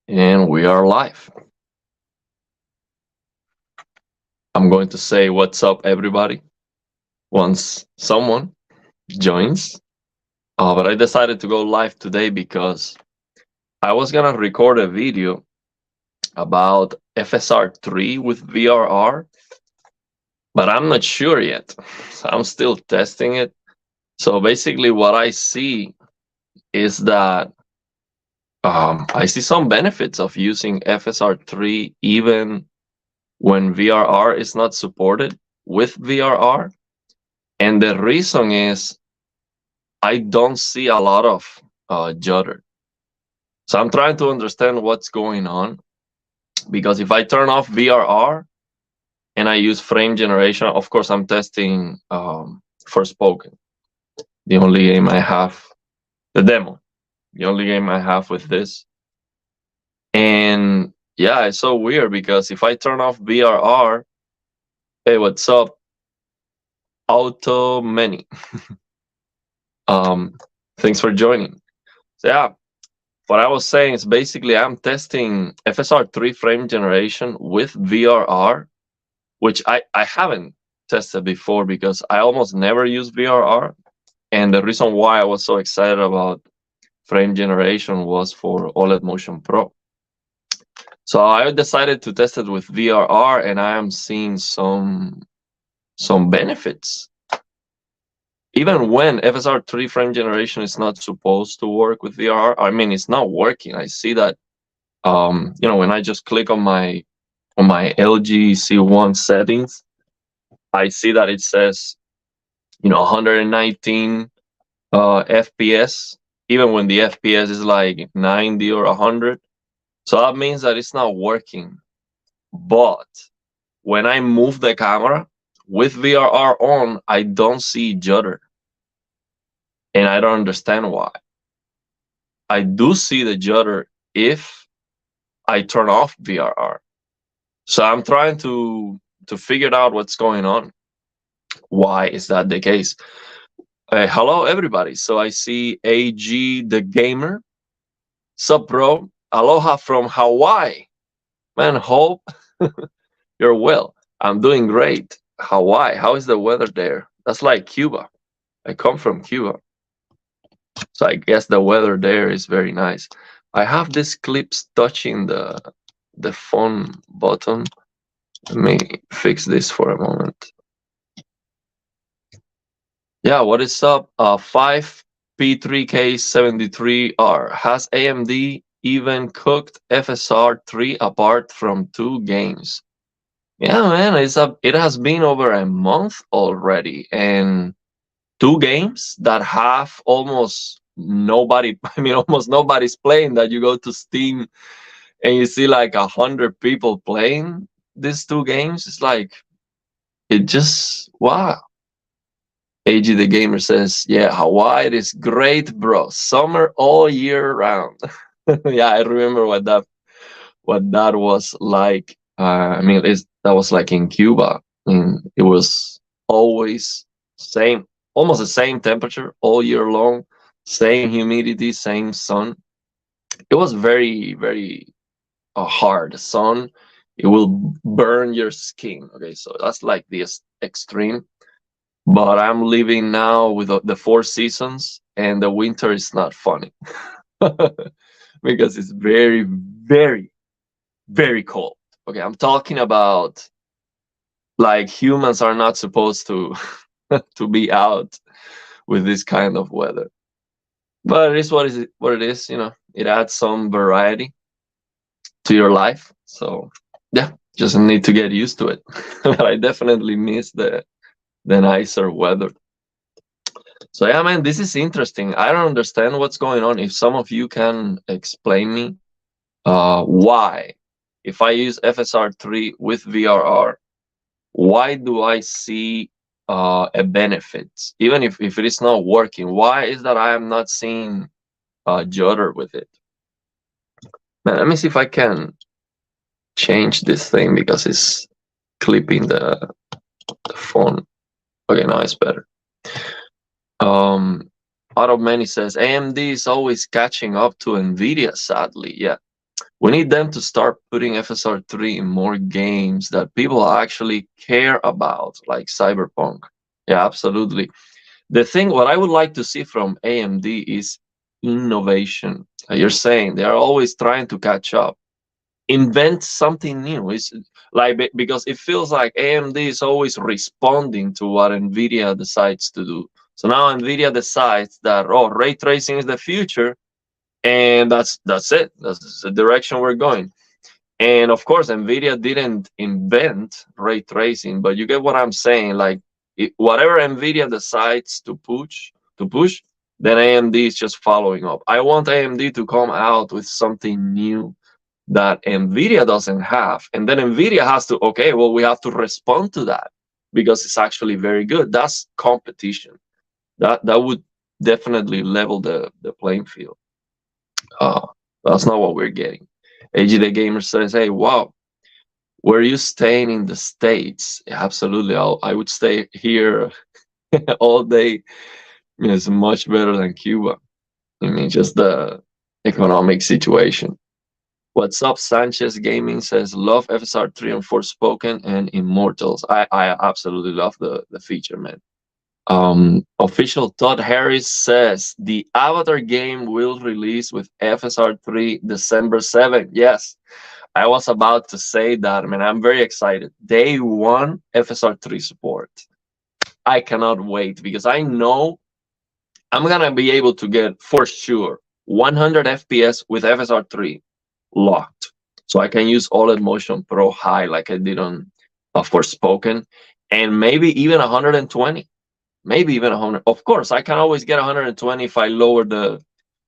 And we are live. I'm going to say what's up, everybody, once someone joins. But I decided to go live today because I was going to record a video about FSR3 with VRR, but I'm not sure yet. So I'm still testing it. So basically, what I see is that I see some benefits of using FSR3 even when VRR is not supported with VRR. And the reason is I don't see a lot of judder. So I'm trying to understand what's going on, because if I turn off VRR and I use frame generation, of course I'm testing Forspoken, the only game I have, the demo, the only game I have with this. And yeah, it's so weird because if I turn off VRR, hey, what's up? Auto many. Thanks for joining. So yeah, what I was saying is basically I'm testing FSR3 Frame Generation with VRR, which I haven't tested before because I almost never use VRR. And the reason why I was so excited about Frame Generation was for OLED Motion Pro. So I decided to test it with VRR, and I am seeing some benefits. Even when FSR3 Frame Generation is not supposed to work with VRR, I mean, it's not working. I see that, when I just click on my LG C1 settings, I see that it says, 119 FPS, even when the FPS is like 90 or 100. So that means that it's not working. But when I move the camera with VRR on, I don't see judder. And I don't understand why. I do see the judder if I turn off VRR. So I'm trying to figure out what's going on. Why is that the case? Hello, everybody. So I see AG the Gamer. Sup, bro? Aloha from Hawaii. Man, hope you're well. I'm doing great. Hawaii, how is the weather there? That's like Cuba. I come from Cuba. So I guess the weather there is very nice. I have these clips touching the phone button. Let me fix this for a moment. Yeah, what is up? 5P3K73R. Has AMD even cooked FSR3 apart from 2 games? Yeah, man, it has been over a month already, and 2 games that have almost nobody, I mean, almost nobody's playing, that you go to Steam and you see like 100 people playing these 2 games. It's like, it just, wow. AG the Gamer says, yeah, Hawaii is great, bro. Summer all year round. Yeah, I remember what that was like. I mean, that was like in Cuba. It was always same, almost the same temperature all year long, same humidity, same sun. It was very, very hard. Sun, it will burn your skin. Okay, so that's like the extreme. But I'm living now with the 4 seasons, and the winter is not funny because it's very, very, very cold. Okay, I'm talking about like humans are not supposed to to be out with this kind of weather. But it is what it is. It adds some variety to your life. So yeah, just need to get used to it. But I definitely miss the nicer weather. So yeah, man, this is interesting. I don't understand what's going on. If some of you can explain me why, if I use FSR3 with VRR, why do I see a benefit? Even if it is not working, why is that I am not seeing judder with it? Man, let me see if I can change this thing because it's clipping the phone. Okay, now it's better. Out of many says AMD is always catching up to Nvidia, sadly. Yeah. We need them to start putting FSR3 in more games that people actually care about, like Cyberpunk. Yeah, absolutely. The thing, what I would like to see from AMD is innovation. You're saying they are always trying to catch up, invent something new. It's like because it feels like AMD is always responding to what Nvidia decides to do. So now Nvidia decides that ray tracing is the future, and that's it. That's the direction we're going. And of course, Nvidia didn't invent ray tracing, but you get what I'm saying. Like whatever Nvidia decides to push, then AMD is just following up. I want AMD to come out with something new that Nvidia doesn't have, and then Nvidia has to, okay, well, we have to respond to that because it's actually very good. That's competition. That would definitely level the playing field. Uh, that's not what we're getting. AGD Gamer says, "Hey, wow, were you staying in the States?" Absolutely, I would stay here all day. It's much better than Cuba. I mean, just the economic situation. What's up, Sanchez Gaming says, love FSR3 and Forspoken and Immortals. I absolutely love the feature, man. Official Todd Harris says the Avatar game will release with FSR3 December 7th. Yes, I was about to say that, man. I'm very excited. Day one FSR3 support. I cannot wait because I know I'm gonna be able to get for sure 100 FPS with FSR3 locked. So I can use OLED Motion Pro High like I did on Forspoken, and maybe even 120, maybe even 100. Of course, I can always get 120 if I lower the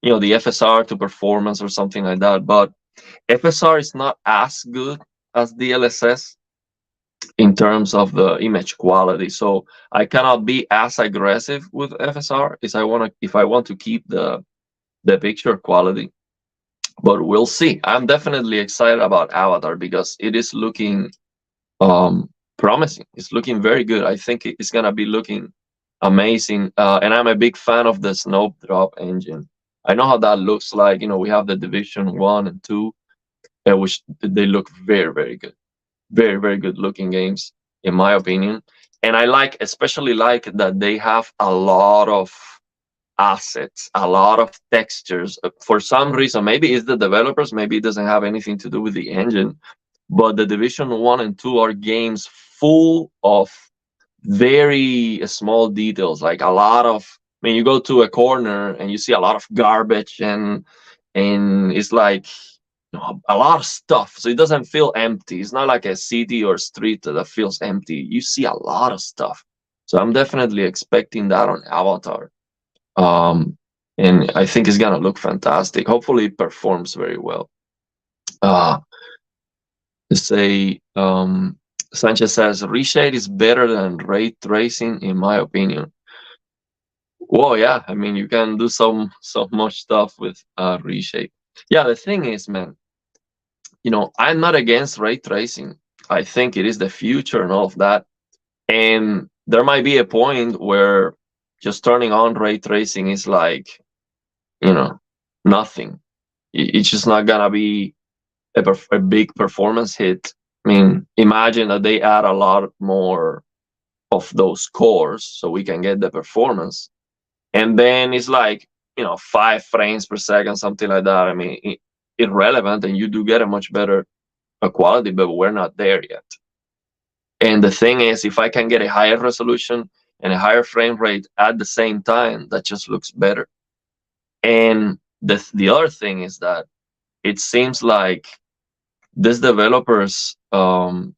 FSR to performance or something like that. But FSR is not as good as DLSS in terms of the image quality. So I cannot be as aggressive with FSR if I want to keep the picture quality. But we'll see. I'm definitely excited about Avatar because it is looking promising. It's looking very good. I think it's gonna be looking amazing. And I'm a big fan of the Snowdrop engine. I know how that looks like. We have the Division 1 and 2, which they look very, very good. Very, very good looking games, in my opinion. And I especially like that they have a lot of assets, a lot of textures. For some reason, maybe it's the developers, maybe it doesn't have anything to do with the engine, but the Division 1 and 2 are games full of very small details, like a lot of, I mean, you go to a corner and you see a lot of garbage, and it's like a lot of stuff, so it doesn't feel empty. It's not like a city or street that feels empty. You see a lot of stuff, so I'm definitely expecting that on Avatar. And I think it's gonna look fantastic. Hopefully it performs very well. uh say Sanchez says reshade is better than ray tracing in my opinion. Well, yeah, I mean, you can do so much stuff with reshape. Yeah, the thing is, man, I'm not against ray tracing. I think it is the future and all of that. And there might be a point where just turning on ray tracing is like, nothing. It's just not gonna be a big performance hit. I mean, imagine that they add a lot more of those cores so we can get the performance. And then it's like, 5 frames per second, something like that. I mean, irrelevant, and you do get a much better quality, but we're not there yet. And the thing is, if I can get a higher resolution and a higher frame rate at the same time, that just looks better. And the other thing is that it seems like these developers,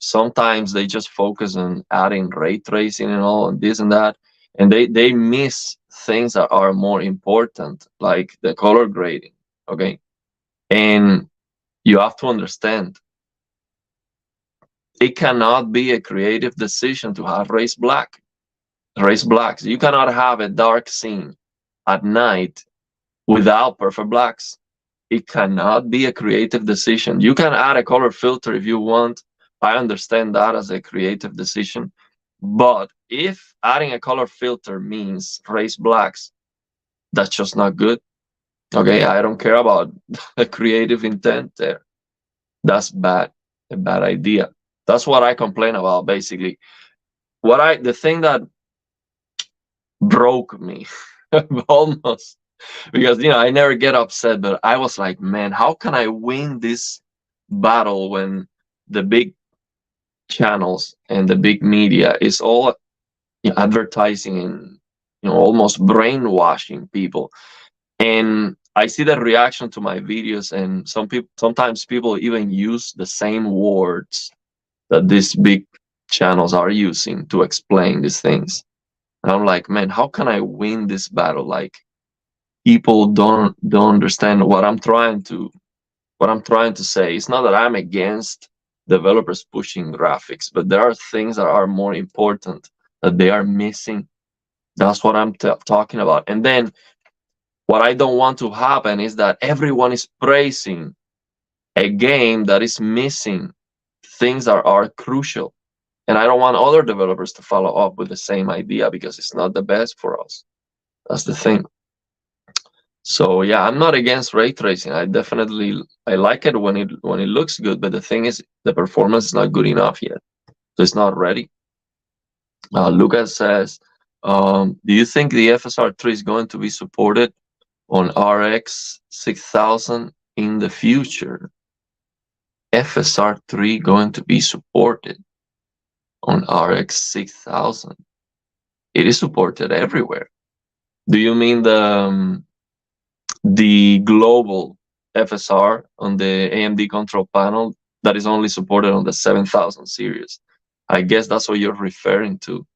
sometimes they just focus on adding ray tracing and all and this and that, and they miss things that are more important, like the color grading. Okay, and you have to understand, it cannot be a creative decision to have race blacks. You cannot have a dark scene at night without perfect blacks. It cannot be a creative decision. You can add a color filter if you want. I understand that as a creative decision. But if adding a color filter means race blacks, that's just not good. Okay, I don't care about the creative intent there. that's a bad idea. That's what I complain about basically. The thing that broke me almost, because I never get upset, but I was like, man, how can I win this battle when the big channels and the big media is all advertising and almost brainwashing people. And I see the reaction to my videos, and sometimes people even use the same words that these big channels are using to explain these things. And I'm like, man, how can I win this battle? Like, people don't understand what I'm trying to say. It's not that I'm against developers pushing graphics, but there are things that are more important that they are missing. That's what I'm talking about. And then what I don't want to happen is that everyone is praising a game that is missing things that are crucial. And I don't want other developers to follow up with the same idea because it's not the best for us. That's the thing. So yeah, I'm not against ray tracing. I like it when it looks good, but the thing is the performance is not good enough yet. So it's not ready. Lucas says, do you think the FSR3 is going to be supported on RX 6000 in the future? FSR3 going to be supported on RX 6000? It is supported everywhere. Do you mean the global FSR on the AMD control panel that is only supported on the 7000 series? I guess that's what you're referring to.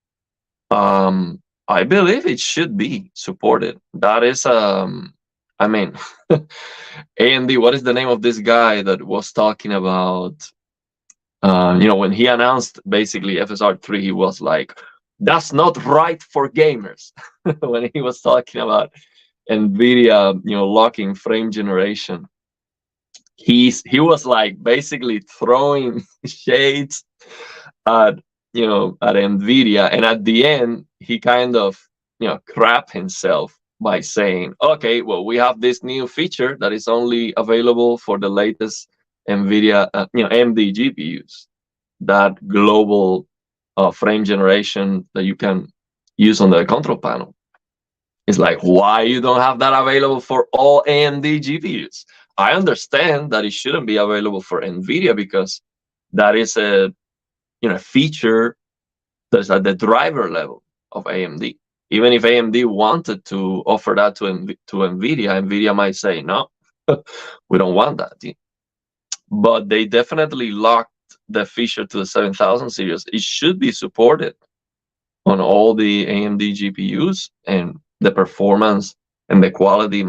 I believe it should be supported. That is, I mean, AMD, what is the name of this guy that was talking about, when he announced basically FSR3, he was like, that's not right for gamers. When he was talking about Nvidia, locking frame generation, he was like basically throwing shades at at Nvidia, and at the end he kind of crap himself by saying, okay, well, we have this new feature that is only available for the latest Nvidia AMD GPUs, that global frame generation that you can use on the control panel. It's like, why you don't have that available for all AMD GPUs? I understand that it shouldn't be available for Nvidia because that is a feature that's at the driver level of AMD. Even if AMD wanted to offer that to Nvidia, Nvidia might say, no, we don't want that. But they definitely locked the feature to the 7000 series. It should be supported on all the AMD GPUs, and the performance and the quality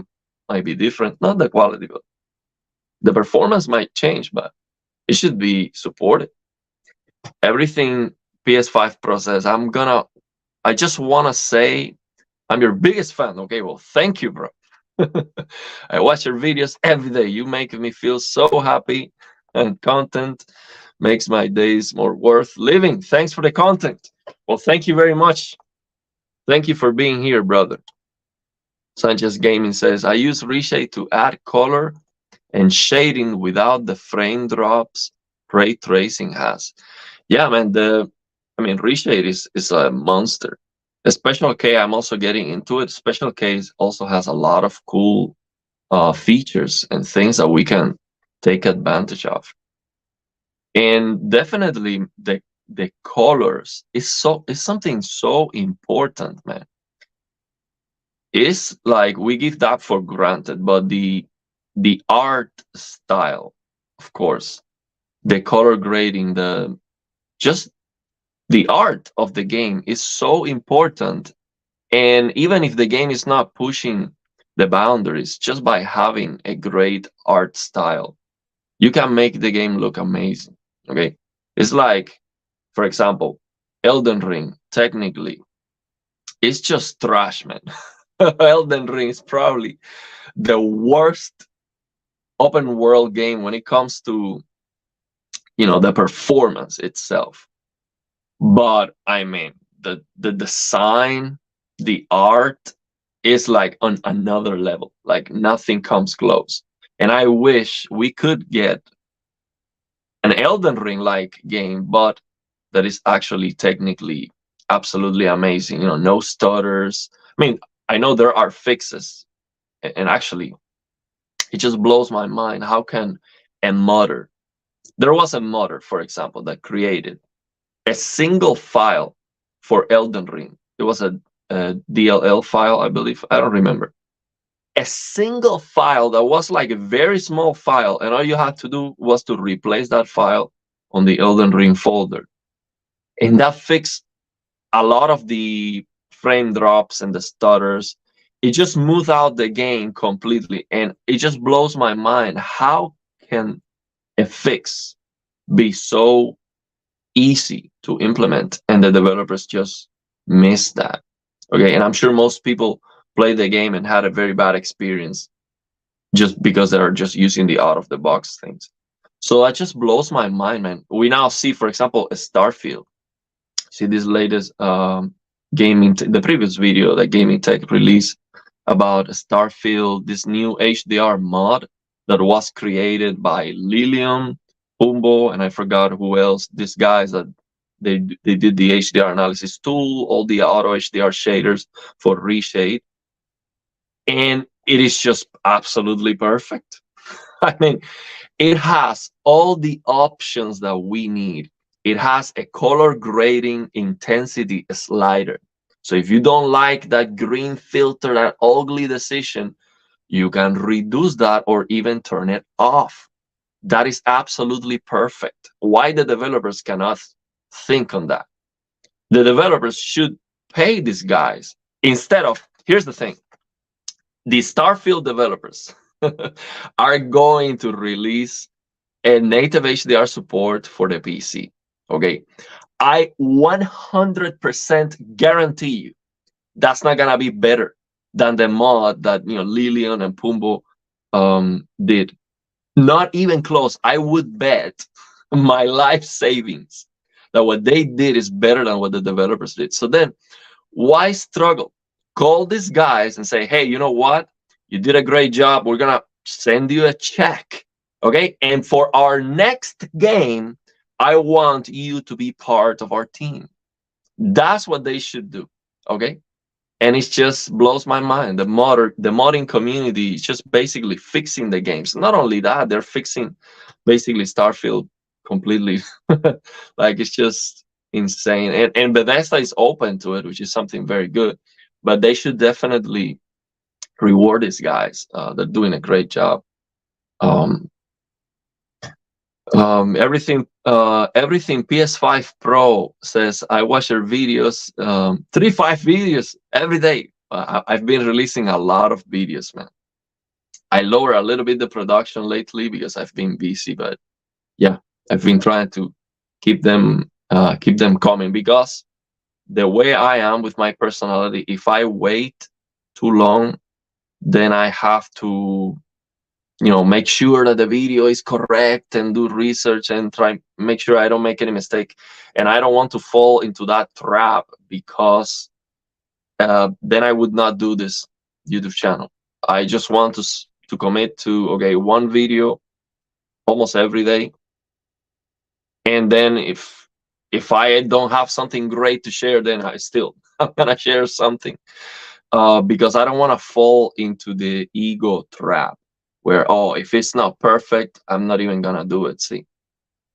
might be different. Not the quality, but the performance might change, but it should be supported. Everything PS5 Pro says, I just want to say I'm your biggest fan. Okay, well, thank you, bro. I watch your videos every day. You make me feel so happy, and content makes my days more worth living. Thanks for the content. Well, thank you very much. Thank you for being here, brother. Sanchez Gaming says, I use Reshade to add color and shading without the frame drops ray tracing has. Yeah, man, Reshade is a monster. The Special K, I'm also getting into it. Special K also has a lot of cool features and things that we can take advantage of. And definitely the colors is something so important, man. It's like we give that for granted, but the art style, of course, the color grading, just the art of the game is so important. And even if the game is not pushing the boundaries, just by having a great art style, you can make the game look amazing. Okay, it's like, for example, Elden Ring. Technically, it's just trash, man. Elden Ring is probably the worst open world game when it comes to the performance itself. But I mean, the design, the art is like on another level. Like nothing comes close. And I wish we could get an Elden Ring like game, but that is actually technically absolutely amazing. You know, no stutters. I mean, I know there are fixes, and actually, it just blows my mind. How can a modder? There was a modder, for example, that created a single file for Elden Ring. It was a DLL file, I believe. I don't remember. A single file that was like a very small file, and all you had to do was to replace that file on the Elden Ring folder. And that fixed a lot of the frame drops and the stutters. It just smoothed out the game completely. And it just blows my mind. How can a fix be so easy to implement and the developers just miss that? Okay, and I'm sure most people play the game and had a very bad experience just because they're just using the out of the box things. So that just blows my mind, man. We now see, for example, a Starfield. See this latest the previous video that Gaming Tech released about Starfield, this new HDR mod that was created by Lilium, Pumbo, and I forgot who else. These guys that they did the HDR analysis tool, all the auto HDR shaders for reshade, and it is just absolutely perfect. I mean, it has all the options that we need. It has a color grading intensity slider. So if you don't like that green filter, that ugly decision, you can reduce that or even turn it off. That is absolutely perfect. Why the developers cannot think on that? The developers should pay these guys instead of, here's the thing, the Starfield developers are going to release a native HDR support for the PC. Okay, I 100% guarantee you that's not gonna be better than the mod that Lilian and Pumbo did. Not even close. I would bet my life savings that what they did is better than what the developers did. So then, why struggle? Call these guys and say, hey, you know what? You did a great job. We're gonna send you a check. Okay. And for our next game, I want you to be part of our team. That's what they should do. Okay. And it just blows my mind. The modding community is just basically fixing the games. Not only that, they're fixing basically Starfield completely. Like, it's just insane. And Bethesda is open to it, which is something very good. But they should definitely reward these guys. They're doing a great job. Everything PS5 Pro says, I watch your videos, 3-5 videos every day. I've been releasing a lot of videos, man. I lower a little bit the production lately because I've been busy, but yeah, I've been trying to keep them coming, because the way I am with my personality, if I wait too long, then I have to make sure that the video is correct and do research and try make sure I don't make any mistake. And I don't want to fall into that trap, because then I would not do this YouTube channel. I just want to commit to, okay, one video almost every day. And then if I don't have something great to share, then I'm gonna share something, because I don't want to fall into the ego trap where, oh, if it's not perfect, I'm not even gonna do it. See,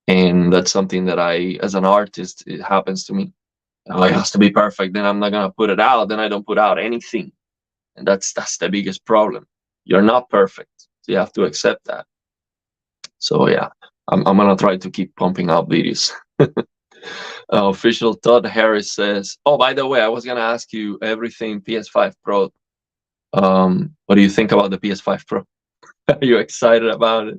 and that's something that as an artist, it happens to me. Oh, it has to be perfect, then I'm not gonna put it out. Then I don't put out anything, and that's the biggest problem. You're not perfect, so you have to accept that. So yeah, I'm gonna try to keep pumping out videos. Official Todd Harris says, oh, by the way, I was gonna ask you everything PS5 Pro. What do you think about the PS5 Pro? Are you excited about it?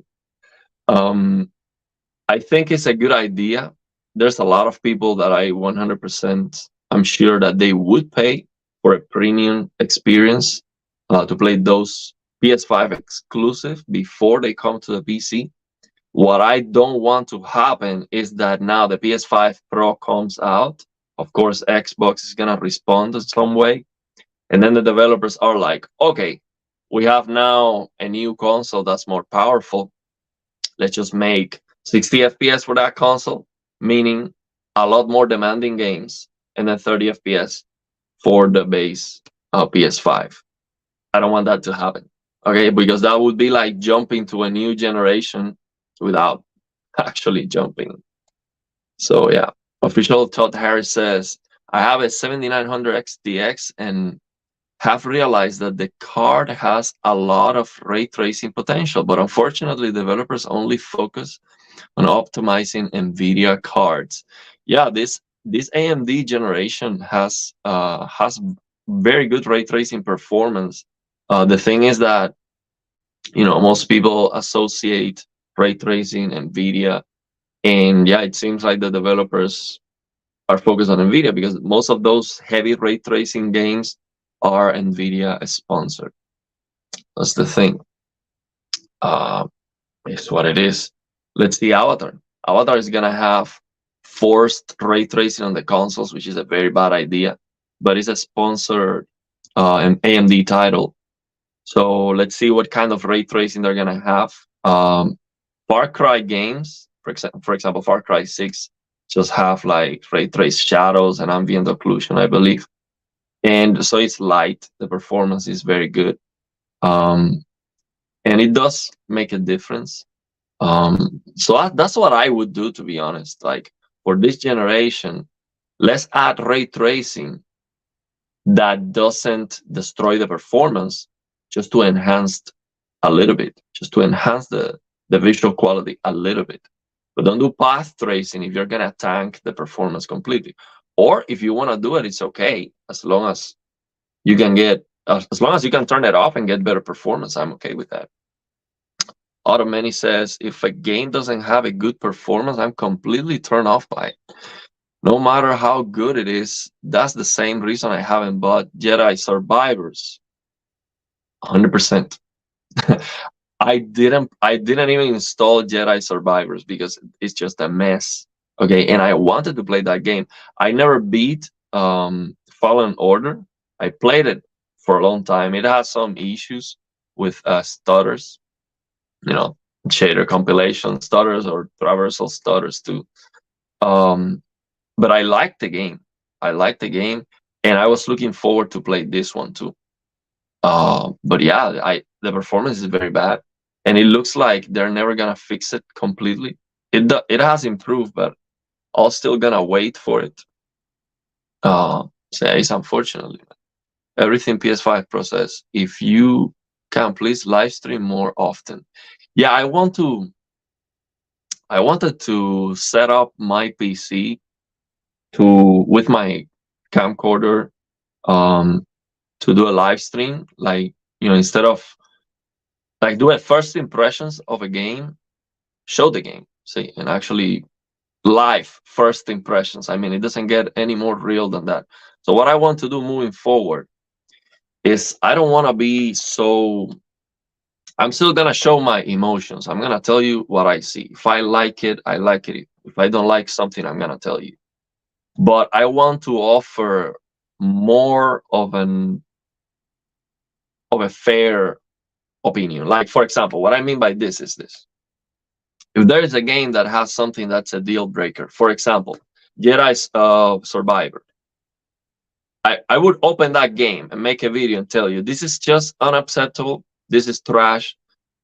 I think it's a good idea. There's a lot of people that I 100%, I'm sure that they would pay for a premium experience to play those PS5 exclusive before they come to the PC. What I don't want to happen is that now the PS5 Pro comes out. Of course, Xbox is going to respond in some way. And then the developers are like, okay, we have now a new console that's more powerful. Let's just make 60 FPS for that console, meaning a lot more demanding games, and then 30 FPS for the base PS5. I don't want that to happen. Okay, because that would be like jumping to a new generation without actually jumping. So yeah, official Todd Harris says, I have a 7900 XTX and have realized that the card has a lot of ray tracing potential, but unfortunately developers only focus on optimizing Nvidia cards. Yeah, this AMD generation has very good ray tracing performance. The thing is that most people associate ray tracing Nvidia, and yeah, it seems like the developers are focused on Nvidia because most of those heavy ray tracing games are Nvidia sponsored. That's the thing. It's what it is. Let's see Avatar. Avatar is gonna have forced ray tracing on the consoles, which is a very bad idea, but it's a sponsored an AMD title. So let's see what kind of ray tracing they're gonna have. Far Cry games, for example, Far Cry 6 just have like ray trace shadows and ambient occlusion, I believe. And so it's light. The performance is very good. Um, and it does make a difference. So that's what I would do, to be honest. Like for this generation, let's add ray tracing that doesn't destroy the performance, just to enhance a little bit, just to enhance the visual quality a little bit. But don't do path tracing if you're gonna tank the performance completely. Or if you want to do it, it's okay, as long as you can get, as long as you can turn it off and get better performance. I'm okay with that. Automany says, if a game doesn't have a good performance, I'm completely turned off by it. No matter how good it is, that's the same reason I haven't bought Jedi Survivors. 100%. I didn't even install Jedi Survivors because it's just a mess. Okay, and I wanted to play that game. I never beat Fallen Order. I played it for a long time. It has some issues with stutters, you know, shader compilation stutters or traversal stutters too. Um, but I liked the game. I liked the game, and I was looking forward to play this one too. But yeah, the performance is very bad, and it looks like they're never gonna fix it completely. It has improved, but I'm still gonna wait for it. So yeah, it's unfortunately everything PS5 Pro says. If you can, please live stream more often. Yeah, I wanted to set up my PC to with my camcorder to do a live stream, like instead of like do a first impressions of a game, show the game, see, and actually live first impressions. I mean, it doesn't get any more real than that. So what I want to do moving forward is I don't want to be so. I'm still gonna show my emotions. I'm gonna tell you what I see. If I like it, I like it. If I don't like something, I'm gonna tell you. But I want to offer more of a fair opinion. Like, for example, what I mean by this is this. If there is a game that has something that's a deal breaker, for example, Jedi Survivor, I would open that game and make a video and tell you this is just unacceptable. This is trash.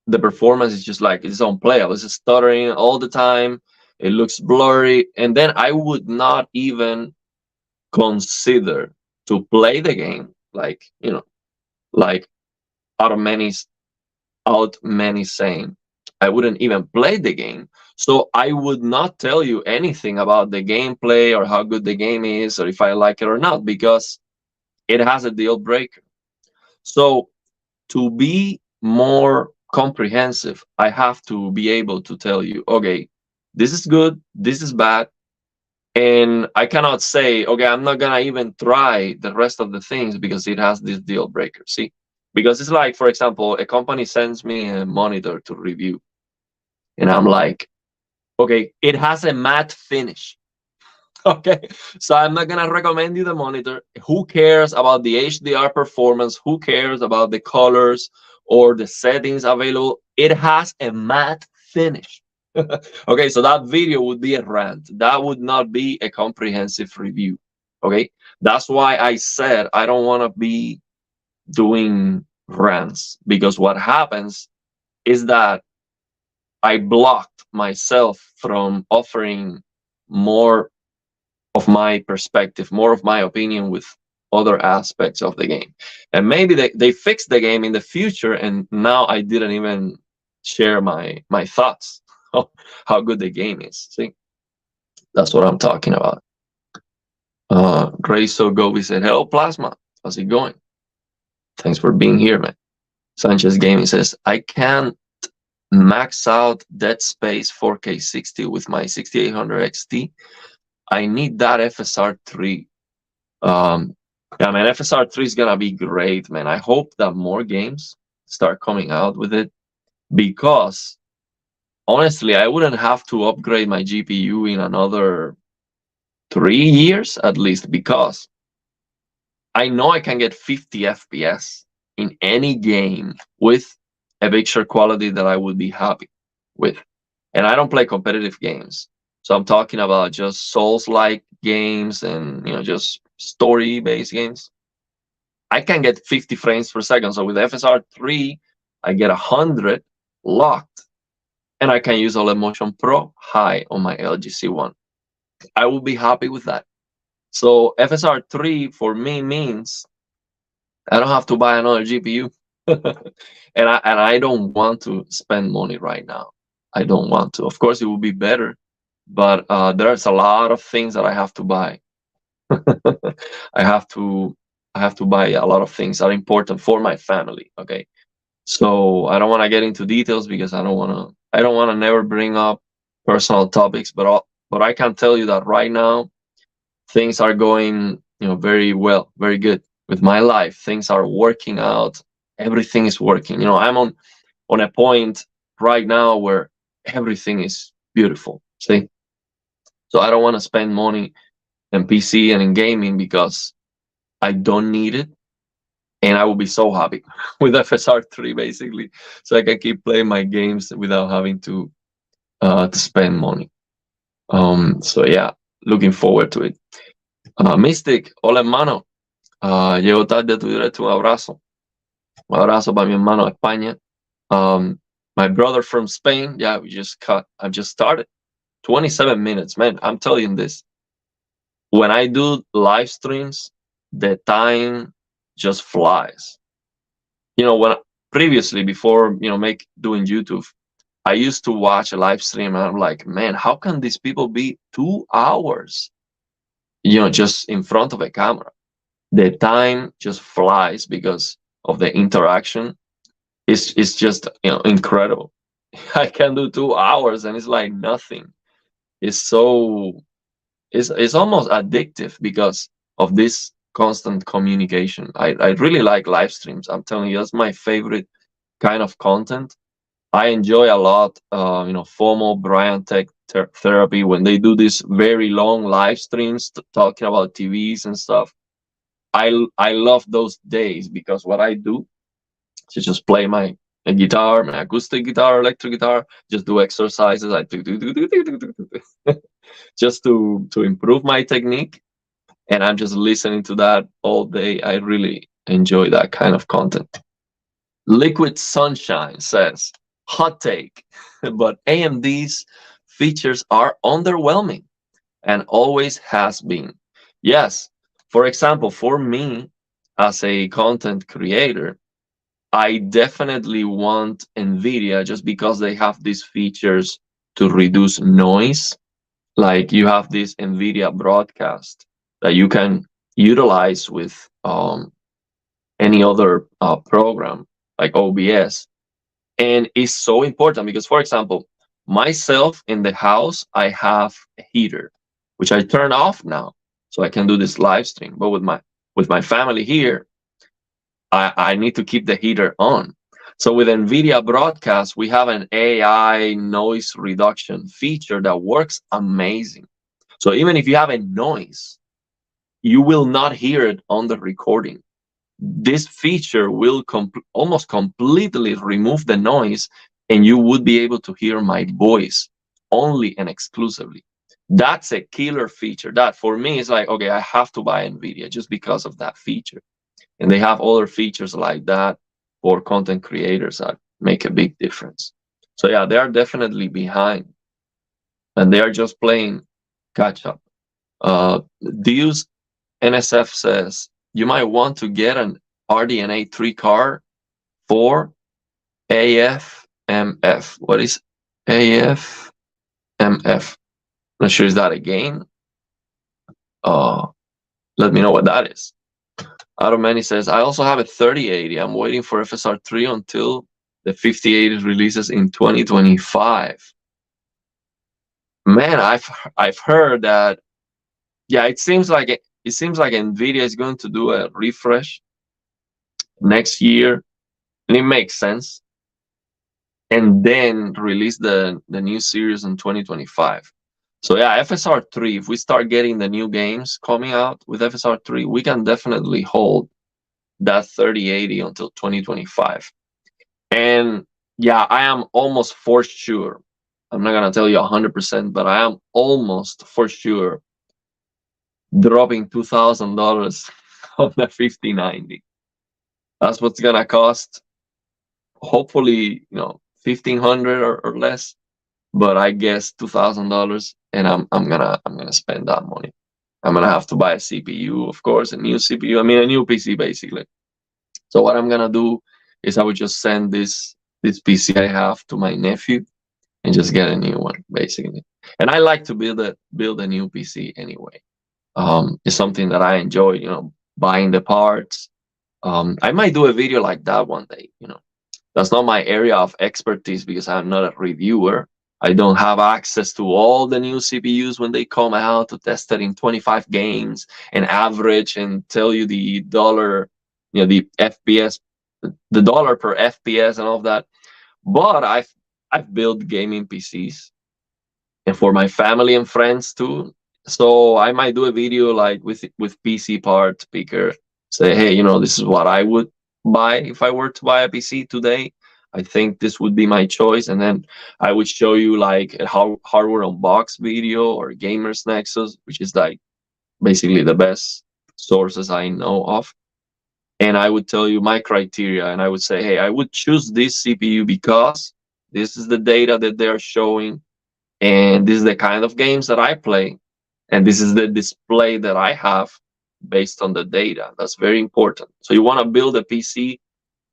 The performance is just like it's unplayable. It's stuttering all the time. It looks blurry. And then I would not even consider to play the game, like, like out of many saying I wouldn't even play the game. So I would not tell you anything about the gameplay or how good the game is or if I like it or not, because it has a deal breaker. So to be more comprehensive, I have to be able to tell you, okay, this is good, this is bad. And I cannot say, okay, I'm not gonna even try the rest of the things because it has this deal breaker. See, because it's like, for example, a company sends me a monitor to review, and I'm like, okay, it has a matte finish. Okay, so I'm not gonna recommend you the monitor. Who cares about the HDR performance? Who cares about the colors or the settings available? It has a matte finish. Okay, so that video would be a rant. That would not be a comprehensive review. Okay, that's why I said I don't want to be doing rants, because what happens is that I blocked myself from offering more of my perspective, more of my opinion with other aspects of the game. And maybe they fixed the game in the future, and now I didn't even share my thoughts of how good the game is. See, that's what I'm talking about. Grayso Gobi said, "Hello, Plasma. How's it going? Thanks for being here, man." Sanchez Gaming says, "I can't max out Dead Space 4K 60 with my 6800 XT. I need that FSR3. Yeah, man, FSR3 is gonna be great, man. I hope that more games start coming out with it, because honestly, I wouldn't have to upgrade my GPU in another 3 years at least, because I know I can get 50 FPS in any game with a picture quality that I would be happy with. And I don't play competitive games. So I'm talking about just Souls-like games and just story-based games. I can get 50 frames per second. So with FSR3, I get 100 locked, and I can use OLED Motion Pro high on my LG C1. I will be happy with that. So FSR3 for me means I don't have to buy another GPU, and I don't want to spend money right now. I don't want to. Of course, it would be better, but there's a lot of things that I have to buy. I have to I have to buy a lot of things that are important for my family. Okay, so I don't want to get into details, because I don't want to never bring up personal topics. But I can tell you that right now things are going very well, very good with my life. Things are working out. Everything is working. I'm on a point right now where everything is beautiful. See, so I don't want to spend money in PC and in gaming, because I don't need it, and I will be so happy with FSR3 basically, so I can keep playing my games without having to spend money. So yeah, looking forward to it. Mystic, hola hermano. Llego tarde a tu directo. Un abrazo para mi hermano de España. My brother from Spain. Yeah, I've just started. 27 minutes, man. I'm telling you this. When I do live streams, the time just flies. When previously, before doing YouTube, I used to watch a live stream, and I'm like, man, how can these people be 2 hours, just in front of a camera? The time just flies because of the interaction. It's just incredible. I can do 2 hours and it's like nothing. It's so it's almost addictive because of this constant communication. I really like live streams. I'm telling you, that's my favorite kind of content. I enjoy a lot, FOMO, Brian Tech Therapy, when they do these very long live streams talking about TVs and stuff. I love those days, because what I do is just play my guitar, my acoustic guitar, electric guitar, just do exercises. I just to improve my technique, and I'm just listening to that all day. I really enjoy that kind of content. Liquid Sunshine says, hot take, but AMD's features are underwhelming and always has been. Yes, for example, for me as a content creator, I definitely want Nvidia, just because they have these features to reduce noise. Like, you have this Nvidia broadcast that you can utilize with any other program like OBS. And it's so important because, for example, myself in the house, I have a heater, which I turn off now so I can do this live stream. But with my family here, I need to keep the heater on. So with NVIDIA Broadcast, we have an AI noise reduction feature that works amazing. So even if you have a noise, you will not hear it on the recording. This feature will almost completely remove the noise, and you would be able to hear my voice only and exclusively. That's a killer feature. That for me is like, okay, I have to buy Nvidia just because of that feature. And they have other features like that for content creators that make a big difference. So yeah, they are definitely behind, and they are just playing catch up. Deus NSF says you might want to get an RDNA 3 card for AFMF. What is AFMF? Not sure, is that a game? Uh, Let me know what that is. Automani says, I also have a 3080. I'm waiting for FSR3 until the 5080 releases in 2025. Man, I've heard that. Yeah, it seems like Nvidia is going to do a refresh next year, and it makes sense. And then release the new series in 2025. So yeah, FSR3, if we start getting the new games coming out with FSR3, we can definitely hold that 3080 until 2025. And yeah, I am almost for sure. I'm not gonna tell you 100%, but I am almost for sure dropping $2,000 on the 5090. That's what's gonna cost. Hopefully, 1,500 or less. But I guess $2,000, and I'm gonna spend that money. I'm gonna have to buy a CPU, of course, a new CPU. I mean, a new PC basically. So what I'm gonna do is I would just send this PC I have to my nephew and just get a new one, basically. And I like to build a new PC anyway. It's something that I enjoy, buying the parts. I might do a video like that one day. That's not my area of expertise because I'm not a reviewer. I don't have access to all the new CPUs when they come out to test it in 25 games and average and tell you the dollar, the FPS, the dollar per FPS and all of that. But I've built gaming PCs and for my family and friends too. So I might do a video like with PC parts picker, say, hey, this is what I would buy if I were to buy a PC today. I think this would be my choice, and then I would show you like a hardware unbox video or Gamers Nexus, which is like basically the best sources I know of. And I would tell you my criteria, and I would say, hey, I would choose this CPU because this is the data that they're showing, and this is the kind of games that I play, and this is the display that I have based on the data. That's very important. So you want to build a PC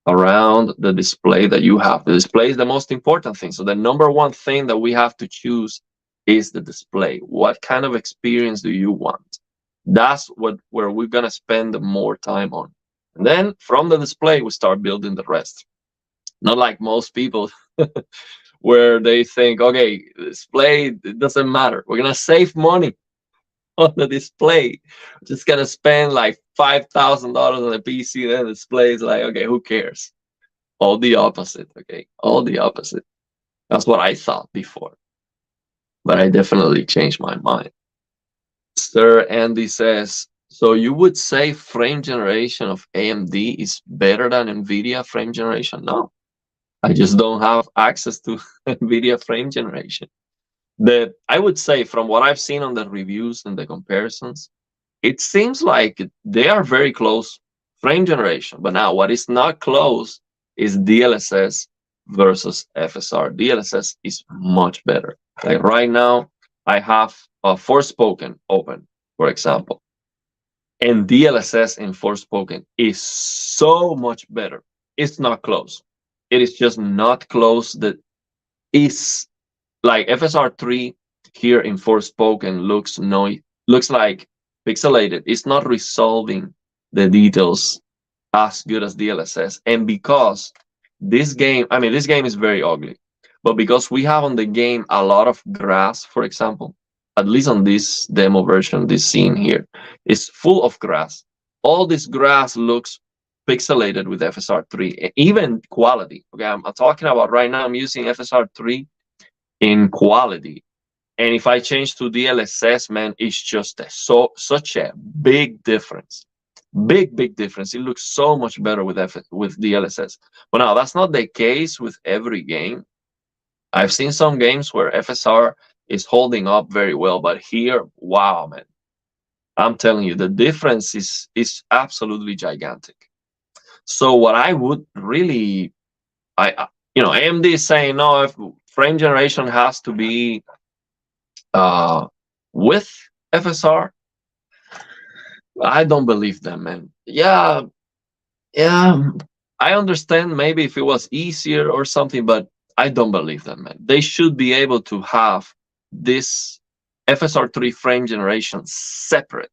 around the display that you have. The display is the most important thing. So the number one thing that we have to choose is the display. What kind of experience do you want? That's where we're gonna spend more time on. And then from the display, we start building the rest. Not like most people where they think, okay, display, it doesn't matter. We're gonna save money on the display. Just gonna spend like $5,000 on the PC, then the display is like, okay, who cares? All the opposite, okay? All the opposite. That's what I thought before. But I definitely changed my mind. Sir Andy says, so you would say frame generation of AMD is better than Nvidia frame generation? No, I just don't have access to Nvidia frame generation. I would say from what I've seen on the reviews and the comparisons, it seems like they are very close frame generation. But now what is not close is DLSS versus FSR. DLSS is much better. Like right now, I have a Forspoken open, for example. And DLSS in Forspoken is so much better. It's not close. It is just not close. That is like FSR3 here in Forspoken looks like pixelated. It's not resolving the details as good as DLSS. And because this game is very ugly, but because we have on the game a lot of grass, for example, at least on this demo version, this scene here is full of grass. All this grass looks pixelated with FSR3, even quality. Okay, I'm talking about right now, I'm using FSR3 in quality. And if I change to DLSS, man, it's just such a big difference. Big difference. It looks so much better with DLSS. But now that's not the case with every game. I've seen some games where FSR is holding up very well, but here, wow, man, I'm telling you, the difference is absolutely gigantic. So what I would really, AMD is saying no, if frame generation has to be uh, with FSR. I don't believe them, man. Yeah, yeah, I understand maybe if it was easier or something, but I don't believe them, man. They should be able to have this FSR3 frame generation separate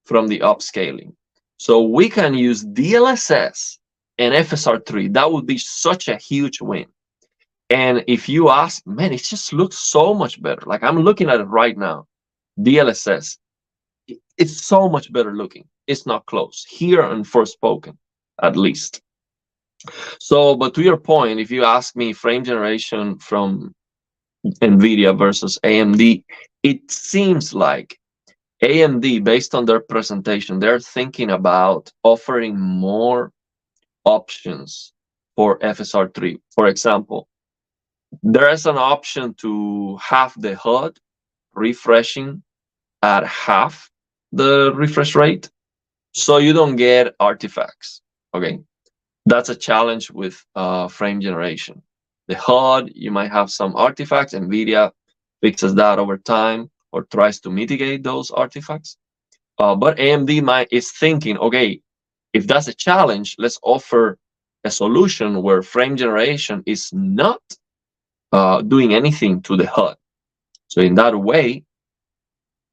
from the upscaling. So we can use DLSS and FSR3. That would be such a huge win. And if you ask, man, it just looks so much better. Like I'm looking at it right now. DLSS, it's so much better looking. It's not close here on Forspoken, at least. So, but to your point, if you ask me frame generation from Nvidia versus AMD, it seems like AMD, based on their presentation, they're thinking about offering more options for FSR3. For example, there is an option to have the HUD refreshing at half the refresh rate, so you don't get artifacts. Okay, that's a challenge with frame generation. The HUD, you might have some artifacts. NVIDIA fixes that over time or tries to mitigate those artifacts. But AMD is thinking, okay, if that's a challenge, let's offer a solution where frame generation is not doing anything to the HUD. So in that way,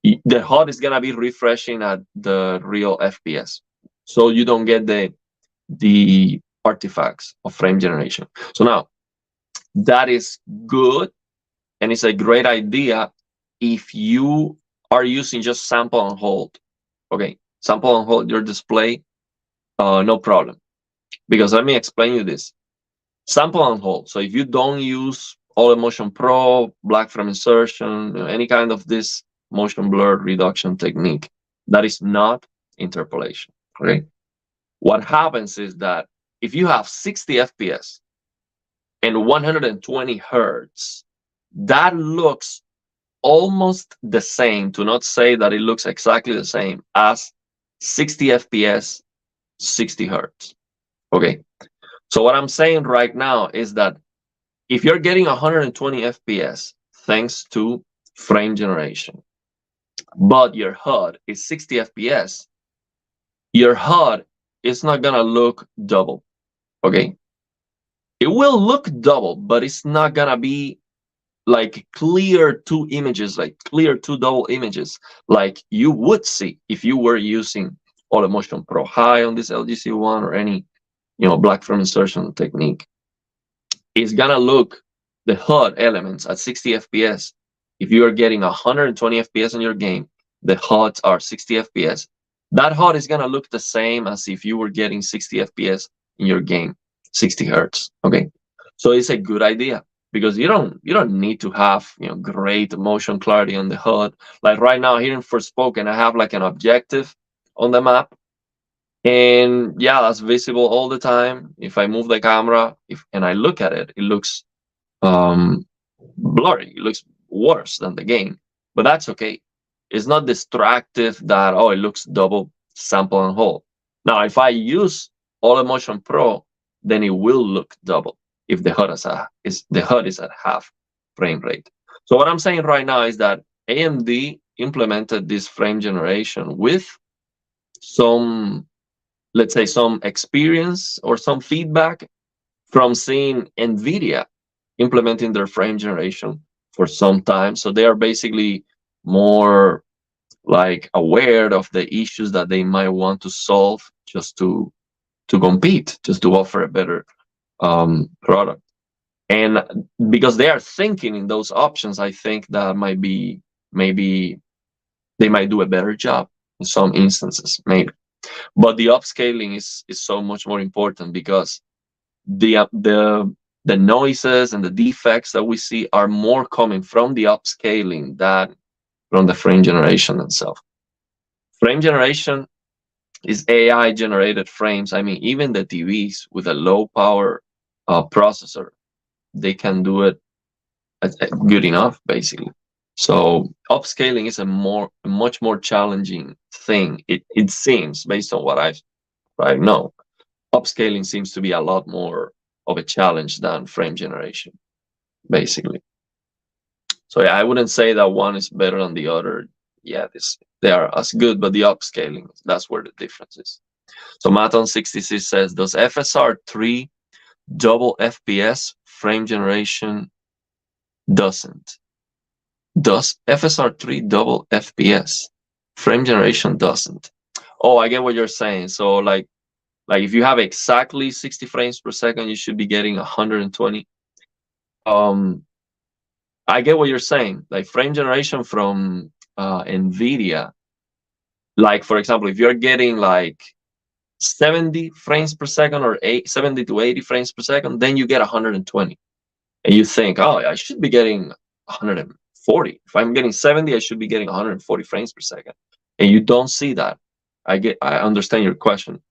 the HUD is gonna be refreshing at the real FPS, so you don't get the artifacts of frame generation. So now that is good, and it's a great idea if you are using just sample and hold. Okay, sample and hold your display, no problem. Because let me explain you this. Sample and hold. So if you don't use OLED Motion Pro, black frame insertion, any kind of this motion blur reduction technique, that is not interpolation. Okay. What happens is that if you have 60 FPS and 120 hertz, that looks almost the same, to not say that it looks exactly the same as 60 FPS, 60 hertz. Okay. So what I'm saying right now is that if you're getting 120 FPS thanks to frame generation, but your HUD is 60 FPS, your HUD is not gonna look double. Okay. It will look double, but it's not gonna be like clear two images, like clear two double images, like you would see if you were using OLED Motion Pro High on this LGC one or any, black frame insertion technique. It's gonna look the HUD elements at 60 FPS. If you are getting 120 FPS in your game, the HUDs are 60 FPS. That HUD is gonna look the same as if you were getting 60 FPS in your game, 60 hertz. Okay, so it's a good idea because you don't need to have great motion clarity on the HUD. Like right now here in Forspoken, I have like an objective on the map, and yeah, that's visible all the time. If I move the camera, and I look at it, it looks blurry. It looks worse than the game, but that's okay. It's not distractive that it looks double sample and hold. Now, if I use OLED Motion Pro, then it will look double if the HUD is at half frame rate. So what I'm saying right now is that AMD implemented this frame generation with some, let's say, some experience or some feedback from seeing NVIDIA implementing their frame generation for some time. So they are basically more like aware of the issues that they might want to solve just to compete, just to offer a better product. And because they are thinking in those options, I think that maybe they might do a better job in some instances, maybe. But the upscaling is so much more important because the noises and the defects that we see are more coming from the upscaling than from the frame generation itself. Frame generation is AI generated frames. I mean, even the TVs with a low power processor, they can do it good enough, basically. So upscaling is a much more challenging thing. It seems, based on what I know, upscaling seems to be a lot more of a challenge than frame generation, basically. So yeah, I wouldn't say that one is better than the other. Yeah, they are as good, but the upscaling, that's where the difference is. So Maton66 says, does FSR3 double FPS? Frame generation doesn't. Does FSR3 double FPS? Frame generation doesn't. Oh, I get what you're saying. So like if you have exactly 60 frames per second, you should be getting 120. I get what you're saying. Like frame generation from Nvidia, like for example, if you're getting like 70 frames per second or 70 to 80 frames per second, then you get 120. And you think, oh, I should be getting 140. If I'm getting 70, I should be getting 140 frames per second. And you don't see that. I understand your question.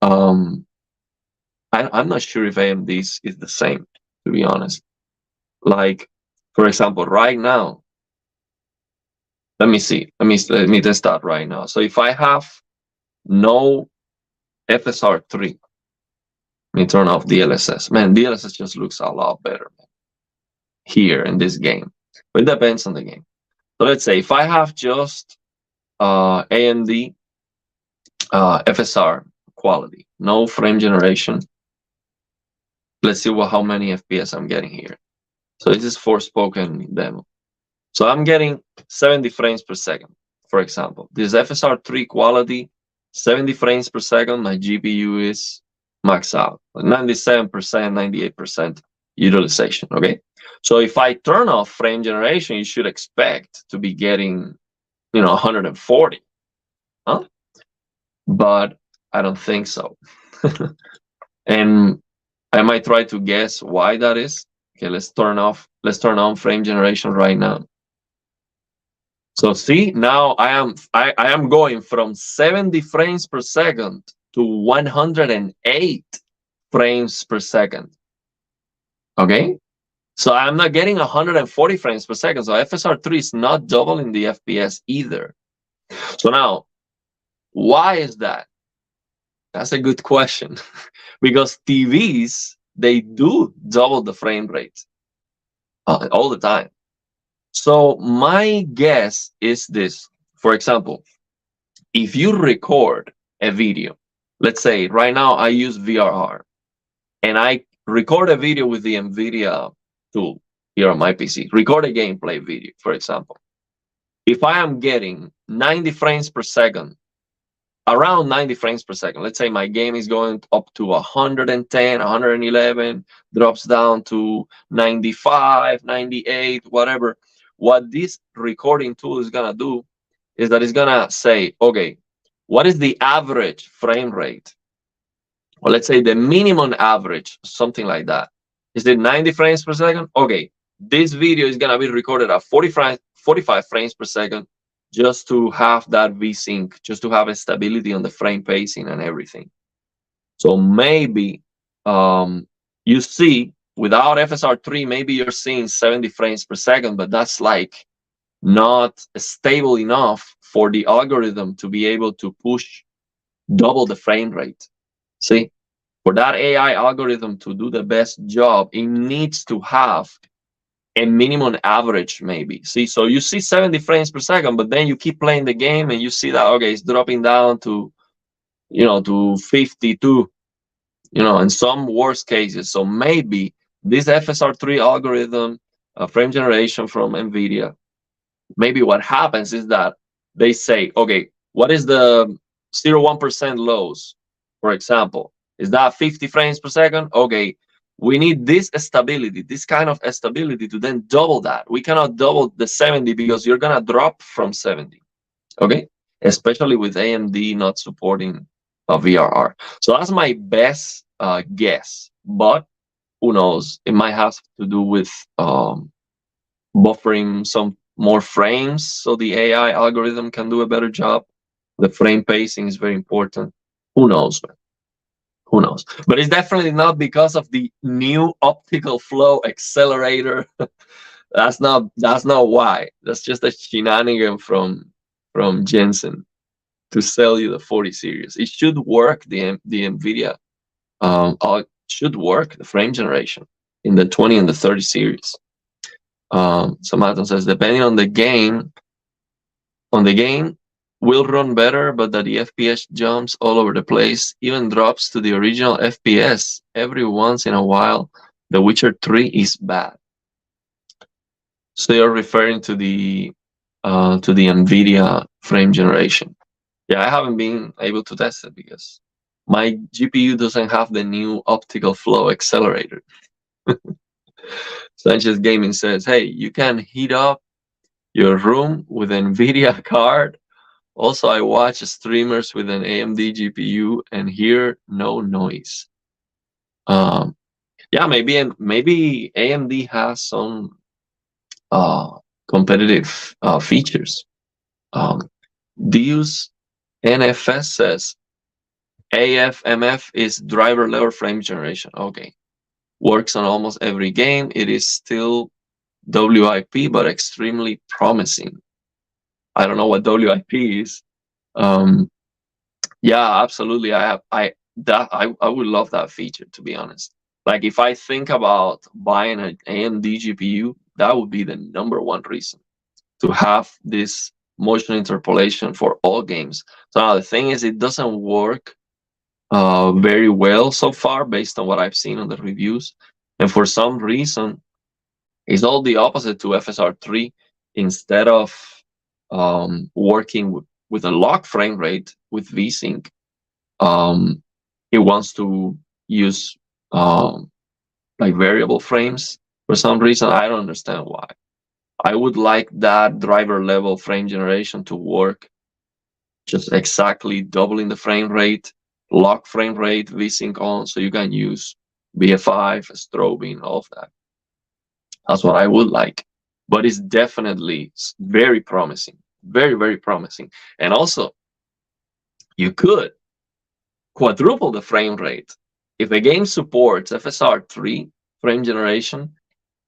I'm not sure if AMD is the same, to be honest. Like, for example, right now, let me see. Let me test that right now. So if I have no FSR3, let me turn off DLSS. Man, DLSS just looks a lot better, man, here in this game. But it depends on the game. So let's say if I have just AMD FSR quality, no frame generation. Let's see how many FPS I'm getting here. So this is Forspoken demo. So I'm getting 70 frames per second, for example. This FSR3 quality, 70 frames per second. My GPU is maxed out, 97%, 98% utilization. Okay. So if I turn off frame generation, you should expect to be getting, 140. Huh? But I don't think so. And I might try to guess why that is. Okay, let's turn on frame generation right now. So see, now I am going from 70 frames per second to 108 frames per second. Okay? So I'm not getting 140 frames per second. So FSR3 is not doubling the FPS either. So now, why is that? That's a good question. Because TVs, they do double the frame rate all the time. So my guess is this. For example, if you record a video, let's say right now I use VRR, and I record a video with the NVIDIA tool here on my PC, record a gameplay video, for example. If I am getting 90 frames per second, around 90 frames per second, let's say my game is going up to 110, 111, drops down to 95, 98, whatever. What this recording tool is going to do is that it's going to say, okay, what is the average frame rate? Or let's say the minimum average, something like that. Is it 90 frames per second? Okay, this video is going to be recorded at 45 frames per second, just to have that VSync, just to have a stability on the frame pacing and everything. So maybe you see, without FSR3, maybe you're seeing 70 frames per second, but that's like not stable enough for the algorithm to be able to push double the frame rate. See, for that AI algorithm to do the best job, it needs to have a minimum average, maybe. See, so you see 70 frames per second, but then you keep playing the game and you see that, okay, it's dropping down to, to 52, in some worst cases. So maybe this FSR3 algorithm, frame generation from NVIDIA, maybe what happens is that they say, okay, what is the 0.1% lows, for example? Is that 50 frames per second? Okay, we need this stability, this kind of stability to then double that. We cannot double the 70 because you're going to drop from 70, okay? Especially with AMD not supporting a VRR. So that's my best guess, but who knows? It might have to do with buffering some more frames so the AI algorithm can do a better job. The frame pacing is very important. Who knows, man? Who knows? But it's definitely not because of the new optical flow accelerator that's not why. That's just a shenanigan from Jensen to sell you the 40 series. It should work. The Nvidia should work the frame generation in the 20 and the 30 series. Samaton says depending on the game will run better, but that the FPS jumps all over the place, even drops to the original FPS every once in a while. The Witcher 3 is bad. So you're referring to the Nvidia frame generation. Yeah, I haven't been able to test it because my GPU doesn't have the new optical flow accelerator. Sanchez Gaming says, hey, you can heat up your room with an Nvidia card. Also, I watch streamers with an AMD GPU and hear no noise. Yeah, maybe AMD has some competitive features. Deus NFS says AFMF is driver level frame generation. Okay, works on almost every game. It is still WIP, but extremely promising. I don't know what WIP is. Yeah, absolutely. I would love that feature, to be honest. Like if I think about buying an AMD GPU, that would be the number one reason to have this motion interpolation for all games. So now the thing is, it doesn't work very well so far based on what I've seen on the reviews, and for some reason, it's all the opposite to FSR3. Instead of working with a lock frame rate with VSync, it wants to use like variable frames for some reason. I don't understand why. I would like that driver level frame generation to work just exactly doubling the frame rate, lock frame rate, VSync on, so you can use BF5, strobing, all of that. That's what I would like. But it's definitely very promising, very, very promising. And also, you could quadruple the frame rate if a game supports FSR3 frame generation,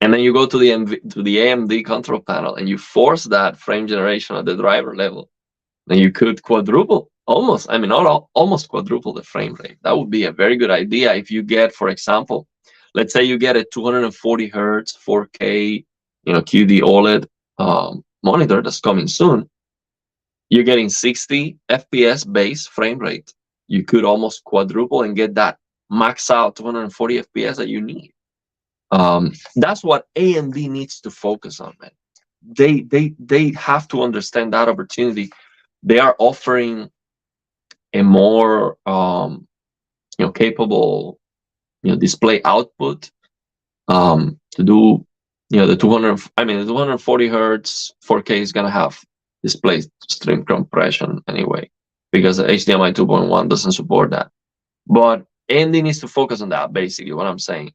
and then you go to the AMD control panel and you force that frame generation at the driver level, then you could quadruple almost quadruple the frame rate. That would be a very good idea if you get, for example, let's say you get a 240 hertz 4K, QD OLED monitor that's coming soon. You're getting 60 FPS base frame rate. You could almost quadruple and get that max out 240 FPS that you need. That's what AMD needs to focus on, man. They have to understand that opportunity. They are offering a more capable display output to do the 240 hertz 4K is gonna have display stream compression anyway, because the HDMI 2.1 doesn't support that. But AMD needs to focus on that. Basically, what I'm saying,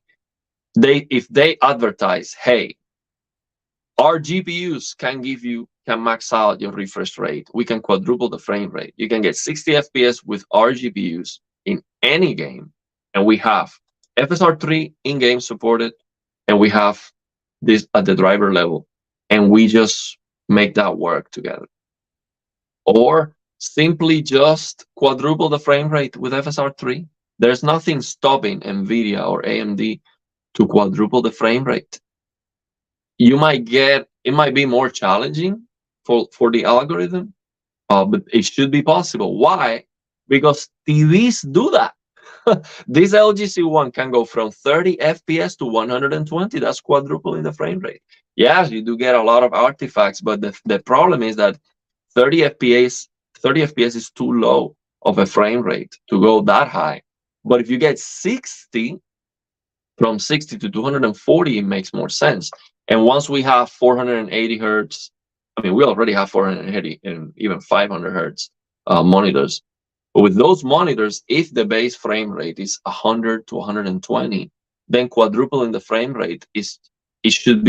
if they advertise, hey, our GPUs can max out your refresh rate. We can quadruple the frame rate. You can get 60 FPS with our GPUs in any game. And we have FSR3 in-game supported, and we have this at the driver level. And we just make that work together. Or simply just quadruple the frame rate with FSR3. There's nothing stopping NVIDIA or AMD to quadruple the frame rate. It might be more challenging for the algorithm, but it should be possible. Why? Because TVs do that. This LG C1 can go from 30 FPS to 120. That's quadrupling the frame rate. Yes, you do get a lot of artifacts, but the problem is that 30 FPS is too low of a frame rate to go that high. But if you get 60, from 60 to 240, it makes more sense. And once we have 480 hertz, we already have 480 and even 500 hertz monitors. But with those monitors, if the base frame rate is 100 to 120, then quadrupling the frame rate it should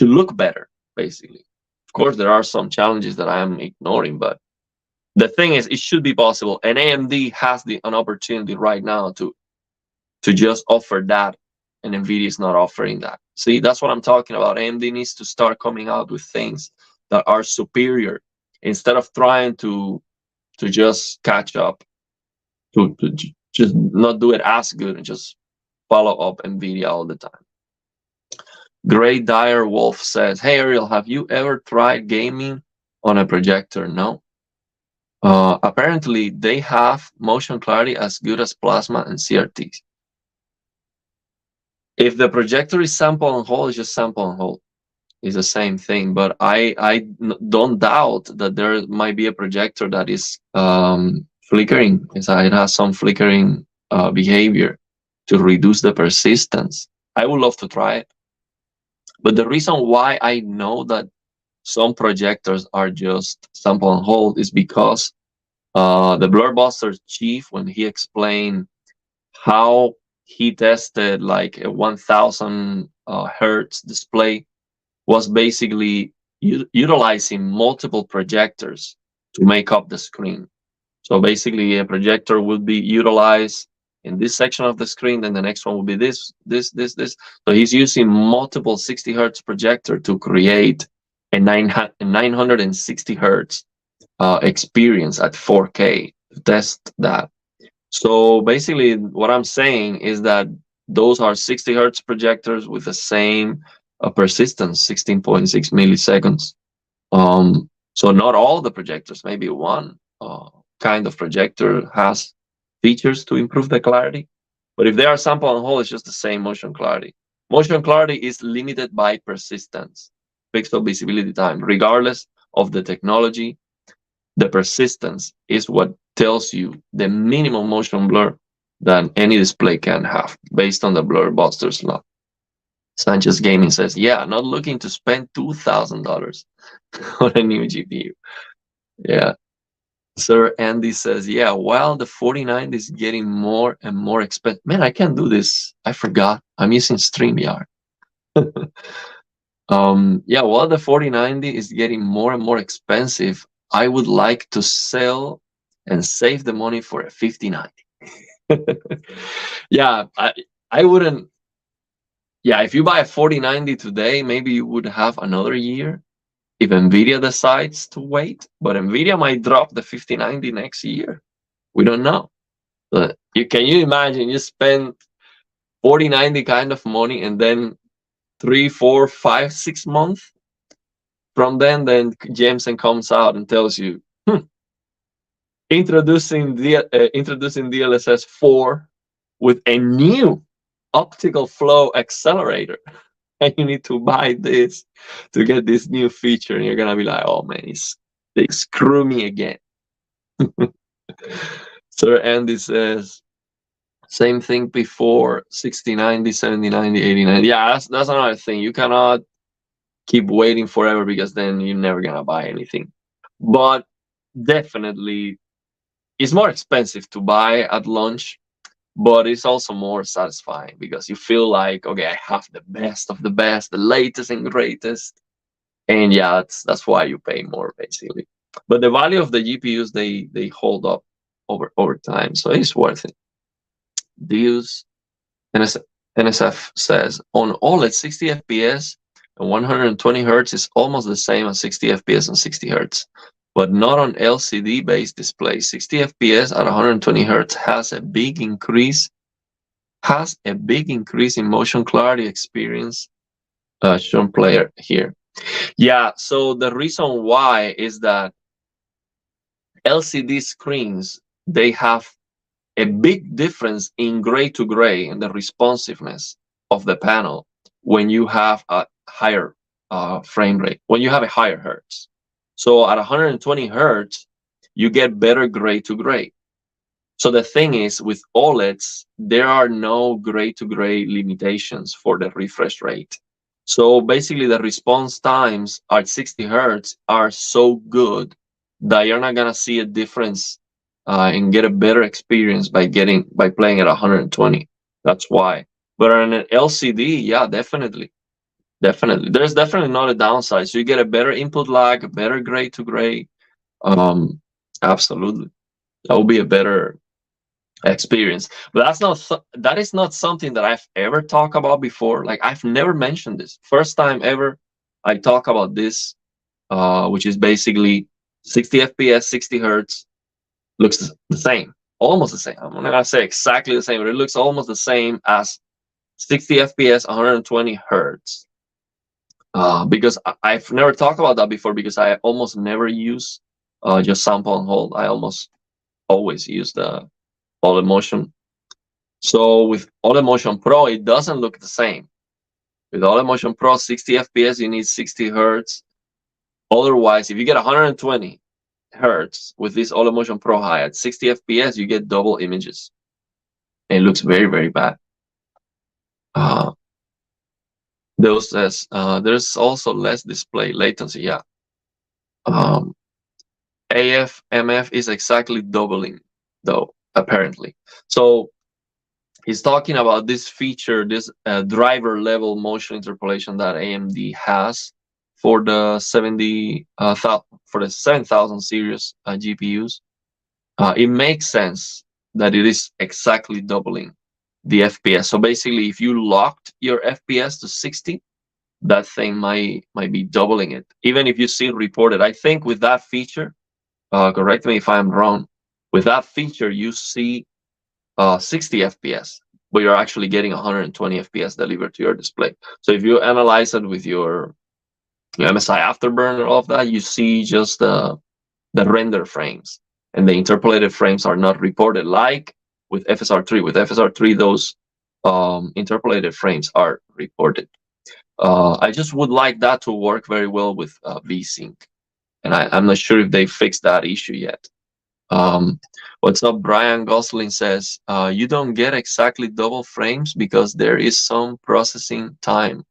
look better, basically. Of course, there are some challenges that I am ignoring, but the thing is, it should be possible. And AMD has an opportunity right now to just offer that, and NVIDIA is not offering that. See, that's what I'm talking about. AMD needs to start coming out with things that are superior instead of trying to just catch up, to just not do it as good and just follow up Nvidia all the time. Great Dire Wolf says, "Hey Ariel, have you ever tried gaming on a projector?" No. Apparently, they have motion clarity as good as plasma and CRTs. If the projector is sample and hold, it's just sample and hold. It's the same thing. But I don't doubt that there might be a projector that is flickering. It has some flickering behavior to reduce the persistence. I would love to try it. But the reason why I know that some projectors are just sample and hold is because the Blurbuster chief, when he explained how he tested like a 1000 hertz display, was basically utilizing multiple projectors to make up the screen. So basically, a projector would be utilized in this section of the screen, then the next one will be this. So he's using multiple 60 hertz projector to create a 960 hertz experience at 4K to test that. So basically, what I'm saying is that those are 60 hertz projectors with the same persistence, 16.6 milliseconds. So not all the projectors, maybe one kind of projector has features to improve the clarity. But if they are sample and hold, it's just the same motion clarity. Motion clarity is limited by persistence, pixel visibility time. Regardless of the technology, the persistence is what tells you the minimum motion blur that any display can have based on the Blurbuster's law. Sanchez Gaming says, "Yeah, not looking to spend $2,000 on a new GPU." Yeah. Sir Andy says, "Yeah, while the 4090 is getting more and more expensive." Man, I can't do this. I forgot. I'm using StreamYard. Yeah, while the 4090 is getting more and more expensive, I would like to sell and save the money for a 5090. Yeah, I wouldn't. Yeah, if you buy a 4090 today, maybe you would have another year if Nvidia decides to wait. But Nvidia might drop the 5090 next year. We don't know. But can you imagine you spend 4090 kind of money and then 3, 4, 5, 6 months from then Jameson comes out and tells you, introducing DLSS 4 with a new optical flow accelerator, and you need to buy this to get this new feature, and you're gonna be like, "Oh man, they screw me again." Sir Andy says, "Same thing before 6090, 7090, 8090." Yeah, that's another thing. You cannot keep waiting forever because then you're never gonna buy anything. But definitely, it's more expensive to buy at launch, but it's also more satisfying because you feel like, okay, I have the best of the best, the latest and greatest, and yeah, that's why you pay more basically. But the value of the GPUs, they hold up over time, so it's worth it. Deus NSF says, on OLED 60 FPS and 120 hertz is almost the same as 60 FPS and 60 hertz, but not on LCD based displays. 60 FPS at 120 hertz has a big increase in motion clarity experience, shown player here. Yeah, so the reason why is that LCD screens, they have a big difference in gray to gray and the responsiveness of the panel when you have a higher frame rate, when you have a higher hertz. So at 120 hertz, you get better gray to gray. So the thing is, with OLEDs, there are no gray to gray limitations for the refresh rate. So basically, the response times at 60 hertz are so good that you're not gonna see a difference and get a better experience by playing at 120. That's why. But on an LCD, yeah, definitely. There's definitely not a downside. So you get a better input lag, better gray to gray. Absolutely, that will be a better experience. But that is not something that I've ever talked about before. Like, I've never mentioned this. First time ever I talk about this, which is basically 60 FPS, 60 hertz, looks the same, almost the same. I'm not gonna say exactly the same, but it looks almost the same as 60 FPS, 120 hertz. Because I've never talked about that before, because I almost never use just sample and hold. I almost always use the OLED motion. So with OLED motion Pro, it doesn't look the same. With OLED motion Pro, 60 FPS, you need 60 hertz. Otherwise, if you get 120 hertz with this OLED motion Pro high at 60 FPS, you get double images. And it looks very, very bad. Those says there's also less display latency. Yeah. AFMF is exactly doubling, though, apparently. So he's talking about this feature, this driver level motion interpolation that AMD has for the 7000 series GPUs. It makes sense that it is exactly doubling the FPS. So basically, if you locked your FPS to 60, that thing might be doubling it. Even if you see it reported, I think with that feature, correct me if I'm wrong, with that feature you see 60 FPS, but you're actually getting 120 FPS delivered to your display. So if you analyze it with your MSI Afterburner, all of that, you see just the render frames, and the interpolated frames are not reported like with FSR3. With FSR3, those interpolated frames are reported. I just would like that to work very well with VSync, and I'm not sure if they fixed that issue yet. What's up? Brian Gosling says, you don't get exactly double frames because there is some processing time.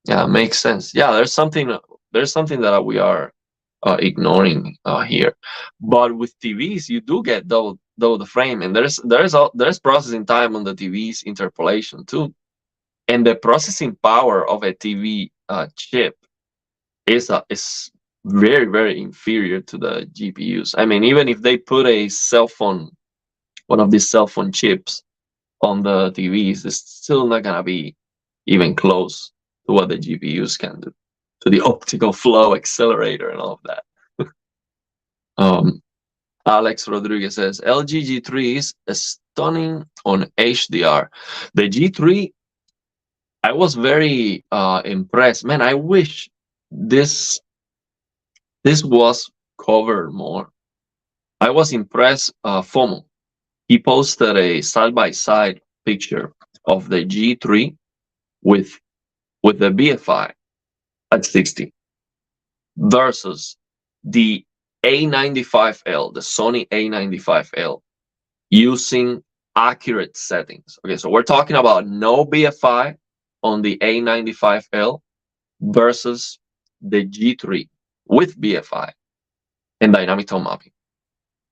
Yeah, makes sense. Yeah, there's something that we are ignoring here. But with TVs, you do get double the frame, and there's processing time on the TV's interpolation too. And the processing power of a TV chip is very, very inferior to the GPUs. I mean, even if they put a cell phone, one of these cell phone chips on the TVs, it's still not gonna be even close to what the GPUs can do, to the optical flow accelerator and all of that. Alex Rodriguez says LG G3 is stunning on HDR. The G3, I was very impressed. Man, I wish this was covered more. I was impressed. FOMO, he posted a side-by-side picture of the G3 with the BFI at 60 versus the A95L, the Sony A95L, using accurate settings. Okay, so we're talking about no BFI on the A95L versus the G3 with BFI and dynamic tone mapping.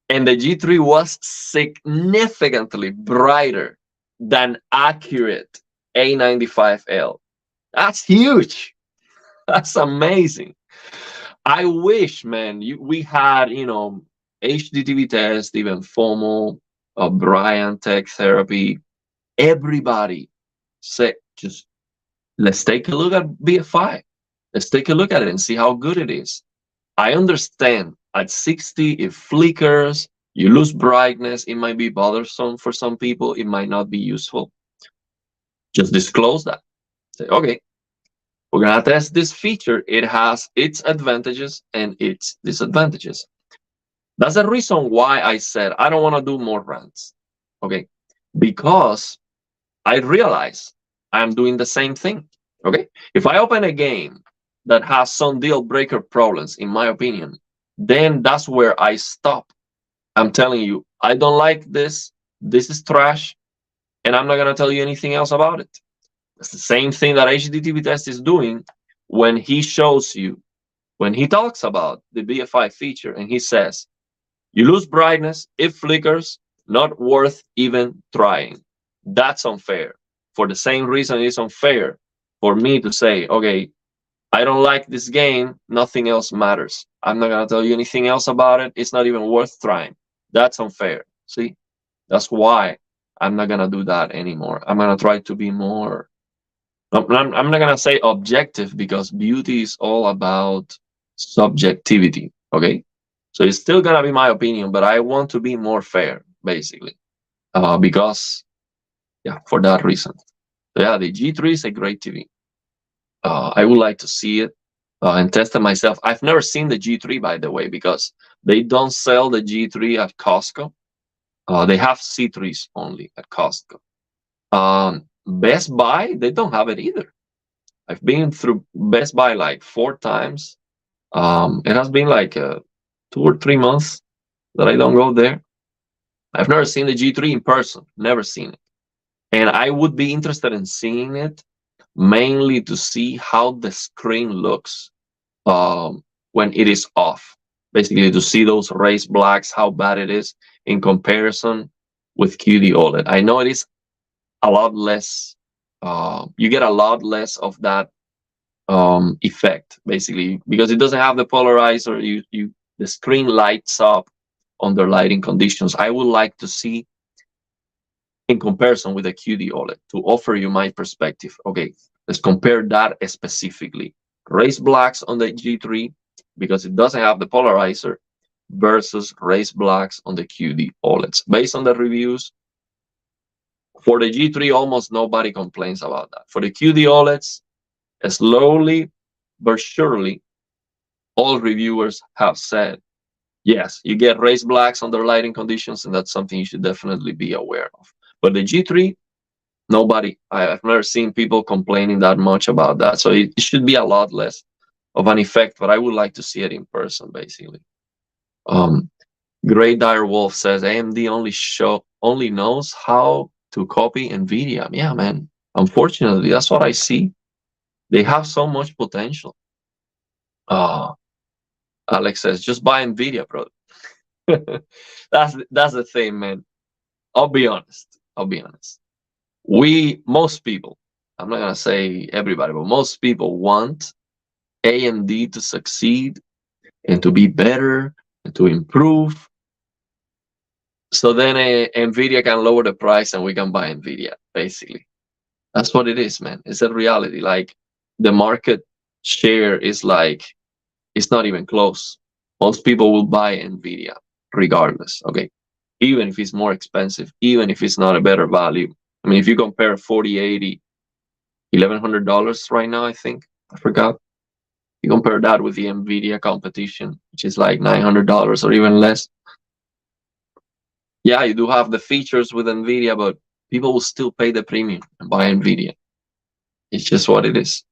And the G3 was significantly brighter than accurate A95L. That's huge. That's amazing. I wish, man, we had, HDTV test, even FOMO, Brian Tech Therapy. Everybody said, just let's take a look at BFI. Let's take a look at it and see how good it is. I understand at 60, it flickers, you lose brightness, it might be bothersome for some people, it might not be useful. Just disclose that. Say, okay, we're gonna test this feature. It has its advantages and its disadvantages. That's the reason why I said I don't want to do more rants. Okay, because I realize I'm doing the same thing. Okay, if I open a game that has some deal breaker problems, in my opinion, then that's where I stop. I'm telling you, I don't like this. This is trash, and I'm not gonna tell you anything else about it. It's the same thing that HDTV test is doing when he shows you, when he talks about the BFI feature, and he says, you lose brightness, it flickers, not worth even trying. That's unfair. For the same reason it's unfair for me to say, okay, I don't like this game, nothing else matters. I'm not gonna tell you anything else about it. It's not even worth trying. That's unfair. See? That's why I'm not gonna do that anymore. I'm gonna try to be more. I'm not gonna say objective because beauty is all about subjectivity. Okay, so it's still gonna be my opinion, but I want to be more fair, basically, because yeah, for that reason. So yeah, the G3 is a great TV. I would like to see it and test it myself. I've never seen the G3, by the way, because they don't sell the G3 at Costco. They have C3s only at Costco. Best Buy, they don't have it either. I've been through Best Buy like 4 times. It has been like 2 or 3 months that I don't go there. I've never seen the G3 in person, never seen it. And I would be interested in seeing it mainly to see how the screen looks when it is off. Basically, to see those raised blacks, how bad it is in comparison with QD OLED. I know it is a lot less. You get a lot less of that effect, basically, because it doesn't have the polarizer. The screen lights up under lighting conditions. I would like to see in comparison with a QD OLED to offer you my perspective. Okay, let's compare that specifically. Raised blacks on the G3 because it doesn't have the polarizer versus raised blacks on the QD OLEDs. Based on the reviews, for the G3, almost nobody complains about that. For the QD OLEDs, slowly but surely, all reviewers have said, yes, you get raised blacks under lighting conditions, and that's something you should definitely be aware of. But the G3, nobody, I've never seen people complaining that much about that. So it should be a lot less of an effect, but I would like to see it in person, basically. Um, Great Dire Wolf says AMD only knows how to copy Nvidia. Yeah, man. Unfortunately, that's what I see. They have so much potential. Uh, Alex says, just buy Nvidia, bro. That's the thing, man. I'll be honest. I'll be honest. Most people, I'm not gonna say everybody, but most people want AMD to succeed and to be better and to improve. So then Nvidia can lower the price and we can buy Nvidia, basically. That's what it is, man. It's a reality. Like the market share is like, it's not even close. Most people will buy Nvidia regardless. Okay. Even if it's more expensive, even if it's not a better value. I mean, if you compare 4080, $1,100 right now, I think. I forgot. You compare that with the Nvidia competition, which is like $900 or even less. Yeah, you do have the features with Nvidia, but people will still pay the premium and buy Nvidia. It's just what it is.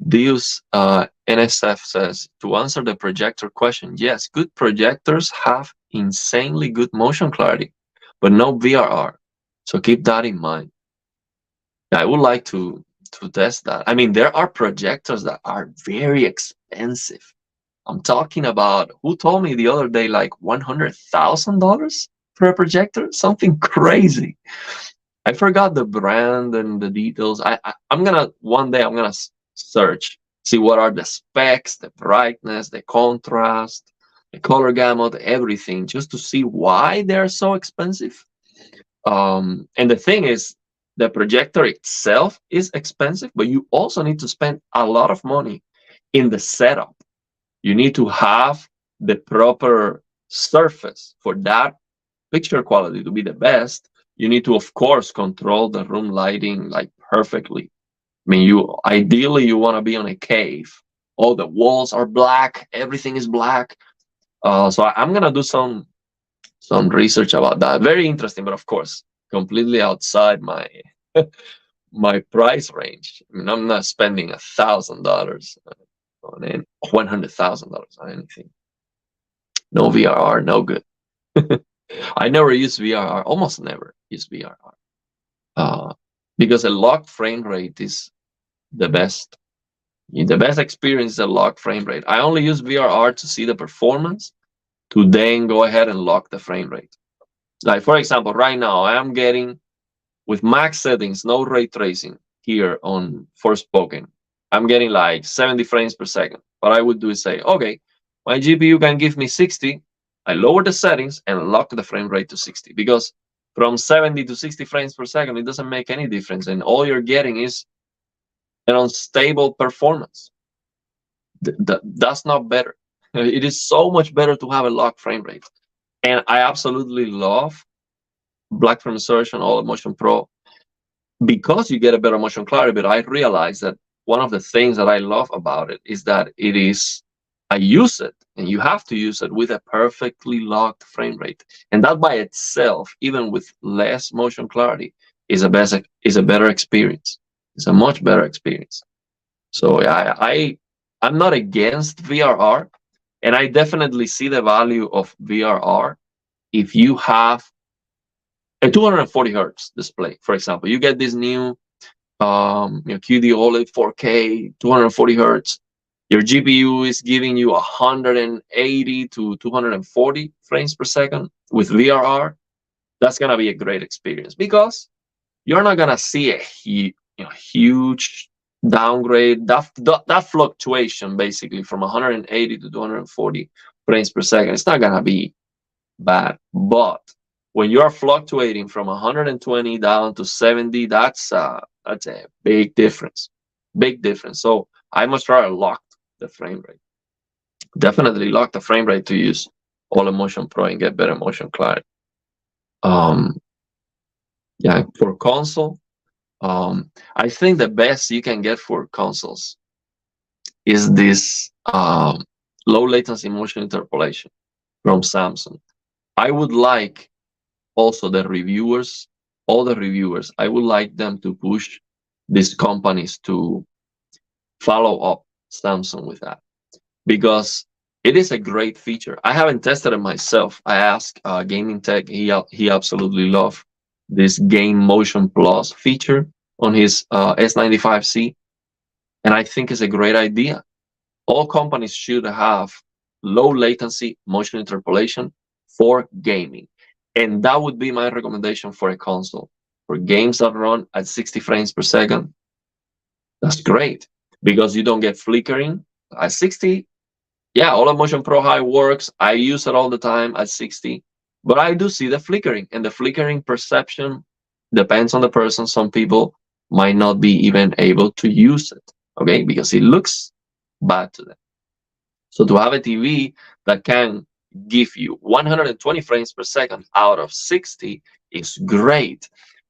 Deus NSF says, to answer the projector question, yes, good projectors have insanely good motion clarity, but no VRR. So keep that in mind. I would like to test that. I mean, there are projectors that are very expensive. I'm talking about, who told me the other day, like $100,000 for a projector? Something crazy. I forgot the brand and the details. I'm gonna one day I'm gonna search, see what are the specs, the brightness, the contrast, the color gamut, everything, just to see why they're so expensive. And the thing is, the projector itself is expensive, but you also need to spend a lot of money in the setup. You need to have the proper surface for that picture quality to be the best. You need to, of course, control the room lighting like perfectly. I mean, ideally you want to be on a cave. All the walls are black, everything is black. So I'm gonna do some research about that. Very interesting, but of course, completely outside my my price range. I mean, I'm not spending $1,000 on $100,000 on anything. No VRR, no good. I never use VRR, almost never use VRR, because a locked frame rate is the best. The best experience is a locked frame rate. I only use VRR to see the performance, to then go ahead and lock the frame rate. Like, for example, right now I am getting, with max settings, no ray tracing here on Forspoken, I'm getting like 70 frames per second. What I would do is say, okay, my GPU can give me 60. I lower the settings and lock the frame rate to 60, because from 70 to 60 frames per second, it doesn't make any difference. And all you're getting is an unstable performance. That's not better. It is so much better to have a locked frame rate. And I absolutely love Black Frame Insertion, OLED Motion Pro, because you get a better motion clarity. But I realize that one of the things that I love about it is that I use it, and you have to use it with a perfectly locked frame rate. And that by itself, even with less motion clarity, is a better experience. It's a much better experience. So I'm not against VRR, and I definitely see the value of VRR if you have a 240 hertz display. For example, you get this new QD OLED 4K 240 hertz. Your GPU is giving you 180 to 240 frames per second with VRR. That's gonna be a great experience, because you're not gonna see a huge downgrade. That fluctuation basically from 180 to 240 frames per second, it's not gonna be bad. But when you're fluctuating from 120 down to 70, that's a big difference. Big difference. So I must rather lock the frame rate. Definitely lock the frame rate to use OLED Motion Pro and get better motion clarity. Yeah, for console, I think the best you can get for consoles is this low latency motion interpolation from Samsung. I would like also the reviewers, all the reviewers, I would like them to push these companies to follow up Samsung with that, because it is a great feature. I haven't tested it myself. I asked Gaming Tech, he absolutely loved this Game Motion Plus feature on his S95C, and I think it's a great idea. All companies should have low latency motion interpolation for gaming, and that would be my recommendation for a console. For games that run at 60 frames per second, that's great, because you don't get flickering at 60. Yeah, OLED Motion Pro High works. I use it all the time at 60, but I do see the flickering, and the flickering perception depends on the person. Some people might not be even able to use it, okay, because it looks bad to them. So to have a TV that can give you 120 frames per second out of 60 is great.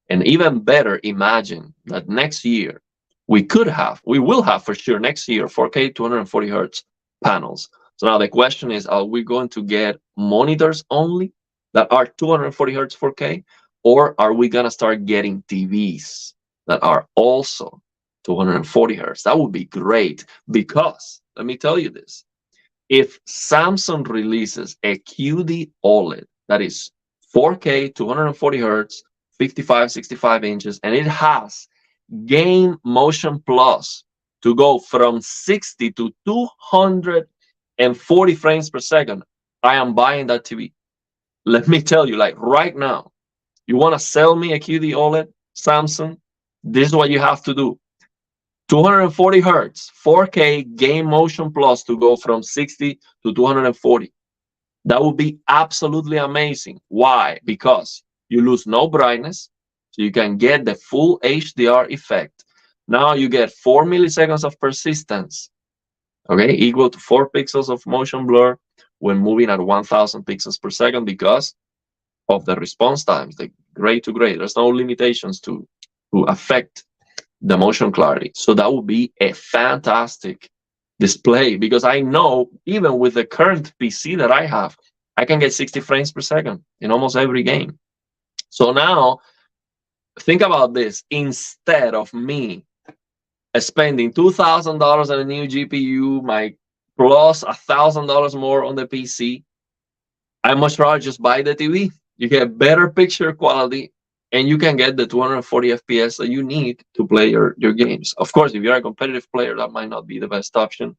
And even better, imagine that next year we will have for sure next year 4K 240 hertz panels. So now the question is, are we going to get monitors only that are 240 hertz 4K, or are we gonna start getting TVs that are also 240 hertz? That would be great, because let me tell you this. If Samsung releases a QD OLED that is 4K, 240 hertz, 55, 65 inches, and it has Game Motion Plus to go from 60 to 240 frames per second, I am buying that TV. Let me tell you, like right now, you want to sell me a QD OLED, Samsung? This is what you have to do. 240 hertz, 4K Game Motion Plus to go from 60 to 240. That would be absolutely amazing. Why? Because you lose no brightness, so you can get the full HDR effect. Now you get 4 milliseconds of persistence, okay, equal to 4 pixels of motion blur when moving at 1000 pixels per second, because of the response times, the gray to gray. There's no limitations to affect the motion clarity. So that would be a fantastic display, because I know even with the current PC that I have, I can get 60 frames per second in almost every game. So now think about this. Instead of me spending $2,000 on a new GPU, my plus $1,000 more on the PC, I much rather just buy the TV. You get better picture quality, and you can get the 240 FPS that you need to play your games. Of course, if you're a competitive player, that might not be the best option.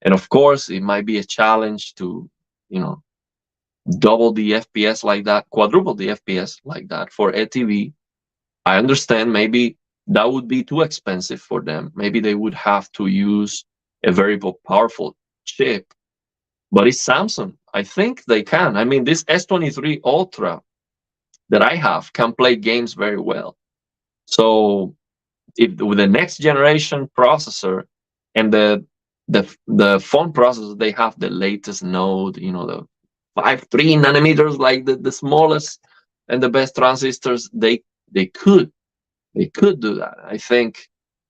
And of course, it might be a challenge to, double the FPS like that, quadruple the FPS like that for a TV. I understand maybe that would be too expensive for them. Maybe they would have to use a very powerful chip, but it's Samsung. I think they can. I mean, this S23 Ultra that I have can play games very well. So if with the next generation processor and the phone processor, they have the latest node, the 5.3 nanometers, like the smallest and the best transistors, they could do that. I think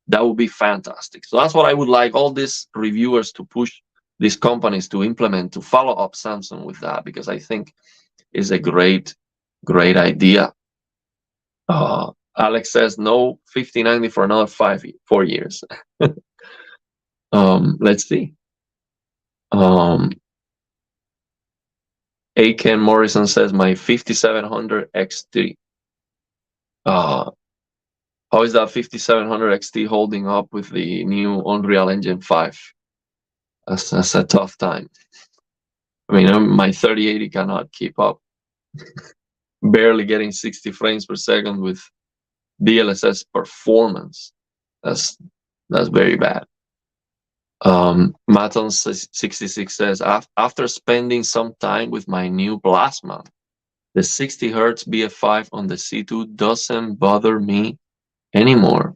that would be fantastic. So that's what I would like all these reviewers to push these companies to implement, to follow up Samsung with that, because I think is a great idea. Alex says no 5090 for another 4 years. Let's see. Ken Morrison says my 5700 XT. How is that 5700 XT holding up with the new Unreal Engine 5? That's a tough time. I mean, my 3080 cannot keep up. Barely getting 60 frames per second with DLSS performance. That's very bad. Maton66 says, after spending some time with my new Plasma, the 60 Hz BF5 on the C2 doesn't bother me anymore.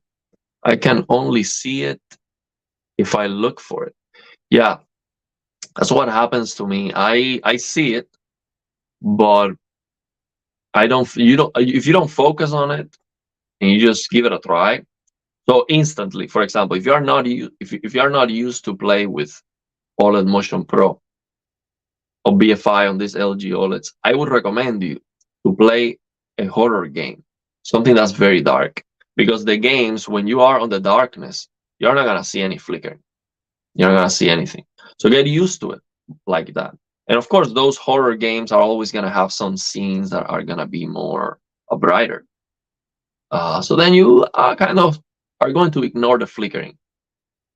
I can only see it if I look for it. Yeah, that's what happens to me. I see it, but if you don't focus on it and you just give it a try, so instantly, for example, if you are not used to play with OLED Motion Pro or BFI on these LG OLEDs, I would recommend you to play a horror game, something that's very dark, because the games, when you are on the darkness, you're not gonna see any flicker, you're not gonna see anything. So get used to it like that. And of course, those horror games are always gonna have some scenes that are gonna be more brighter. So then you kind of are going to ignore the flickering,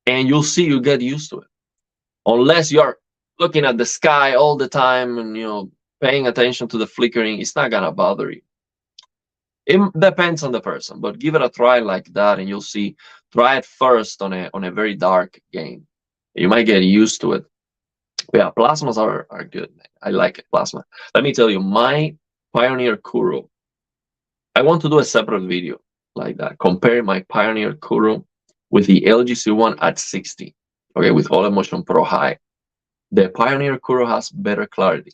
and you'll see you get used to it. Unless you're looking at the sky all the time and paying attention to the flickering, it's not gonna bother you. It depends on the person, but give it a try like that, and you'll see. Try it first on a very dark game. You might get used to it. But yeah, plasmas are good. I like it, plasma. Let me tell you, my Pioneer Kuro. I want to do a separate video like that, comparing my Pioneer Kuro with the LG C1 at 60. Okay, with OLED Motion Pro High. The Pioneer Kuro has better clarity.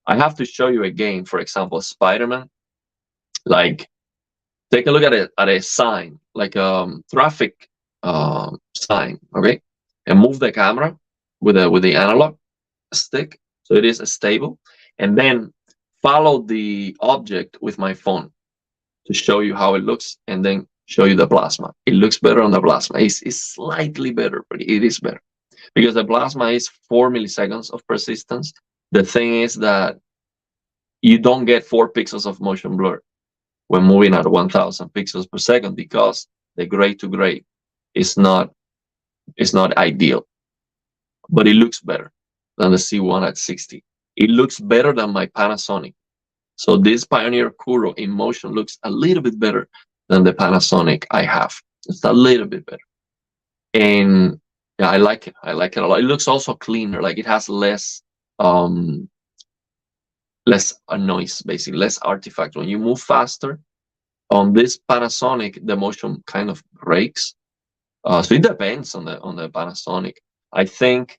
I have to show you a game, for example, Spider-Man. Like, take a look at a sign, like a traffic sign, okay? And move the camera with the analog stick, so it is stable, and then follow the object with my phone to show you how it looks, and then show you the plasma. It looks better on the plasma. It's slightly better, but it is better, because the plasma is 4 milliseconds of persistence. The thing is that you don't get 4 pixels of motion blur when moving at 1000 pixels per second, because the gray to gray is not ideal. But it looks better than the C1 at 60. It looks better than my Panasonic. So this Pioneer Kuro in motion looks a little bit better than the Panasonic I have. It's a little bit better. And yeah, I like it. I like it a lot. It looks also cleaner. Like, it has less noise, basically, less artifact. When you move faster on this Panasonic, the motion kind of breaks. So it depends on the Panasonic. I think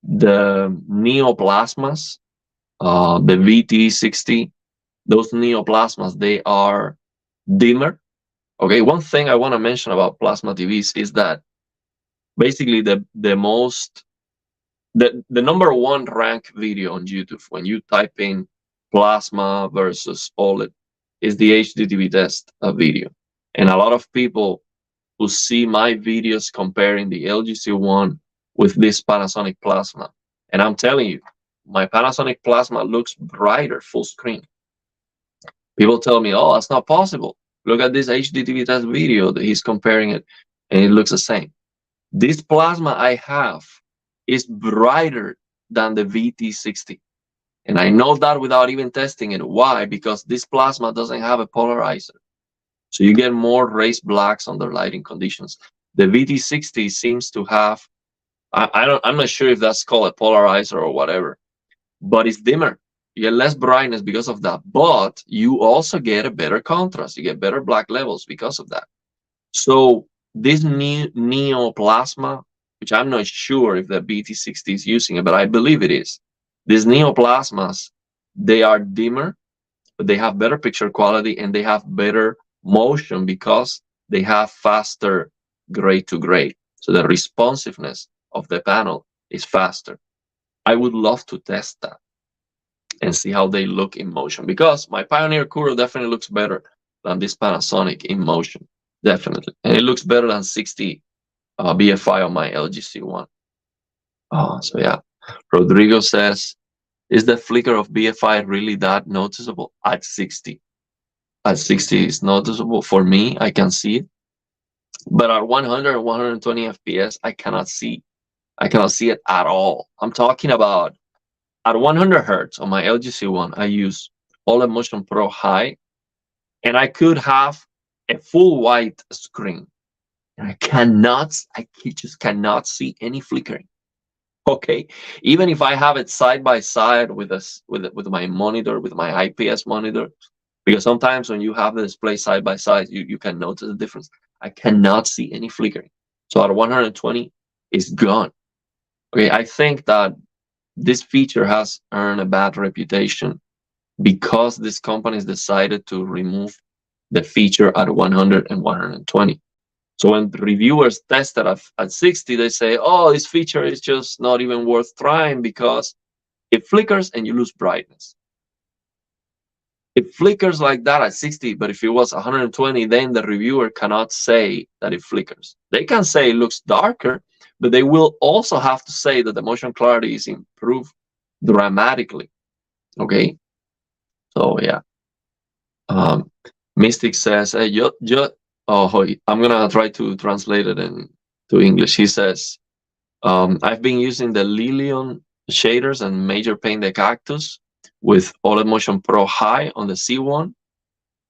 the Neoplasmas, the VT60, those Neoplasmas, they are dimmer. Okay, one thing I want to mention about plasma TVs is that basically the number one ranked video on YouTube when you type in plasma versus OLED is the HDTV test video. And a lot of people who see my videos comparing the LG C1 with this Panasonic plasma, and I'm telling you, my Panasonic plasma looks brighter full screen. People tell me, oh, that's not possible. Look at this HDTV test video that he's comparing it, and it looks the same. This plasma I have is brighter than the VT60. And I know that without even testing it. Why? Because this plasma doesn't have a polarizer. So you get more raised blacks under lighting conditions. The VT60 seems to have, I'm not sure if that's called a polarizer or whatever, but it's dimmer. You get less brightness because of that, but you also get a better contrast. You get better black levels because of that. So this new Neo Plasma, which I'm not sure if the BT60 is using it, but I believe it is. These Neo Plasmas, they are dimmer, but they have better picture quality and they have better motion because they have faster gray to gray. So the responsiveness of the panel is faster. I would love to test that and see how they look in motion because my Pioneer Kuro definitely looks better than this Panasonic in motion, definitely. And it looks better than 60 BFI on my LG C1. So yeah, Rodrigo says, is the flicker of BFI really that noticeable? At 60. At 60 is noticeable for me. I can see it. But at 100 and 120 FPS, I cannot see. I cannot see it at all. I'm talking about at 100 hertz on my LG C1, I use OLED Motion Pro High, and I could have a full white screen. And I just cannot see any flickering. Okay, even if I have it side by side with with my monitor, with my IPS monitor, because sometimes when you have the display side by side, you can notice the difference. I cannot see any flickering. So at 120, it's gone. Okay, I think that this feature has earned a bad reputation because these companies decided to remove the feature at 100 and 120. So when reviewers test it at 60, they say, oh, this feature is just not even worth trying because it flickers and you lose brightness. It flickers like that at 60, but if it was 120, then the reviewer cannot say that it flickers. They can say it looks darker, but they will also have to say that the motion clarity is improved dramatically. Okay? So yeah. Mystic says, hey, I'm gonna try to translate it to English. He says, I've been using the Lilion shaders and Major Paint the Cactus with OLED Motion Pro High on the C1,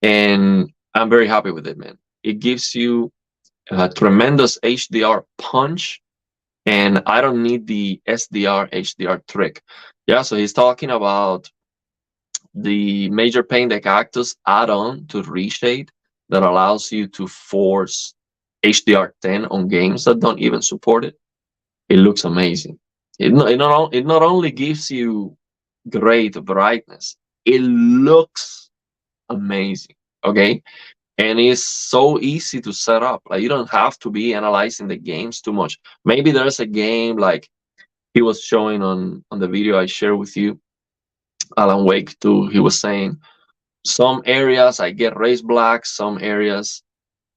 and I'm very happy with it, man. It gives you a tremendous HDR punch, and I don't need the SDR HDR trick. Yeah, so he's talking about the Major Paint the Cactus add-on to Reshade that allows you to force HDR10 on games that don't even support it. It looks amazing. It not only gives you great brightness, it looks amazing. Okay, and it's so easy to set up. Like you don't have to be analyzing the games too much. Maybe there's a game like he was showing on the video I shared with you, Alan Wake 2. He was saying some areas I get raised black, some areas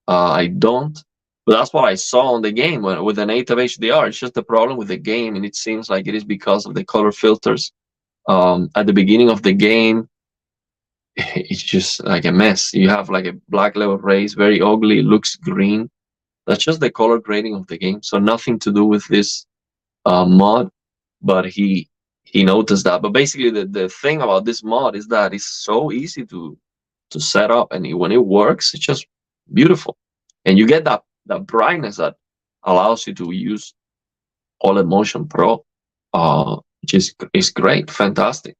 I don't. But that's what I saw on the game with the native HDR. It's just the problem with the game, and it seems like it is because of the color filters. At the beginning of the game, it's just like a mess. You have like a black level raise, very ugly, it looks green. That's just the color grading of the game. So nothing to do with this mod, but he noticed that. But basically, the thing about this mod is that it's so easy to set up, and when it works, it's just beautiful, and you get that brightness that allows you to use OLED Motion Pro, which is great, fantastic.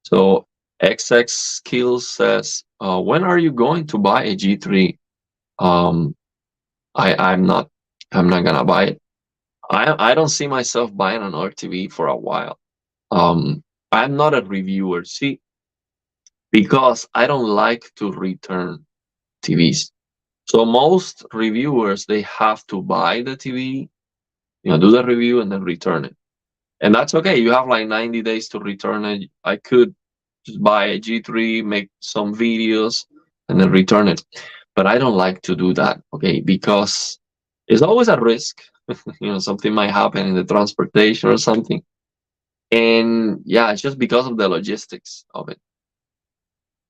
So XX Skills says, when are you going to buy a G3? I'm not gonna buy it. I don't see myself buying an RTV for a while. I'm not a reviewer, see, because I don't like to return TVs. So most reviewers, they have to buy the TV, do the review and then return it. And that's okay. You have like 90 days to return it. I could just buy a G3, make some videos, and then return it. But I don't like to do that, okay, because it's always a risk. Something might happen in the transportation or something. And yeah, it's just because of the logistics of it.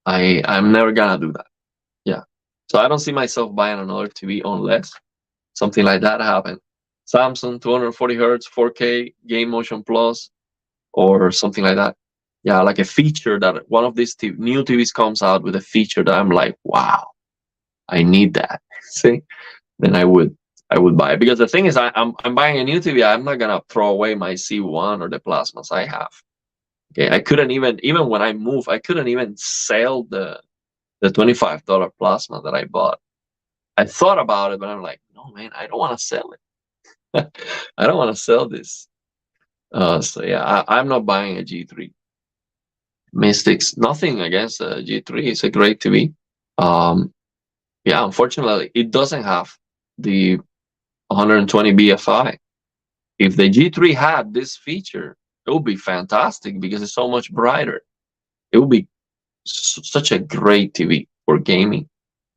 I'm never gonna do that. Yeah. So I don't see myself buying another TV unless something like that happens. Samsung 240 hertz 4K Game Motion Plus or something like that. Yeah, like a feature that one of these new TVs comes out with a feature that I'm like, wow, I need that. See, then I would buy it, because the thing is, I'm buying a new TV. I'm not gonna throw away my C1 or the plasmas I have. Okay, I couldn't even when I moved, I couldn't even sell the $25 plasma that I bought. I thought about it, but I'm like, no, man, I don't want to sell it. I don't want to sell this. So yeah, I'm not buying a G3. Mystics, nothing against the G3. It's a great TV. Um, yeah, unfortunately, it doesn't have the 120 BFI. If the G3 had this feature, it would be fantastic because it's so much brighter. It would be such a great TV for gaming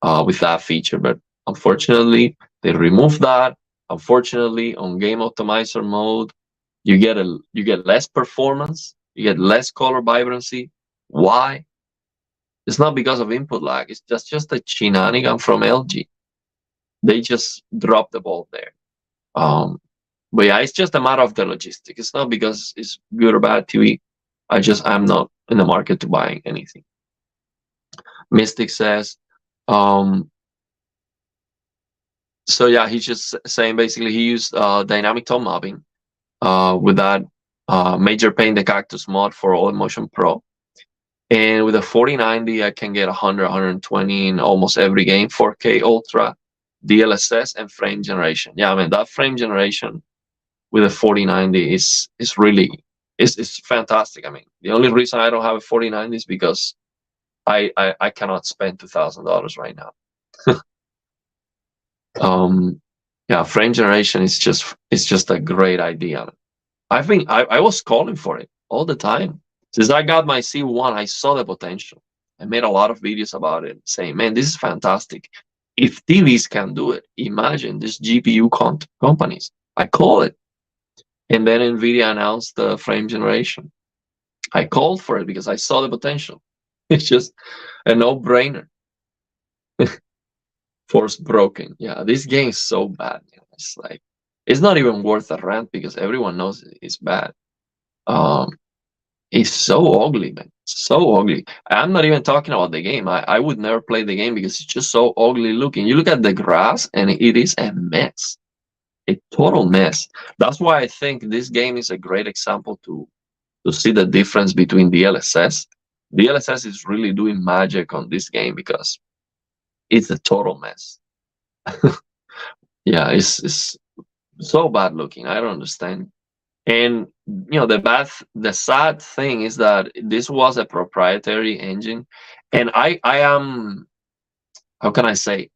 with that feature. But unfortunately, they removed that. Unfortunately, on game optimizer mode, you get less performance, you get less color vibrancy. Why? It's not because of input lag. It's just a shenanigan from LG. They just dropped the ball there. Um, but yeah, it's just a matter of the logistics. It's not because it's good or bad TV. I'm not in the market to buying anything. Mystic says, um, so yeah, he's just saying basically he used dynamic tone mapping with that major paint the cactus mod for OLED Motion Pro. And with a 4090, I can get 100, 120 in almost every game, 4K Ultra, DLSS, and frame generation. Yeah, I mean, that frame generation with a 4090 is really, it's fantastic. I mean, the only reason I don't have a 4090 is because I cannot spend $2,000 right now. Yeah, frame generation is just a great idea. I was calling for it all the time. Since I got my C1, I saw the potential. I made a lot of videos about it saying, man, this is fantastic. If TVs can do it, imagine these GPU companies. I call it. And then Nvidia announced the frame generation. I called for it because I saw the potential. It's just a no-brainer. Force broken. Yeah, this game is so bad. It's like it's not even worth a rant because everyone knows it's bad. Um, it's so ugly, man. So ugly. I'm not even talking about the game. I would never play the game because it's just so ugly looking. You look at the grass and it is a mess. A total mess. That's why I think this game is a great example to see the difference between DLSS. DLSS is really doing magic on this game because it's a total mess. Yeah, it's so bad looking. I don't understand. And the sad thing is that this was a proprietary engine, and I am, how can I say,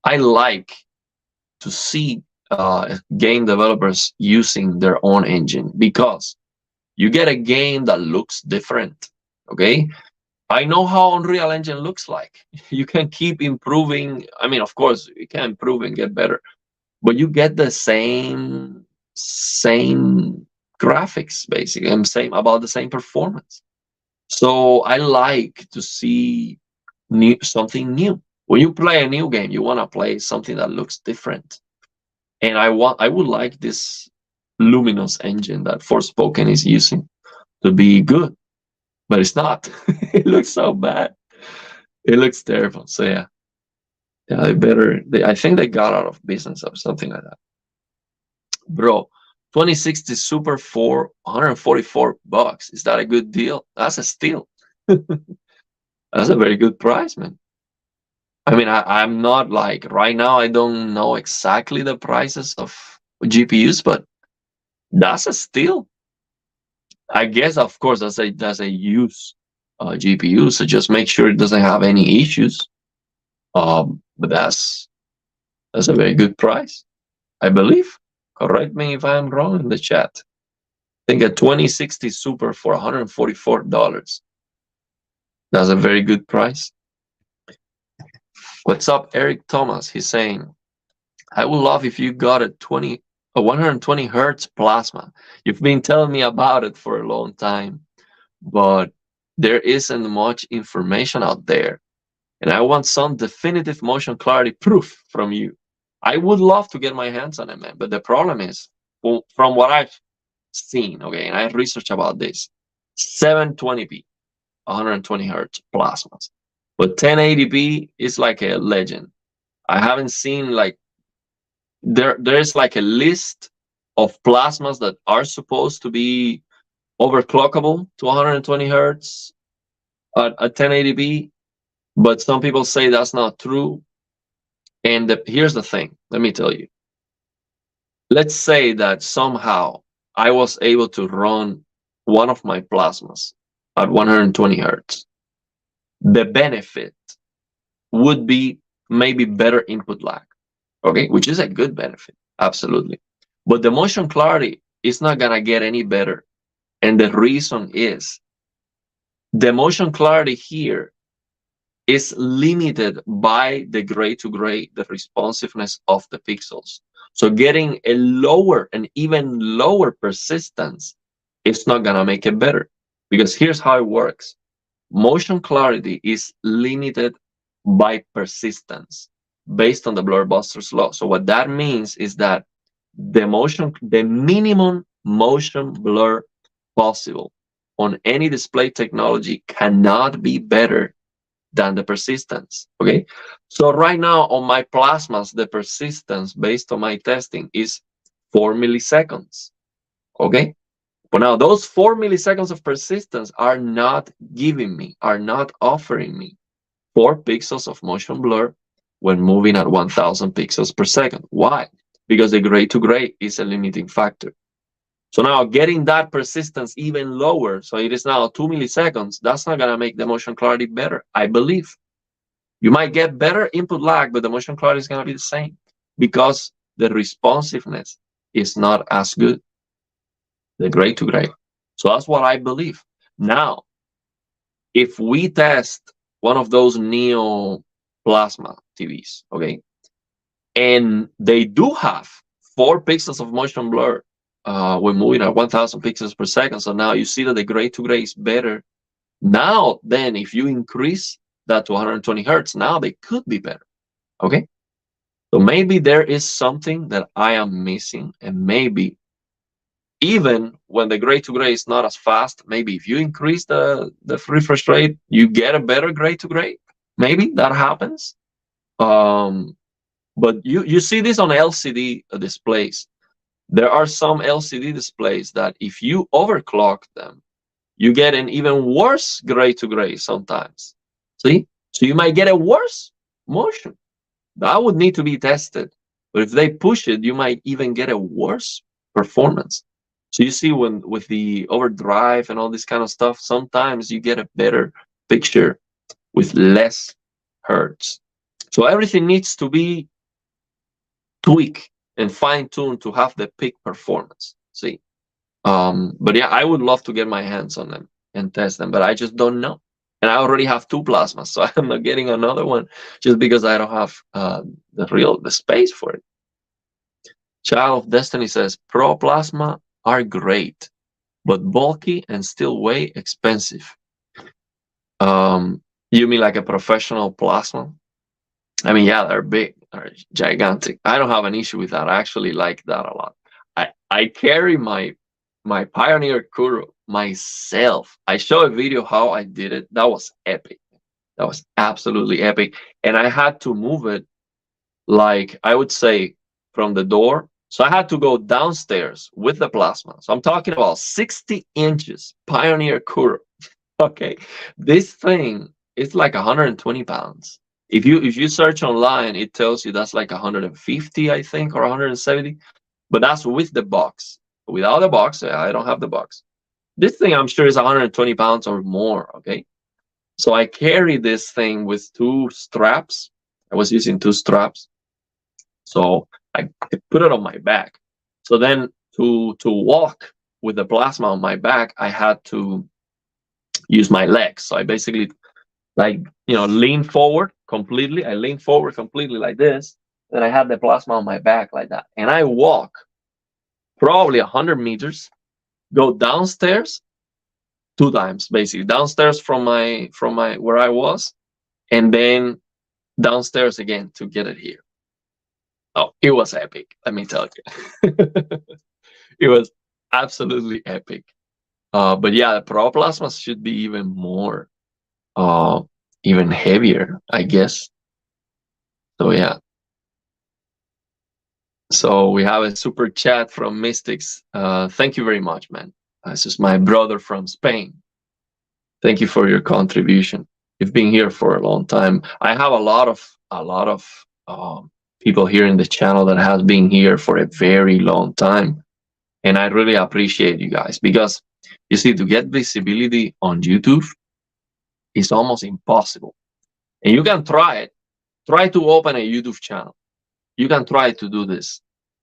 I like to see game developers using their own engine because you get a game that looks different. Okay, I know how Unreal Engine looks like. You can keep improving. I mean, of course, you can improve and get better, but you get the same graphics basically and same about the same performance. So I like to see something new. When you play a new game, you want to play something that looks different. And I would like this luminous engine that Forspoken is using to be good, but it's not. It looks so bad. It looks terrible. So yeah, I think they got out of business or something like that. Bro, 2060 Super for $144. Is that a good deal? That's a steal. That's a very good price, man. I mean, I'm not like right now, I don't know exactly the prices of GPUs, but that's a steal. I guess, of course, that's a use GPU, so just make sure it doesn't have any issues. But that's a very good price, I believe. Correct me if I'm wrong in the chat. I think a 2060 Super for $144. That's a very good price. What's up, Eric Thomas? He's saying, I would love if you got a 120 hertz plasma. You've been telling me about it for a long time, but there isn't much information out there. And I want some definitive motion clarity proof from you. I would love to get my hands on it, man. But the problem is, well, from what I've seen, okay, and I researched about this, 720p, 120 hertz plasmas. But 1080p is like a legend. I haven't seen like there's like a list of plasmas that are supposed to be overclockable to 120 hertz at 1080p, but some people say that's not true. And here's the thing, let me tell you. Let's say that somehow I was able to run one of my plasmas at 120 hertz. The benefit would be maybe better input lag, okay, which is a good benefit, absolutely. But the motion clarity is not gonna get any better. And the reason is the motion clarity here is limited by the gray to gray, the responsiveness of the pixels. So getting a lower and even lower persistence is not gonna make it better, because here's how it works. Motion clarity is limited by persistence based on the blur Buster's law. So what that means is that the minimum motion blur possible on any display technology cannot be better than the persistence. Okay, so right now on my plasmas, the persistence based on my testing is 4 milliseconds. Okay, but now those 4 milliseconds of persistence are not offering me 4 pixels of motion blur when moving at 1000 pixels per second. Why? Because the gray to gray is a limiting factor. So now getting that persistence even lower, so it is now 2 milliseconds, that's not gonna make the motion clarity better, I believe. You might get better input lag, but the motion clarity is gonna be the same because the responsiveness is not as good, the gray to gray. So that's what I believe. Now, if we test one of those Neo plasma TVs, okay, and they do have 4 pixels of motion blur when moving at 1000 pixels per second, so now you see that the gray to gray is better. Now, then, if you increase that to 120 hertz, now they could be better, okay? So maybe there is something that I am missing, and maybe even when the gray to gray is not as fast, maybe if you increase the refresh rate, you get a better gray to gray. Maybe that happens. But you see this on LCD displays. There are some LCD displays that if you overclock them, you get an even worse gray to gray sometimes. See? So you might get a worse motion. That would need to be tested. But if they push it, you might even get a worse performance. So you see, when with the overdrive and all this kind of stuff, sometimes you get a better picture with less hertz. So everything needs to be tweaked and fine-tuned to have the peak performance. See? But yeah, I would love to get my hands on them and test them, but I just don't know. And I already have 2 plasmas, so I'm not getting another one just because I don't have the space for it. Child of Destiny says, Pro plasma are great, but bulky and still way expensive. You mean like a professional plasma? I mean, yeah, they're big, they're gigantic. I don't have an issue with that. I actually like that a lot. I carry my Pioneer Kuro myself. I show a video how I did it. That was epic. That was absolutely epic. And I had to move it, like, I would say, from the door. So I had to go downstairs with the plasma. So I'm talking about 60 inches Pioneer Kuro. Okay, this thing is like 120 pounds. If you search online, it tells you that's like 150, I think, or 170. But that's with the box. Without the box, I don't have the box. This thing, I'm sure, is 120 pounds or more, okay? So I carry this thing with 2 straps. I was using 2 straps. So I put it on my back. So then to walk with the plasma on my back, I had to use my legs. So I basically, like, lean forward completely. I lean forward completely like this. Then I had the plasma on my back like that. And I walk probably 100 meters, go downstairs 2 times, basically downstairs from my where I was, and then downstairs again to get it here. Oh, it was epic, let me tell you. It was absolutely epic. But yeah, the Pro Plasmas should be even more, even heavier, I guess. So yeah. So we have a super chat from Mystics. Thank you very much, man. This is my brother from Spain. Thank you for your contribution. You've been here for a long time. I have a lot of people here in the channel that has been here for a very long time, and I really appreciate you guys because you see, to get visibility on YouTube is almost impossible. And you can try it. Try to open a YouTube channel. You can try to do this.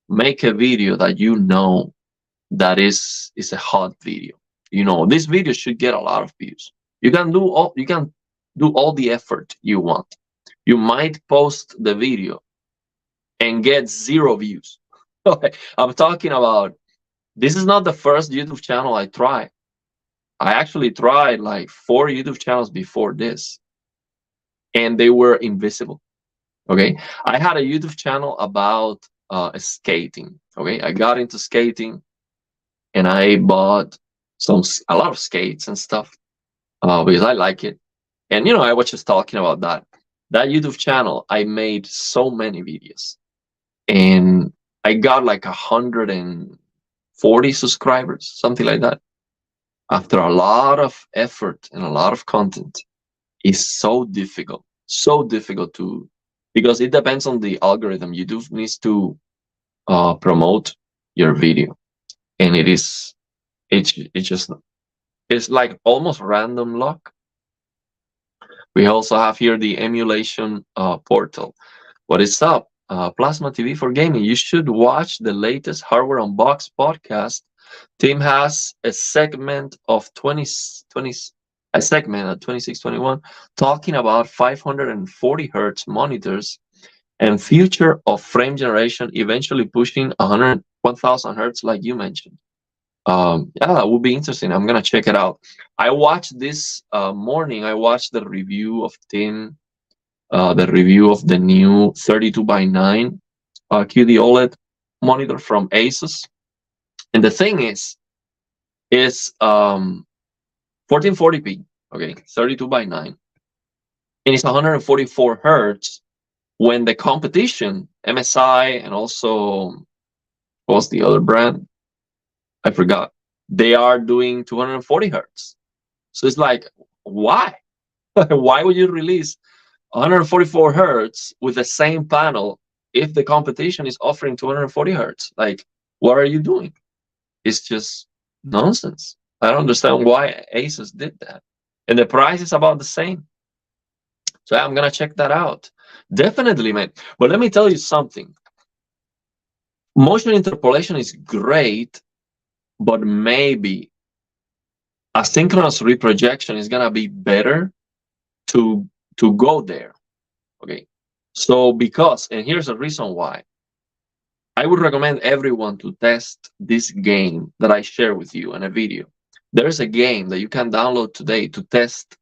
Make a video that you know that is a hot video. You know, this video should get a lot of views. You can do all the effort you want. You might post the video and get 0 views. I'm talking about, this is not the first YouTube channel I tried. I actually tried like 4 YouTube channels before this, and they were invisible. Okay, I had a YouTube channel about skating. Okay, I got into skating, and I bought a lot of skates and stuff because I like it. And I was just talking about that YouTube channel. I made so many videos, and I got like 140 subscribers, something like that. After a lot of effort and a lot of content, it's so difficult to, because it depends on the algorithm. YouTube needs to promote your video, and it's like almost random luck. We also have here the emulation portal. What is up? Plasma TV for gaming. You should watch the latest Hardware Unboxed podcast. Tim has a segment of 2621 talking about 540 hertz monitors and future of frame generation, eventually pushing 1000 hertz, like you mentioned. Yeah, that would be interesting. I'm gonna check it out. I watched this morning. I watched the review of Tim, the review of the new 32:9 QD OLED monitor from Asus. And the thing is 1440p, okay, 32:9, and it's 144 hertz. When the competition, MSI, and also what's the other brand? I forgot. They are doing 240 hertz. So it's like, why? Why would you release 144 hertz with the same panel if the competition is offering 240 hertz? Like, what are you doing? It's just nonsense. I don't understand why Asus did that. And the price is about the same. So I'm gonna check that out. Definitely, man. But let me tell you something. Motion interpolation is great, but maybe asynchronous reprojection is gonna be better to go there. Okay. So because, and here's the reason why. I would recommend everyone to test this game that I share with you in a video. There's a game that you can download today to test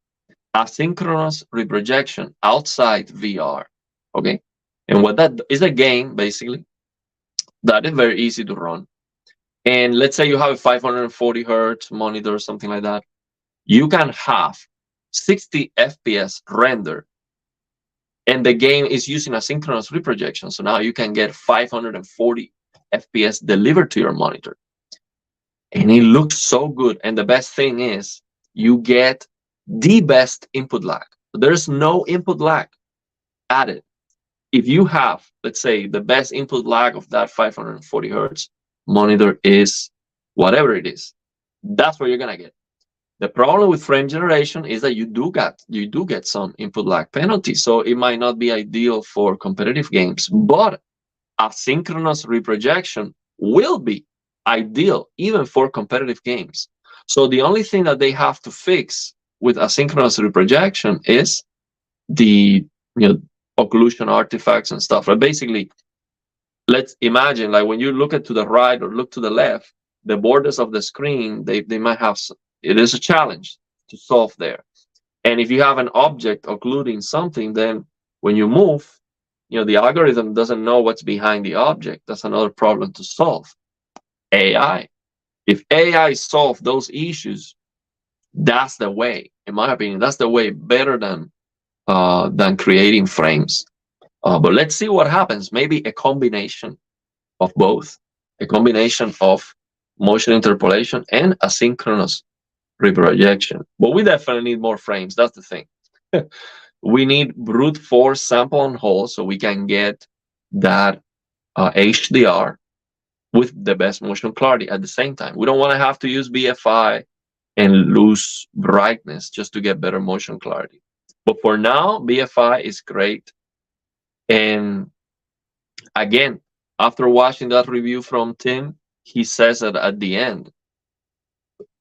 asynchronous reprojection outside VR. Okay. And what that is, a game basically that is very easy to run. And let's say you have a 540 hertz monitor or something like that. You can have 60 FPS render, and the game is using asynchronous reprojection. So now you can get 540 FPS delivered to your monitor. And it looks so good. And the best thing is you get the best input lag. There's no input lag added. If you have, let's say, the best input lag of that 540 hertz monitor is whatever it is, that's what you're gonna get. The problem with frame generation is that you do get some input lag penalty, so it might not be ideal for competitive games, but asynchronous reprojection will be ideal even for competitive games. So the only thing that they have to fix with asynchronous reprojection is the occlusion artifacts and stuff. But basically, let's imagine, like, when you look to the right or look to the left, the borders of the screen, they might have, it is a challenge to solve there. And if you have an object occluding something, then when you move, the algorithm doesn't know what's behind the object. That's another problem to solve. AI. If AI solve those issues, that's the way, in my opinion, that's the way better than creating frames. But let's see what happens. Maybe a combination of both, a combination of motion interpolation, and asynchronous reprojection. But we definitely need more frames. That's the thing. We need brute force sample on hold so we can get that HDR with the best motion clarity at the same time. We don't want to have to use BFI and lose brightness just to get better motion clarity. But for now, BFI is great. And again, after watching that review from Tim, he says that at the end,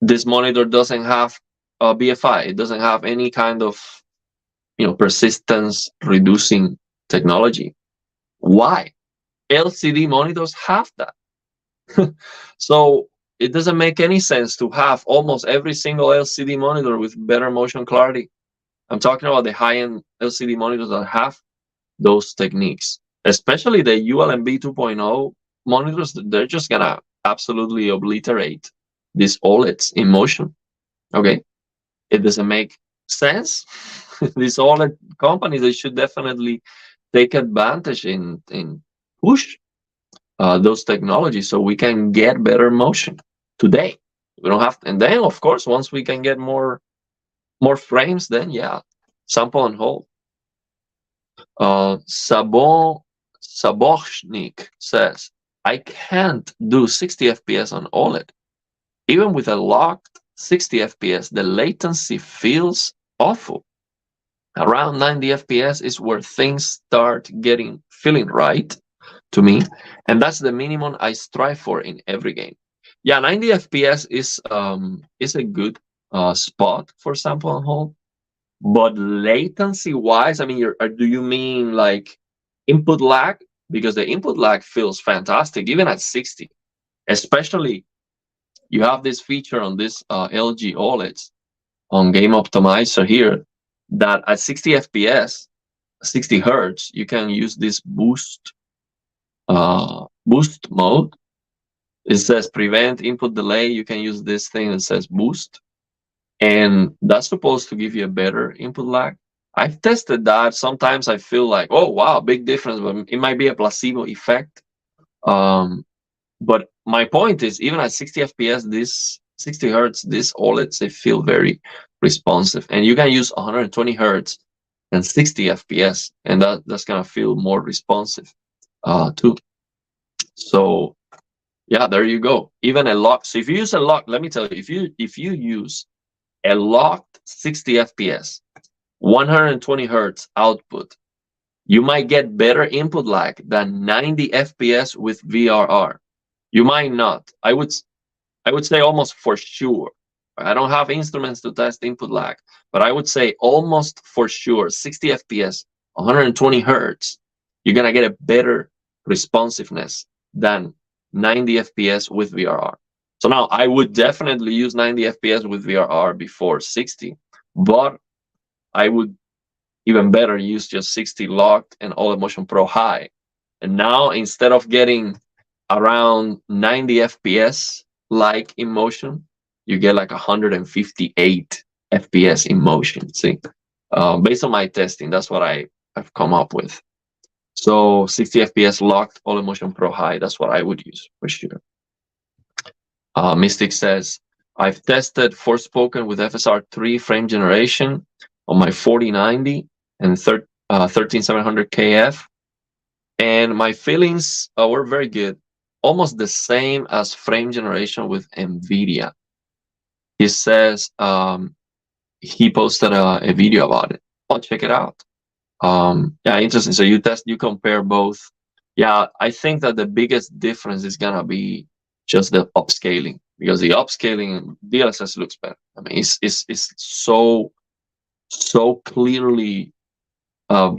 this monitor doesn't have BFI. It doesn't have any kind of persistence reducing technology. Why? LCD monitors have that. So it doesn't make any sense to have almost every single LCD monitor with better motion clarity. I'm talking about the high-end LCD monitors that have those techniques, especially the ULMB 2.0 monitors. They're just gonna absolutely obliterate these OLEDs in motion. Okay, it doesn't make sense. These OLED companies, they should definitely take advantage in push those technologies so we can get better motion today. We don't have, and then of course once we can get more frames, then yeah, sample and hold. Sabochnik says, I can't do 60 FPS on OLED. Even with a locked 60 FPS, the latency feels awful. Around 90 FPS is where things start feeling right to me, and that's the minimum I strive for in every game. Yeah, 90 FPS is a good spot for sample and hold, but latency wise, I mean, do you mean like input lag? Because the input lag feels fantastic even at 60, especially you have this feature on this LG OLEDs on Game Optimizer here that at 60 FPS, 60 hertz, you can use this boost mode. It says prevent input delay. You can use this thing that says boost, and that's supposed to give you a better input lag. I've tested that. Sometimes I feel like, oh wow, big difference, but it might be a placebo effect. But my point is, even at 60 FPS, this 60 hertz, these OLEDs, they feel very responsive, and you can use 120 hertz and 60 FPS, and that's gonna feel more responsive too. So yeah, there you go. Even a lock. So if you use a lock, let me tell you, if you use a locked 60 FPS, 120 hertz output, you might get better input lag than 90 FPS with VRR. You might not. I would say almost for sure. I don't have instruments to test input lag, but I would say almost for sure 60 FPS, 120 hertz, you're gonna get a better responsiveness than 90 FPS with VRR. So now I would definitely use 90 FPS with VRR before 60, but I would even better use just 60 locked and OLED Motion Pro high. And now instead of getting around 90 FPS like in motion, you get like 158 FPS in motion. See, based on my testing, that's what I've come up with. So 60 FPS locked OLED Motion Pro high, that's what I would use for sure. Mystic says, I've tested Forspoken with FSR3 Frame Generation on my 4090 and 13700 KF, and my feelings were very good, almost the same as Frame Generation with Nvidia. He says he posted a video about it. I'll check it out. Yeah, interesting. So you compare both. Yeah, I think that the biggest difference is gonna be just the upscaling, because the upscaling DLSS looks better. I mean, it's so clearly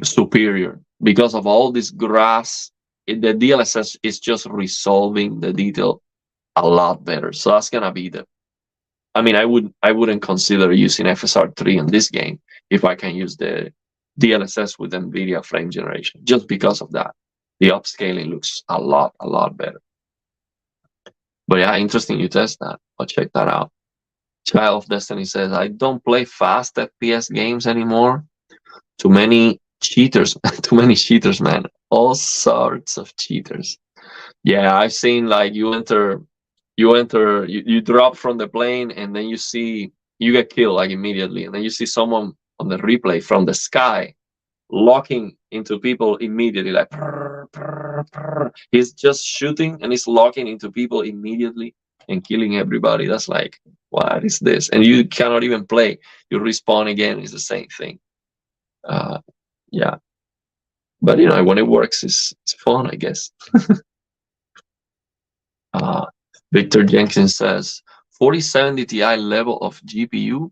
superior because of all this grass. The DLSS is just resolving the detail a lot better. So that's gonna be I mean, I wouldn't consider using FSR3 in this game if I can use the DLSS with Nvidia Frame Generation, just because of that. The upscaling looks a lot better. But yeah, interesting you test that. I'll check that out. Child of Destiny says, I don't play fast FPS games anymore. Too many cheaters. Too many cheaters, man. All sorts of cheaters. Yeah, I've seen like you enter you enter, you drop from the plane, and then you get killed like immediately, and then you see someone on the replay from the sky locking into people immediately, like prr, prr, prr. He's just shooting and he's locking into people immediately and killing everybody. That's like, what is this? And you cannot even play. You respawn again. It's the same thing. Uh, yeah, but when it works, it's fun, I guess. Uh, Victor Jenkins says 4070 Ti level of GPU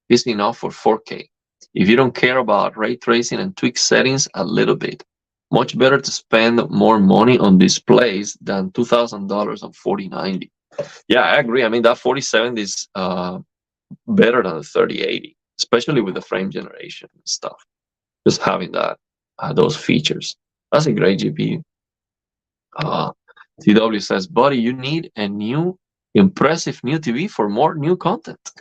is enough for 4K. If you don't care about ray tracing and tweak settings a little bit, much better to spend more money on displays than $2,000 on 4090. Yeah, I agree. I mean, that 4070 is better than the 3080, especially with the frame generation and stuff. Just having those features. That's a great GPU. TW says, buddy, you need a new, impressive new TV for more new content.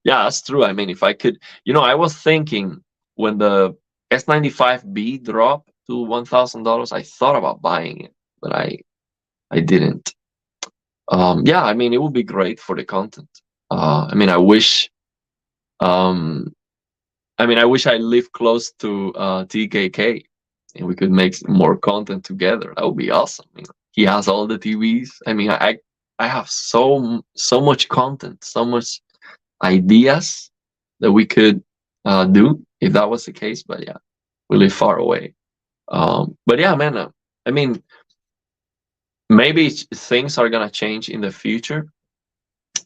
Yeah, that's true. I mean, if I could, I was thinking when the S95B dropped to $1,000, I thought about buying it, but I didn't. Yeah, I mean, it would be great for the content. I mean, I wish I lived close to TKK and we could make more content together. That would be awesome. He has all the TVs. I mean, I have so much content, so much ideas that we could do if that was the case. But yeah, we live far away. But yeah, man, I mean, maybe things are gonna change in the future.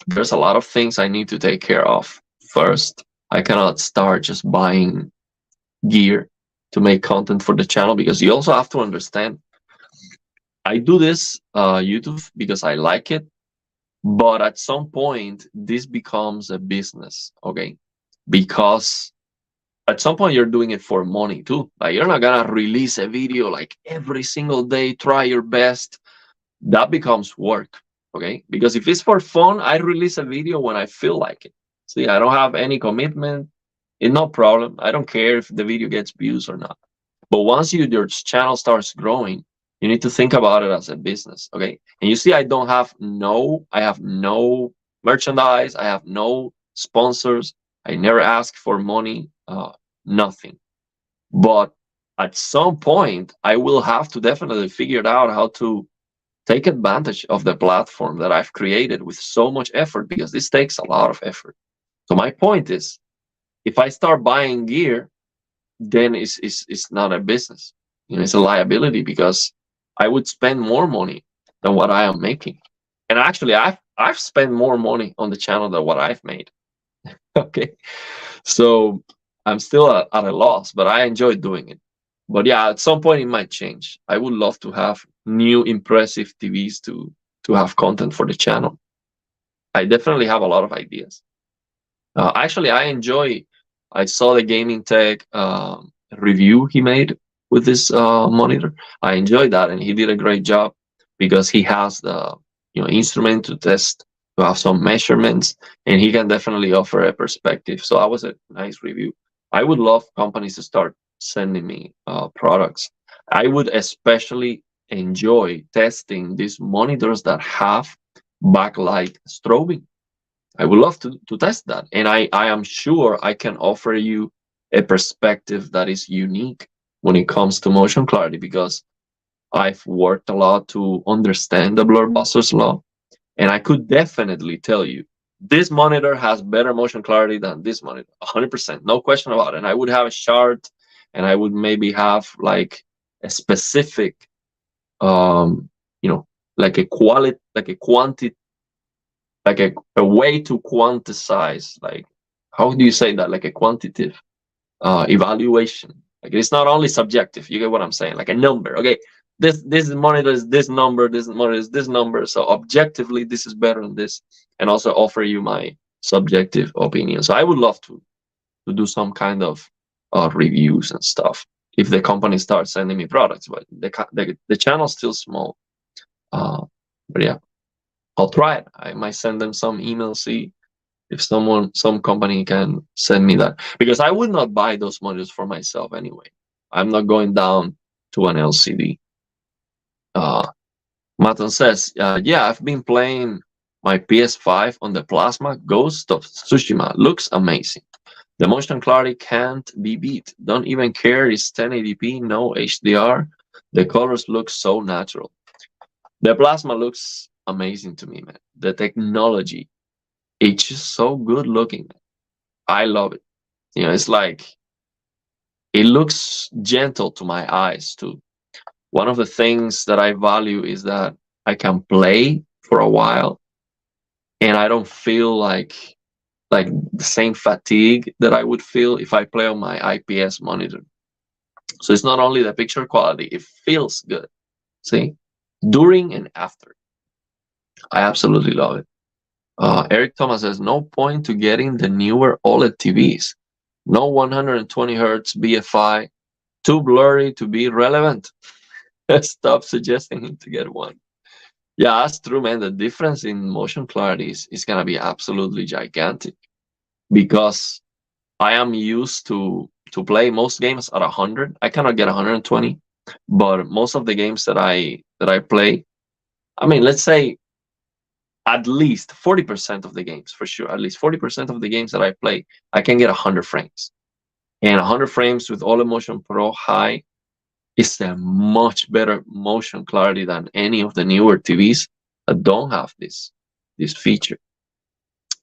There's a lot of things I need to take care of first. I cannot start just buying gear to make content for the channel, because you also have to understand, I do this YouTube because I like it, but at some point this becomes a business, okay? Because at some point you're doing it for money too. Like, you're not gonna release a video like every single day, try your best. That becomes work, okay? Because if it's for fun, I release a video when I feel like it. See, I don't have any commitment. It's no problem. I don't care if the video gets views or not. But once your channel starts growing, you need to think about it as a business, okay? And you see, I have no merchandise. I have no sponsors. I never ask for money, nothing. But at some point, I will have to definitely figure out how to take advantage of the platform that I've created with so much effort, because this takes a lot of effort. So my point is, if I start buying gear, then it's not a business. It's a liability, because I would spend more money than what I am making. And actually, I've spent more money on the channel than what I've made. Okay, so I'm still at a loss, but I enjoy doing it. But yeah, at some point it might change. I would love to have new impressive TVs to have content for the channel. I definitely have a lot of ideas. Actually, I saw the gaming tech review he made with this monitor. I enjoyed that, and he did a great job, because he has the instrument to test, to have some measurements, and he can definitely offer a perspective. So that was a nice review. I would love companies to start sending me products. I would especially enjoy testing these monitors that have backlight strobing. I would love to test that. And I am sure I can offer you a perspective that is unique when it comes to motion clarity, because I've worked a lot to understand the Blurbuster's law. And I could definitely tell you, this monitor has better motion clarity than this monitor, 100%, no question about it. And I would have a chart, and I would maybe have like a specific, like a quality, like a quantity, like a way to quantize, like, how do you say that, like a quantitative evaluation. Like, it's not only subjective, you get what I'm saying, like a number. Okay, this monitor is this number, this monitor is this number, so objectively this is better than this, and also offer you my subjective opinion. So I would love to do some kind of reviews and stuff if the company starts sending me products, but the channel's still small. But yeah, I'll try it. I might send them some email, see if some company can send me that, because I would not buy those monitors for myself anyway. I'm not going down to an LCD. Maton says, yeah, I've been playing my PS5 on the Plasma. Ghost of Tsushima looks amazing. The motion clarity can't be beat. Don't even care it's 1080p, no HDR. The colors look so natural. The Plasma looks amazing to me, man. The technology, it's just so good looking. I love it. It's like it looks gentle to my eyes too. One of the things that I value is that I can play for a while and I don't feel like the same fatigue that I would feel if I play on my IPS monitor. So it's not only the picture quality, it feels good. See? During and after. I absolutely love it. Eric Thomas says, no point to getting the newer OLED TVs. No 120 hertz BFI, too blurry to be relevant. Stop suggesting him to get one. Yeah, that's true, man. The difference in motion clarity is going to be absolutely gigantic because I am used to play most games at 100. I cannot get 120, but most of the games that I play, I mean, let's say at least 40% of the games, for sure, at least 40% of the games that I play, I can get 100 frames. And 100 frames with All Motion Pro High is a much better motion clarity than any of the newer TVs that don't have this feature.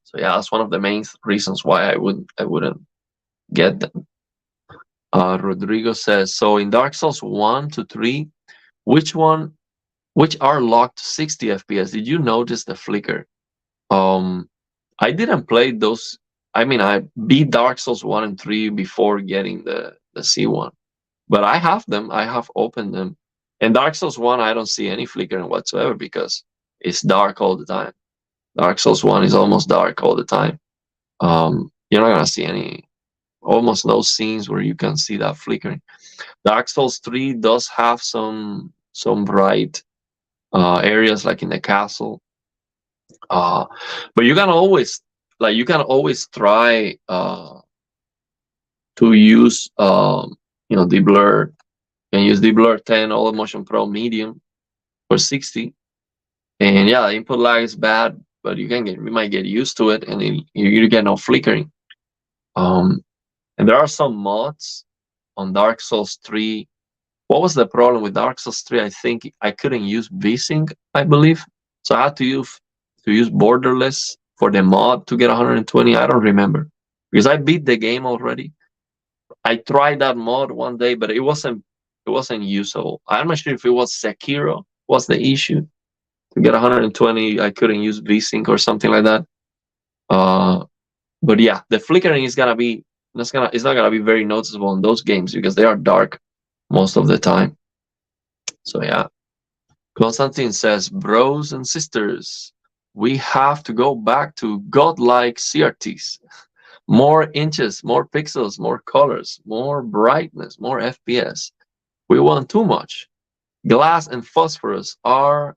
So yeah, that's one of the main reasons why I wouldn't get them. Rodrigo says, so in Dark Souls 1 to 3, which one which are locked to 60 FPS? Did you notice the flicker? Um I didn't play those. I mean, I beat Dark Souls 1 and 3 before getting the C1. But I have them. I have opened them. And Dark Souls 1, I don't see any flickering whatsoever because it's dark all the time. Dark Souls 1 is almost dark all the time. You're not gonna see almost no scenes where you can see that flickering. Dark Souls 3 does have some bright areas like in the castle. Uh, but you can always try to use deblur. You can use deblur 10 all motion pro medium for 60. And yeah, the input lag is bad, but you might get used to it, and you get no flickering. Um, and there are some mods on Dark Souls 3. What was the problem with Dark Souls 3? I think I couldn't use VSync, I believe. So I had to use borderless for the mod to get 120. I don't remember because I beat the game already. I tried that mod one day, but it wasn't usable. I'm not sure if it was Sekiro was the issue. To get 120, I couldn't use VSync or something like that. But yeah, the flickering is gonna be it's not gonna be very noticeable in those games because they are dark most of the time. So yeah. Konstantin says, bros and sisters, we have to go back to godlike CRTs. More inches, more pixels, more colors, more brightness, more FPS. We want too much. Glass and phosphorus are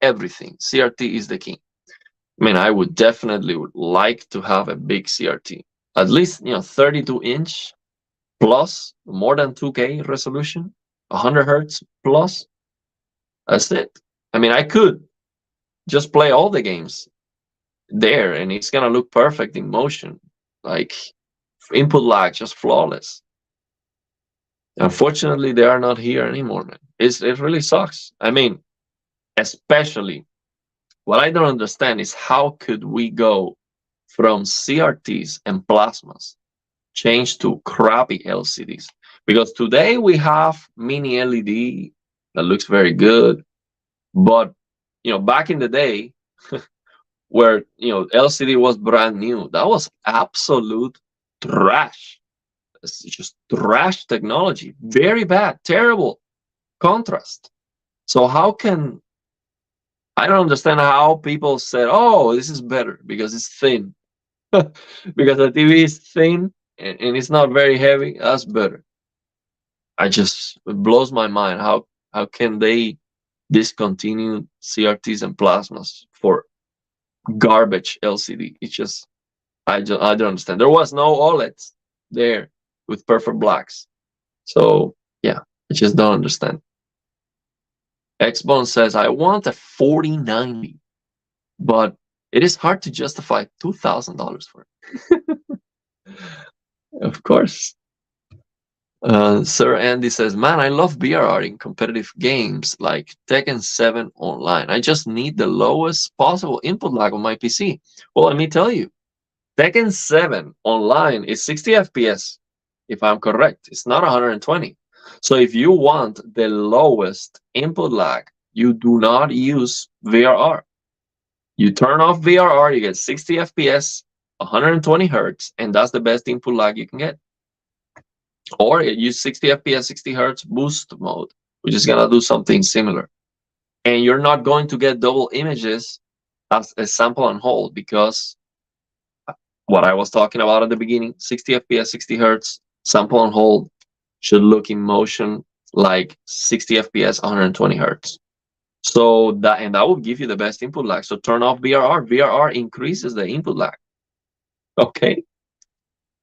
everything. CRT is the key. I mean, I would definitely would like to have a big CRT. At least, 32-inch plus, more than 2K resolution, 100 hertz plus. That's it. I mean, I could just play all the games there and it's gonna look perfect in motion. Like input lag, just flawless. Unfortunately, they are not here anymore, man. It really sucks. I mean, especially what I don't understand is how could we go from CRTs and plasmas change to crappy LCDs? Because today we have mini LED that looks very good, but back in the day where LCD was brand new, that was absolute trash. It's just trash technology, very bad, terrible contrast. So how can I don't understand how people said, "Oh, this is better because it's thin." Because the TV is thin and it's not very heavy, that's better. It blows my mind how can they discontinue CRTs and plasmas for garbage LCD? I don't understand. There was no OLEDs there with perfect blacks. So yeah, I just don't understand. Xbone says, I want a 4090, but it is hard to justify $2,000 for it. Of course. Sir Andy says, man, I love VRR in competitive games like Tekken 7 online. I just need the lowest possible input lag on my PC. Well, let me tell you, Tekken 7 online is 60 FPS, if I'm correct. It's not 120. So if you want the lowest input lag, you do not use VRR. You turn off VRR, you get 60 FPS, 120 hertz, and that's the best input lag you can get. Or use 60 FPS, 60 hertz boost mode, which is gonna do something similar. And you're not going to get double images as a sample and hold, because what I was talking about at the beginning, 60 FPS, 60 hertz, sample and hold should look in motion like 60 FPS, 120 hertz. So that will give you the best input lag. So turn off VRR. VRR increases the input lag. Okay,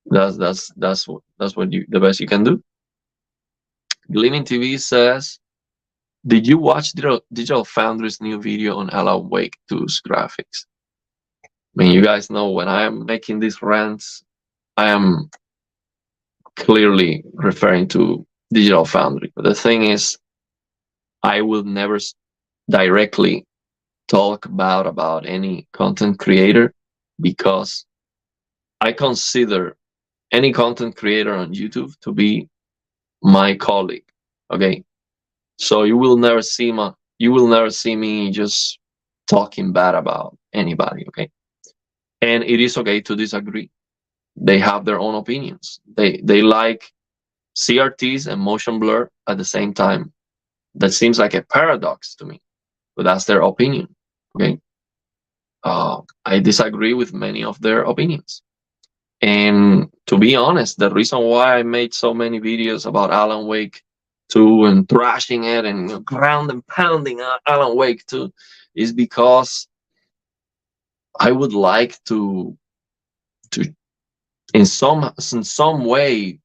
that's what you the best you can do. Gleaming TV says, did you watch Digital Foundry's new video on Alan Wake 2's graphics? I mean, you guys know when I am making these rants, I am clearly referring to Digital Foundry. But the thing is, I will never directly talk about any content creator, because I consider any content creator on YouTube to be my colleague. Okay, so you will never see me just talking bad about anybody. Okay, and it is okay to disagree. They have their own opinions. They like CRTs and motion blur at the same time. That seems like a paradox to me, but that's their opinion. Okay, I disagree with many of their opinions. And to be honest, the reason why I made so many videos about Alan Wake 2 and thrashing it and ground and pounding Alan Wake 2 is because I would like to in some way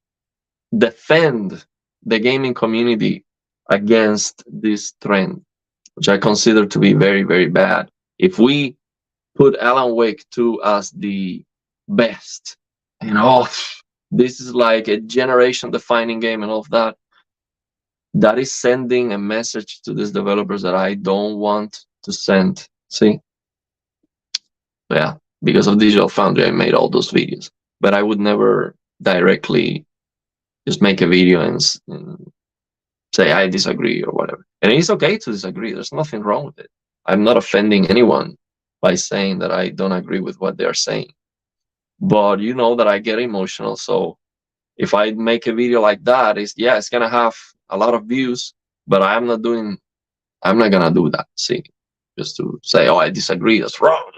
defend the gaming community against this trend, which I consider to be very, very bad. If we put Alan Wake 2 as the best, this is like a generation defining game and all of that, that is sending a message to these developers that I don't want to send. See? Yeah, because of Digital Foundry, I made all those videos. But I would never directly just make a video and say I disagree or whatever. And it's okay to disagree. There's nothing wrong with it. I'm not offending anyone by saying that I don't agree with what they're saying. But you know that I get emotional. So if I make a video like that, it's gonna have a lot of views, but I'm not gonna do that. See, just to say, oh, I disagree, that's wrong.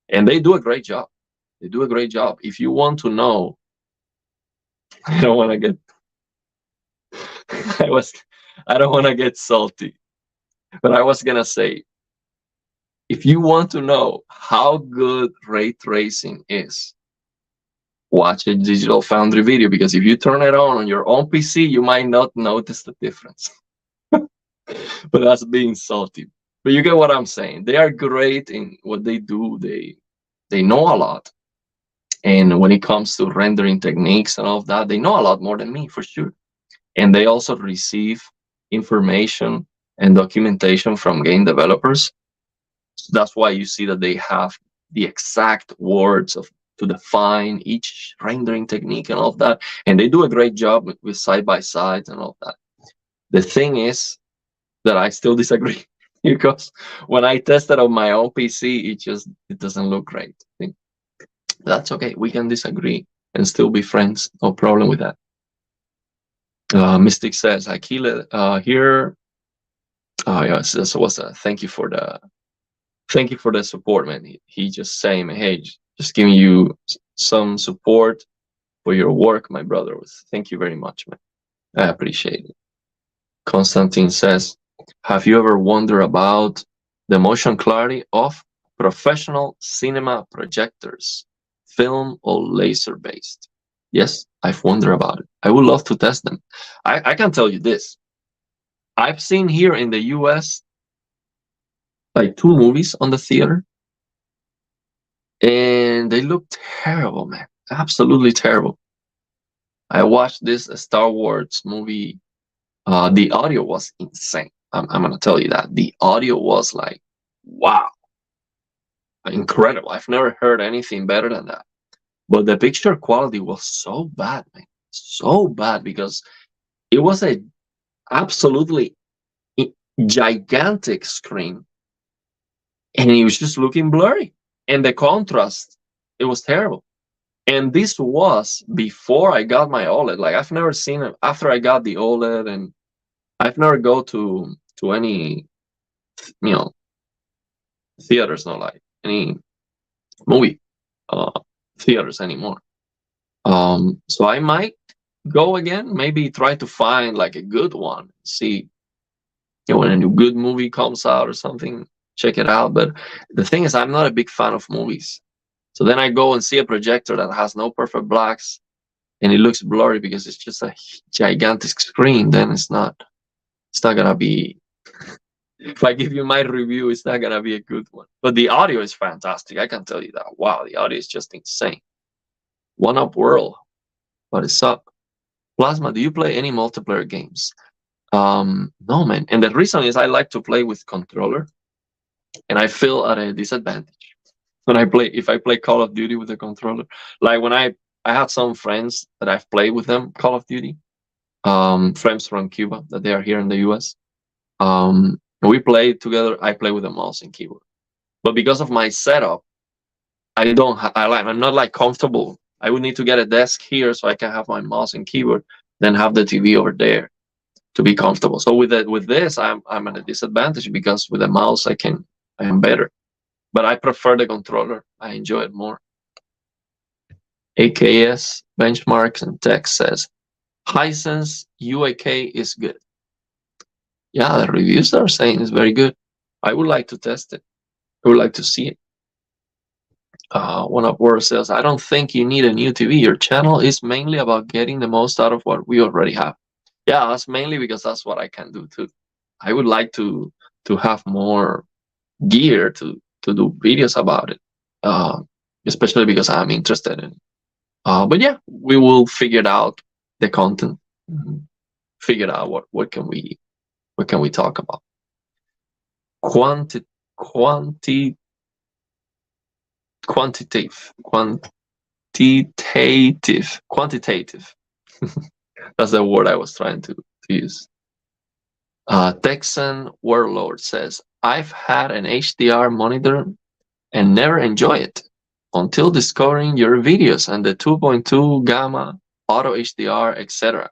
And they do a great job. They do a great job. If you want to know, I don't want to get I don't want to get salty, but I was gonna say, if you want to know how good ray tracing is, watch a Digital Foundry video, because if you turn it on your own PC, you might not notice the difference. But that's being salty. But you get what I'm saying. They are great in what they do. They know a lot. And when it comes to rendering techniques and all of that, they know a lot more than me, for sure. And they also receive information and documentation from game developers. So that's why you see that they have the exact words to define each rendering technique and all of that. And they do a great job with side-by-sides and all of that. The thing is that I still disagree, because when I tested on my own PC, it doesn't look great. That's okay. We can disagree and still be friends. No problem with that. Mystic says, I kill it here. Yes, this was thank you for the support, man. He just saying, hey, just giving you some support for your work, my brother. Thank you very much, man. I appreciate it. Constantine says, have you ever wondered about the motion clarity of professional cinema projectors, film or laser based? Yes, I've wondered about it. I would love to test them. I can tell you this. I've seen here in the US like 2 movies on the theater, and they look terrible, man. Absolutely terrible. I watched this Star Wars movie. The audio was insane. I'm gonna tell you that the audio was like, wow, incredible. I've never heard anything better than that. But the picture quality was so bad, man, so bad because it was a absolutely gigantic screen, and it was just looking blurry, and the contrast, it was terrible. And this was before I got my OLED. Like I've never seen it after I got the OLED, and I've never go to any you know theaters, not like any movie uh theaters anymore. So I might go again, maybe try to find like a good one, see when a new good movie comes out or something, check it out. But the thing is, I'm not a big fan of movies. So then I go and see a projector that has no perfect blacks and it looks blurry because it's just a gigantic screen. Then it's not gonna be. If I give you my review, it's not gonna be a good one. But the audio is fantastic. I can tell you that. Wow, the audio is just insane. One up world. What is up? Plasma, do you play any multiplayer games? No, man. And the reason is I like to play with controller, and I feel at a disadvantage when I play. If I play Call of Duty with a controller, like when I had some friends that I've played with them Call of Duty, friends from Cuba that they are here in the US. We play together. I play with a mouse and keyboard, but because of my setup, I don't. I'm not like comfortable. I would need to get a desk here so I can have my mouse and keyboard, then have the TV over there to be comfortable. So with this, I'm at a disadvantage because with a mouse I am better. But I prefer the controller. I enjoy it more. AKS benchmarks and text says Hisense UAK is good. Yeah, the reviews are saying it's very good. I would like to test it. I would like to see it. One up word says, I don't think you need a new TV. Your channel is mainly about getting the most out of what we already have. Yeah, that's mainly because that's what I can do too. I would like to have more gear to do videos about it, uh, especially because I'm interested in it. But yeah, we will figure out the content, figure out what can we talk about. Quanti quanti quantitative quantitative. That's the word I was trying to use. Texan Warlord says, I've had an HDR monitor and never enjoy it until discovering your videos and the 2.2 gamma auto HDR, etc.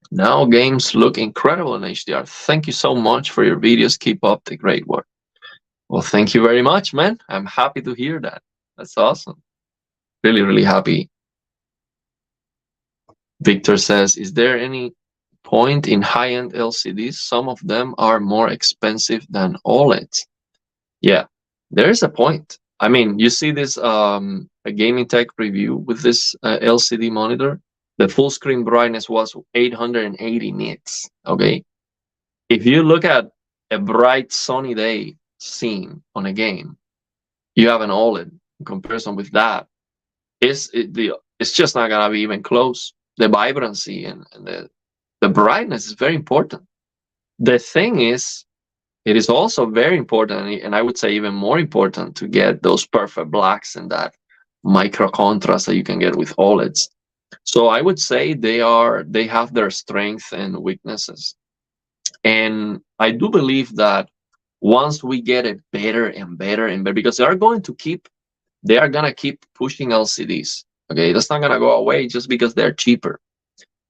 Now games look incredible in HDR. Thank you so much for your videos. Keep up the great work. Well, thank you very much, man. I'm happy to hear that. That's awesome. Really, really happy. Victor says, is there any point in high-end LCDs? Some of them are more expensive than OLEDs. Yeah, there is a point. I mean, you see this a gaming tech review with this LCD monitor. The full screen brightness was 880 nits. Okay, if you look at a bright sunny day scene on a game, you have an OLED. In comparison with that, it's just not gonna be even close. The vibrancy and the brightness is very important. The thing is, it is also very important, and I would say even more important, to get those perfect blacks and that micro contrast that you can get with OLEDs. So I would say they have their strengths and weaknesses. And I do believe that once we get it better and better and better, because they are gonna keep pushing LCDs. Okay, that's not gonna go away just because they're cheaper.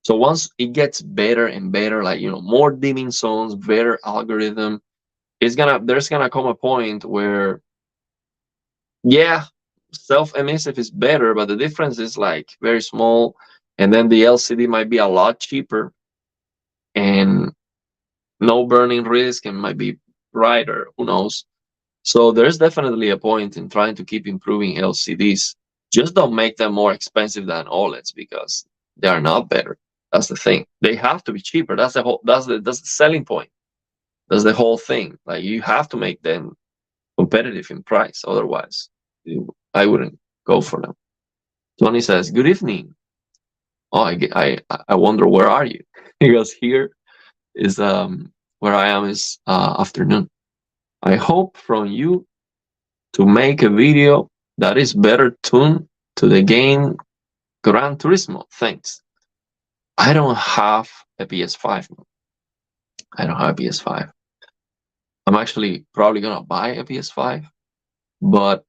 So once it gets better and better, like more dimming zones, better algorithm, there's gonna come a point where, yeah, self-emissive is better, but the difference is like very small, and then the LCD might be a lot cheaper and no burning risk and might be brighter, who knows. So there's definitely a point in trying to keep improving LCDs. Just don't make them more expensive than OLEDs because they are not better. That's the thing. They have to be cheaper. That's the whole. That's the selling point. That's the whole thing. Like you have to make them competitive in price. Otherwise, I wouldn't go for them. Tony says, "Good evening." Oh, I wonder where are you? Because here is where I am is afternoon. I hope from you to make a video that is better tuned to the game Gran Turismo. Thanks. I don't have a PS5. I don't have a PS5. I'm actually probably gonna buy a PS5, but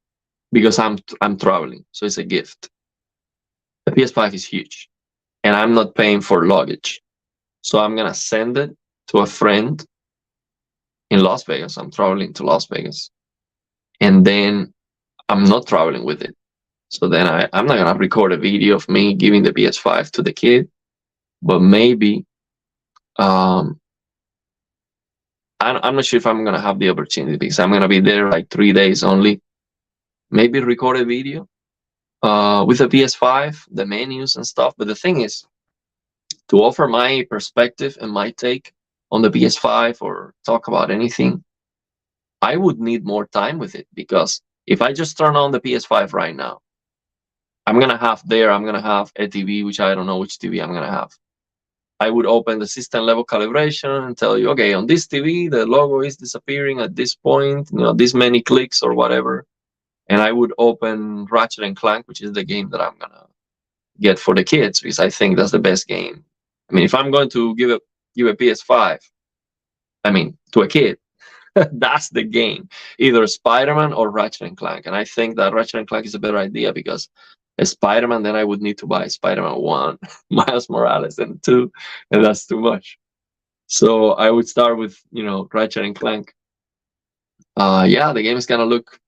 because I'm traveling, so it's a gift. The PS5 is huge, and I'm not paying for luggage, so I'm gonna send it to a friend in Las Vegas. I'm traveling to Las Vegas, and then I'm not traveling with it. So then I'm not gonna record a video of me giving the PS5 to the kid, but maybe I'm not sure if I'm gonna have the opportunity because I'm gonna be there like 3 days only. Maybe record a video with the PS5, the menus and stuff. But the thing is, to offer my perspective and my take on the PS5 or talk about anything, I would need more time with it because if I just turn on the PS5 right now, I'm gonna have a TV, which I don't know which TV I'm gonna have. I would open the system level calibration and tell you, okay, on this TV, the logo is disappearing at this point, this many clicks or whatever. And I would open Ratchet and Clank, which is the game that I'm gonna get for the kids because I think that's the best game. I mean, if I'm going to give a PS5, I mean, to a kid, that's the game. Either Spider-Man or Ratchet and Clank. And I think that Ratchet and Clank is a better idea because Spider-Man, then I would need to buy Spider-Man 1, Miles Morales, and 2, and that's too much. So I would start with, Ratchet and Clank. Yeah, the game is gonna look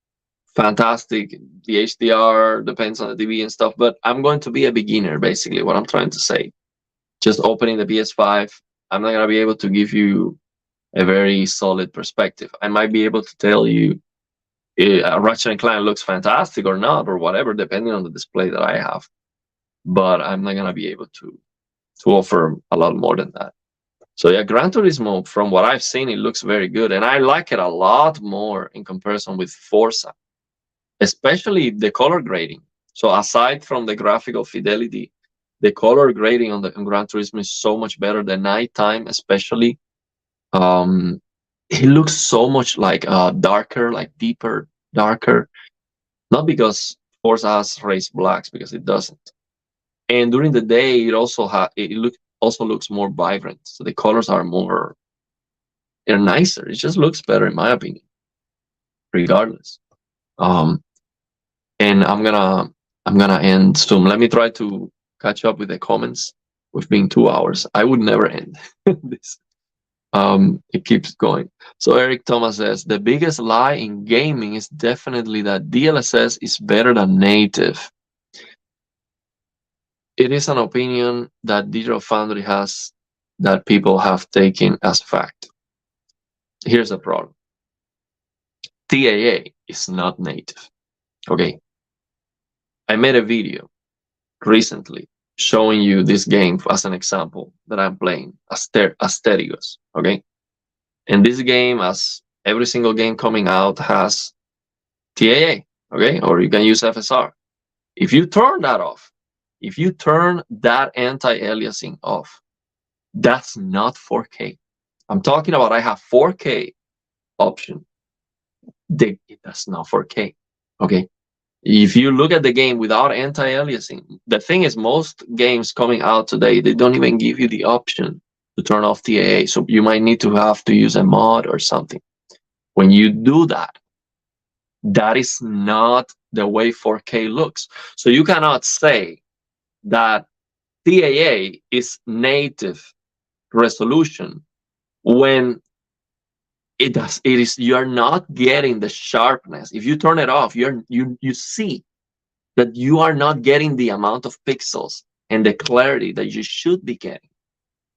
fantastic. The HDR depends on the TV and stuff, but I'm going to be a beginner, basically, what I'm trying to say. Just opening the PS5, I'm not gonna be able to give you a very solid perspective. I might be able to tell you Ratchet and Clank looks fantastic or not, or whatever, depending on the display that I have. But I'm not gonna be able to offer a lot more than that. So yeah, Gran Turismo, from what I've seen, it looks very good, and I like it a lot more in comparison with Forza, especially the color grading. So aside from the graphical fidelity, the color grading on Gran Turismo is so much better. The nighttime, especially, it looks so much like darker, like deeper, darker. Not because Forza has raised blacks, because it doesn't. And during the day, it also looks more vibrant. So the colors are more, they're nicer. It just looks better, in my opinion. Regardless, and I'm gonna end soon. Let me try to catch up with the comments. We've been 2 hours. I would never end this. It keeps going. So Eric Thomas says the biggest lie in gaming is definitely that DLSS is better than native. It is an opinion that Digital Foundry has that people have taken as fact. Here's the problem. TAA is not native. Okay. I made a video recently showing you this game as an example that I'm playing, Asterios. Okay. And this game, as every single game coming out, has TAA. Okay. Or you can use FSR. If you turn that off, if you turn that anti-aliasing off, that's not 4K. I'm talking about I have 4K option. That's not 4K. Okay. If you look at the game without anti-aliasing, the thing is, most games coming out today, they don't even give you the option to turn off TAA. So you might need to have to use a mod or something. When you do that, that is not the way 4K looks. So you cannot say that TAA is native resolution when it is, you're not getting the sharpness. If you turn it off, you see that you are not getting the amount of pixels and the clarity that you should be getting.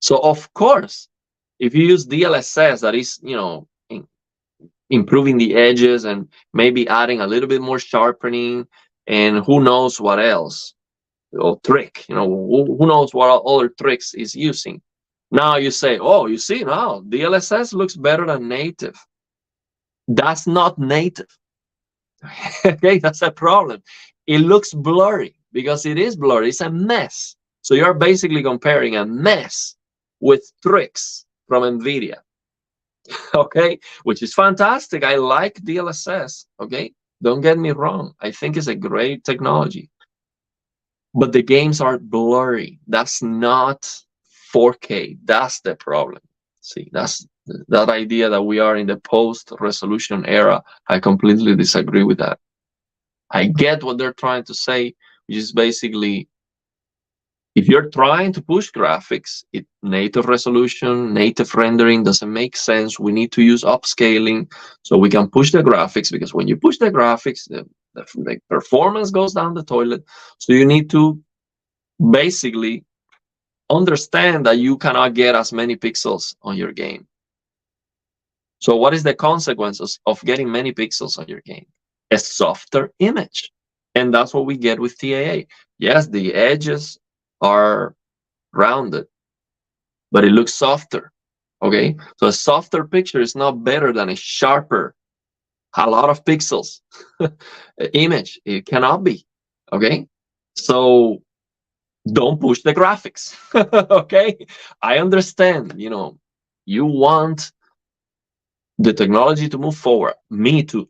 So of course, if you use DLSS, that is, improving the edges and maybe adding a little bit more sharpening and who knows what else, or trick. Who knows what other tricks is using. Now you say, oh, you see now DLSS looks better than native. That's not native. Okay, that's a problem. It looks blurry because it is blurry. It's a mess. So you're basically comparing a mess with tricks from Nvidia. Okay, which is fantastic. I like DLSS. Okay, don't get me wrong. I think it's a great technology, but the games are blurry. That's not 4K. That's the problem. See, that's that idea that we are in the post-resolution era. I completely disagree with that. I get what they're trying to say, which is basically, if you're trying to push graphics, native resolution, native rendering doesn't make sense. We need to use upscaling so we can push the graphics, because when you push the graphics, the performance goes down the toilet. So you need to basically understand that you cannot get as many pixels on your game. So what is the consequences of getting many pixels on your game? A softer image. And that's what we get with TAA. Yes, the edges are rounded, but it looks softer. Okay, so a softer picture is not better than a sharper, a lot of pixels image. It cannot be. Okay, so don't push the graphics. Okay, I understand. You want the technology to move forward. Me too.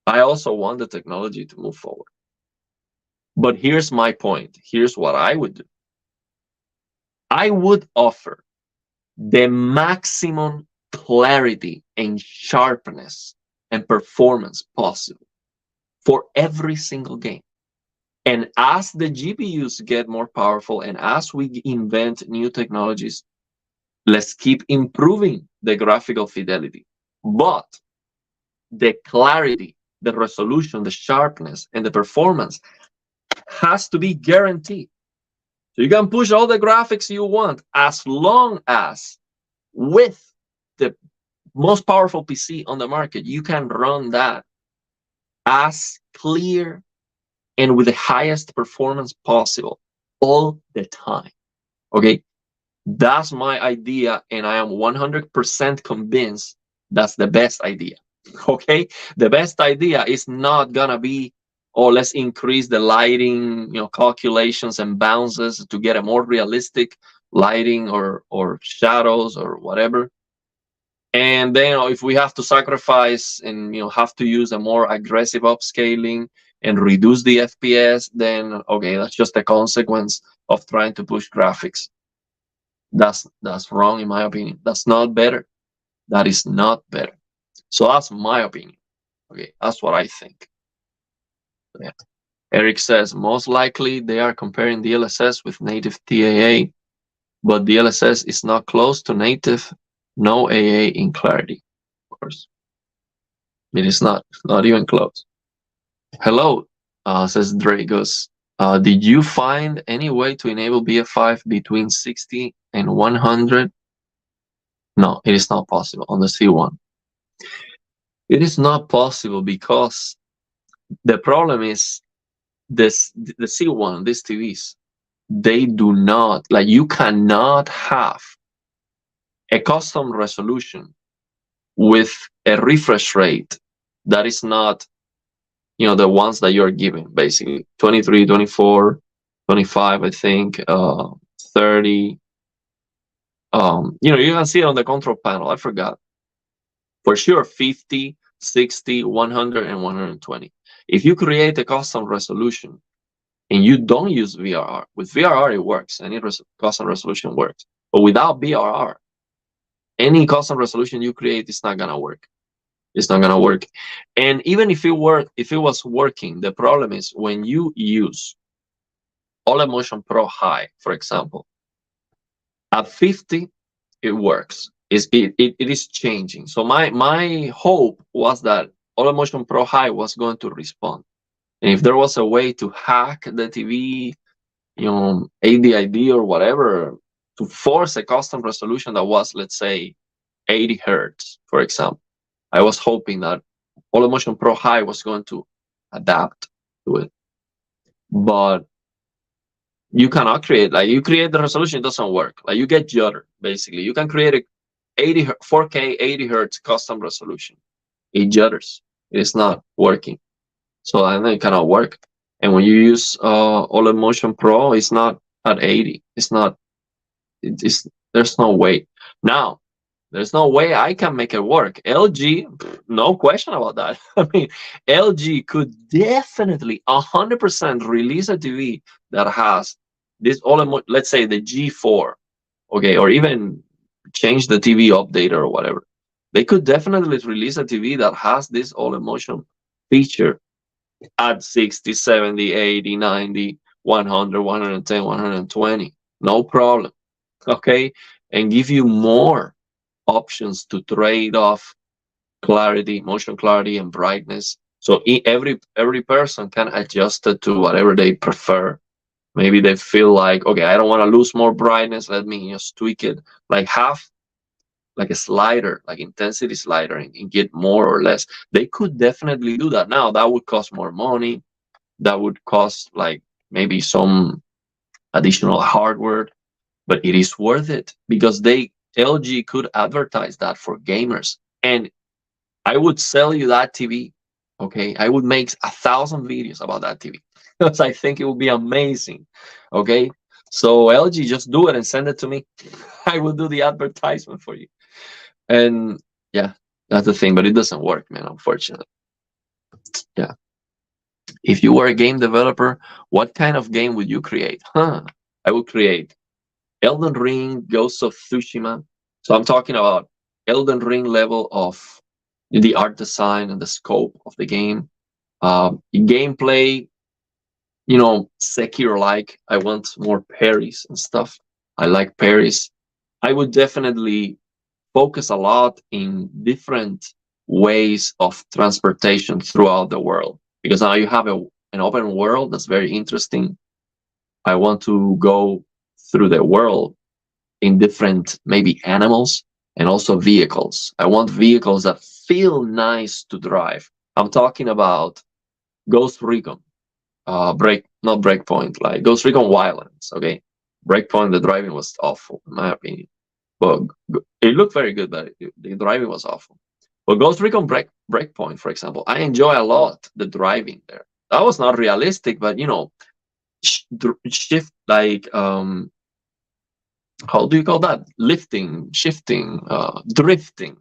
I also want the technology to move forward. But here's my point. Here's what I would do. I would offer the maximum clarity and sharpness and performance possible for every single game. And as the GPUs get more powerful and as we invent new technologies, let's keep improving the graphical fidelity. But the clarity, the resolution, the sharpness, and the performance has to be guaranteed. So you can push all the graphics you want, as long as with the most powerful PC on the market, you can run that as clear and with the highest performance possible all the time. Okay, that's my idea, and I am 100% convinced that's the best idea. Okay, the best idea is not gonna be, oh, let's increase the lighting, calculations and bounces to get a more realistic lighting or shadows or whatever. And then if we have to sacrifice and have to use a more aggressive upscaling and reduce the FPS, then okay, that's just a consequence of trying to push graphics. That's wrong in my opinion. That's not better. That is not better. So that's my opinion. Okay, that's what I think. Yeah. Eric says most likely they are comparing DLSS with native TAA, but DLSS is not close to native. No AA in clarity, of course. It is not even close. Hello, says Dragos. Did you find any way to enable BF5 between 60 and 100? No, it is not possible on the C1. It is not possible because the problem is the C1, these TVs, they do not, like, you cannot have a custom resolution with a refresh rate that is not, the ones that you're given, basically 23, 24, 25, I think, 30. You can see it on the control panel. I forgot. For sure, 50, 60, 100, and 120. If you create a custom resolution and you don't use VRR, with VRR it works. Any custom resolution works. But without VRR, any custom resolution you create is not gonna work. It's not gonna work. And even if it was working, the problem is when you use OLED Motion Pro High, for example, at 50, it works. It is changing. So my hope was that OLED Motion Pro High was going to respond. And if there was a way to hack the TV, ADID or whatever, to force a custom resolution that was, let's say, 80 hertz, for example, I was hoping that OLED Motion Pro High was going to adapt to it. But you cannot create, like you create the resolution, it doesn't work. Like you get judder, basically. You can create a 4K 80 hertz custom resolution. It judders. It is not working. So I think it cannot work. And when you use OLED Motion Pro, it's not at 80. It's not, it's, there's no way. Now, there's no way I can make it work. LG, no question about that. I mean, LG could definitely 100% release a TV that has this OLED, let's say the G4, okay, or even change the TV update or whatever. They could definitely release a TV that has this OLED motion feature at 60, 70, 80, 90, 100, 110, 120. No problem. Okay. And give you more options to trade off clarity, motion clarity, and brightness. So every person can adjust it to whatever they prefer. Maybe they feel like, okay, I don't want to lose more brightness. Let me just tweak it like half, like a slider, like intensity slider, and get more or less. They could definitely do that. Now that would cost more money. That would cost like maybe some additional hardware, but it is worth it because LG could advertise that for gamers, and I would sell you that TV. Okay, I would make 1,000 videos about that TV because I think it would be amazing. Okay, so LG, just do it and send it to me. I will do the advertisement for you. And yeah, that's the thing, but it doesn't work, man, unfortunately. Yeah. If you were a game developer, what kind of game would you create? I would create Elden Ring, Ghost of Tsushima. So I'm talking about Elden Ring level of the art design and the scope of the game. Gameplay, Sekiro-like. I want more parries and stuff. I like parries. I would definitely focus a lot in different ways of transportation throughout the world, because now you have an open world that's very interesting. I want to go through the world in different, maybe animals and also vehicles. I want vehicles that feel nice to drive. I'm talking about Ghost Recon, not Breakpoint, like Ghost Recon Wildlands. Okay, Breakpoint, the driving was awful in my opinion. But it looked very good, but the driving was awful. But Ghost Recon Breakpoint, for example, I enjoy a lot the driving there. That was not realistic, but shift like how do you call that? Lifting, shifting, drifting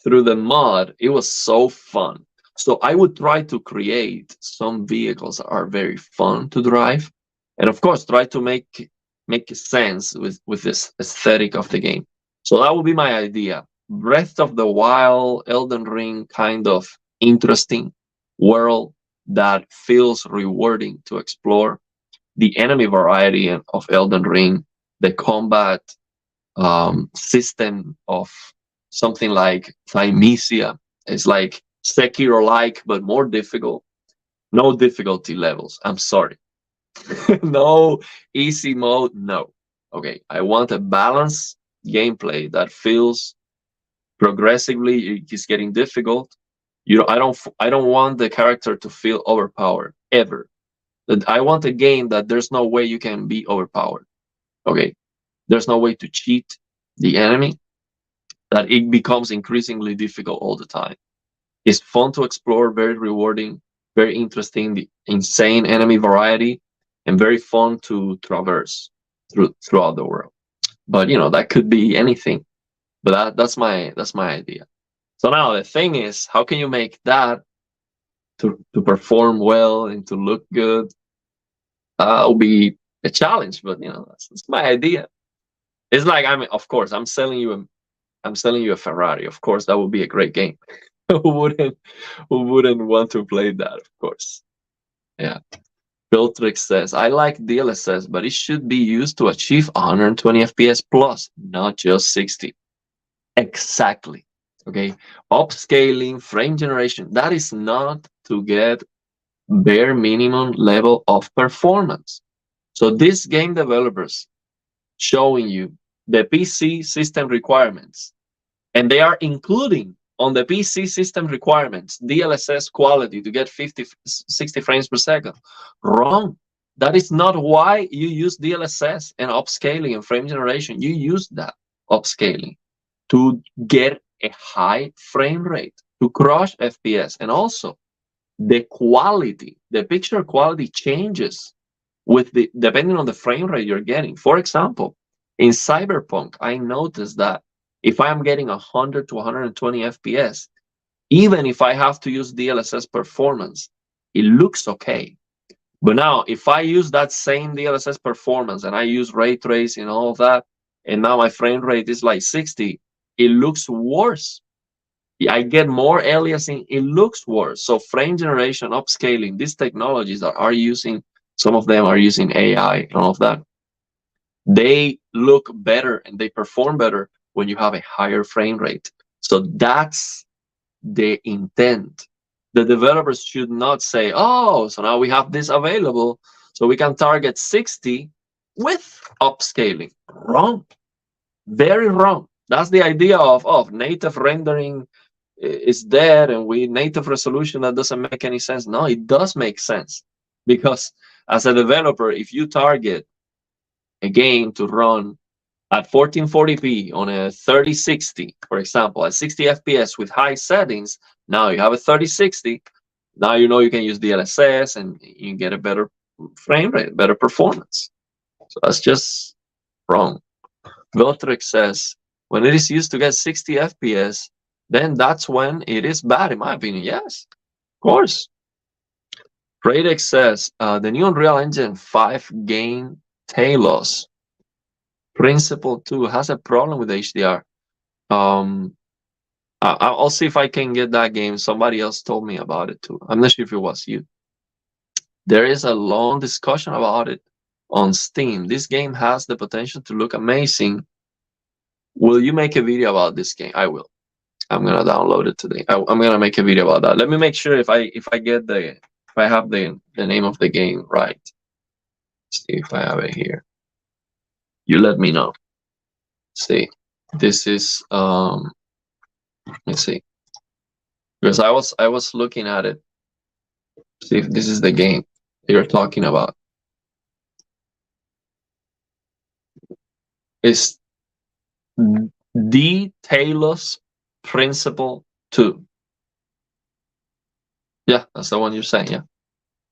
through the mud. It was so fun. So I would try to create some vehicles that are very fun to drive, and of course try to make sense with this aesthetic of the game. So that would be my idea. Breath of the Wild, Elden Ring, kind of interesting world that feels rewarding to explore. The enemy variety of Elden Ring, the combat system of something like Thymesia is like Sekiro-like, but more difficult. No difficulty levels. I'm sorry. No easy mode. No. Okay. I want a balanced gameplay that feels progressively it is getting difficult. I don't want the character to feel overpowered ever. I want a game that there's no way you can be overpowered. Okay. There's no way to cheat the enemy, that it becomes increasingly difficult all the time. It's fun to explore, very rewarding, very interesting, the insane enemy variety, and very fun to traverse throughout the world. But that could be anything. But that's my idea. So now the thing is, how can you make that to perform well and to look good? Will be a challenge, but that's my idea. It's like, I mean, of course, I'm selling you a Ferrari. Of course, that would be a great game. who wouldn't want to play that? Of course, yeah. Filtrix says, I like DLSS, but it should be used to achieve 120 FPS plus, not just 60. Exactly. Okay. Upscaling, frame generation, that is not to get bare minimum level of performance. So these game developers showing you the PC system requirements, and they are including on the PC system requirements DLSS quality to get 60 frames per second. Wrong. That is not why you use DLSS and upscaling and frame generation. You use that upscaling to get a high frame rate, to crush FPS. And also, the quality, the picture quality changes with the depending on the frame rate you're getting. For example, in Cyberpunk, I noticed that if I'm getting 100 to 120 FPS, even if I have to use DLSS performance, it looks okay. But now, if I use that same DLSS performance and I use ray tracing and all of that, and now my frame rate is like 60, it looks worse. I get more aliasing, it looks worse. So frame generation, upscaling, these technologies that are using, some of them are using AI and all of that, they look better and they perform better when you have a higher frame rate. So that's the intent. The developers should not say, oh, so now we have this available, so we can target 60 with upscaling. Wrong. Very wrong. That's the idea of native rendering is there and we native resolution. That doesn't make any sense. No, it does make sense, because as a developer, if you target a game to run at 1440p on a 3060, for example, at 60 FPS with high settings, now you have a 3060. Now you know you can use DLSS and you get a better frame rate, better performance. So that's just wrong. Veltrix says, when it is used to get 60 FPS, then that's when it is bad, in my opinion. Yes, of course. Radex says, the new Unreal Engine 5 game Talos Principle 2 has a problem with HDR. I'll see if I can get that game. Somebody else told me about it too. I'm not sure if it was you. There is a long discussion about it on Steam. This game has the potential to look amazing. Will you make a video about this game? I will. I'm gonna download it today. I'm gonna make a video about that. Let me make sure if I have the name of the game right. Let's see if I have it here. You let me know. See, this is let's see, because I was looking at it. See if this is the game you're talking about. It's the Talos Principle 2. Yeah, that's the one you're saying. Yeah,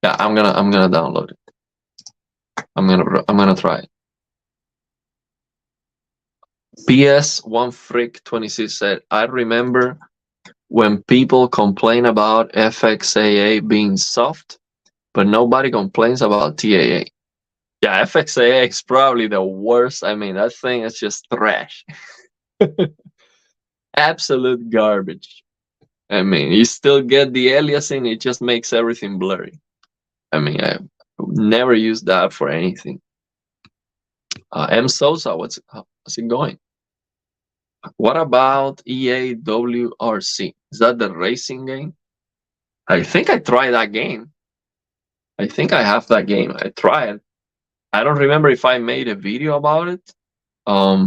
yeah. I'm gonna download it. I'm gonna try it. PS1 Freak 26 said, I remember when people complain about FXAA being soft, but nobody complains about TAA. Yeah, FXAA is probably the worst. I mean, that thing is just trash. Absolute garbage. I mean, you still get the aliasing, it just makes everything blurry. I mean, I never used that for anything. M. Sosa, how's it going? What about EAWRC? Is that the racing game? I think I tried that game. I think I have that game. I tried. I don't remember if I made a video about it. I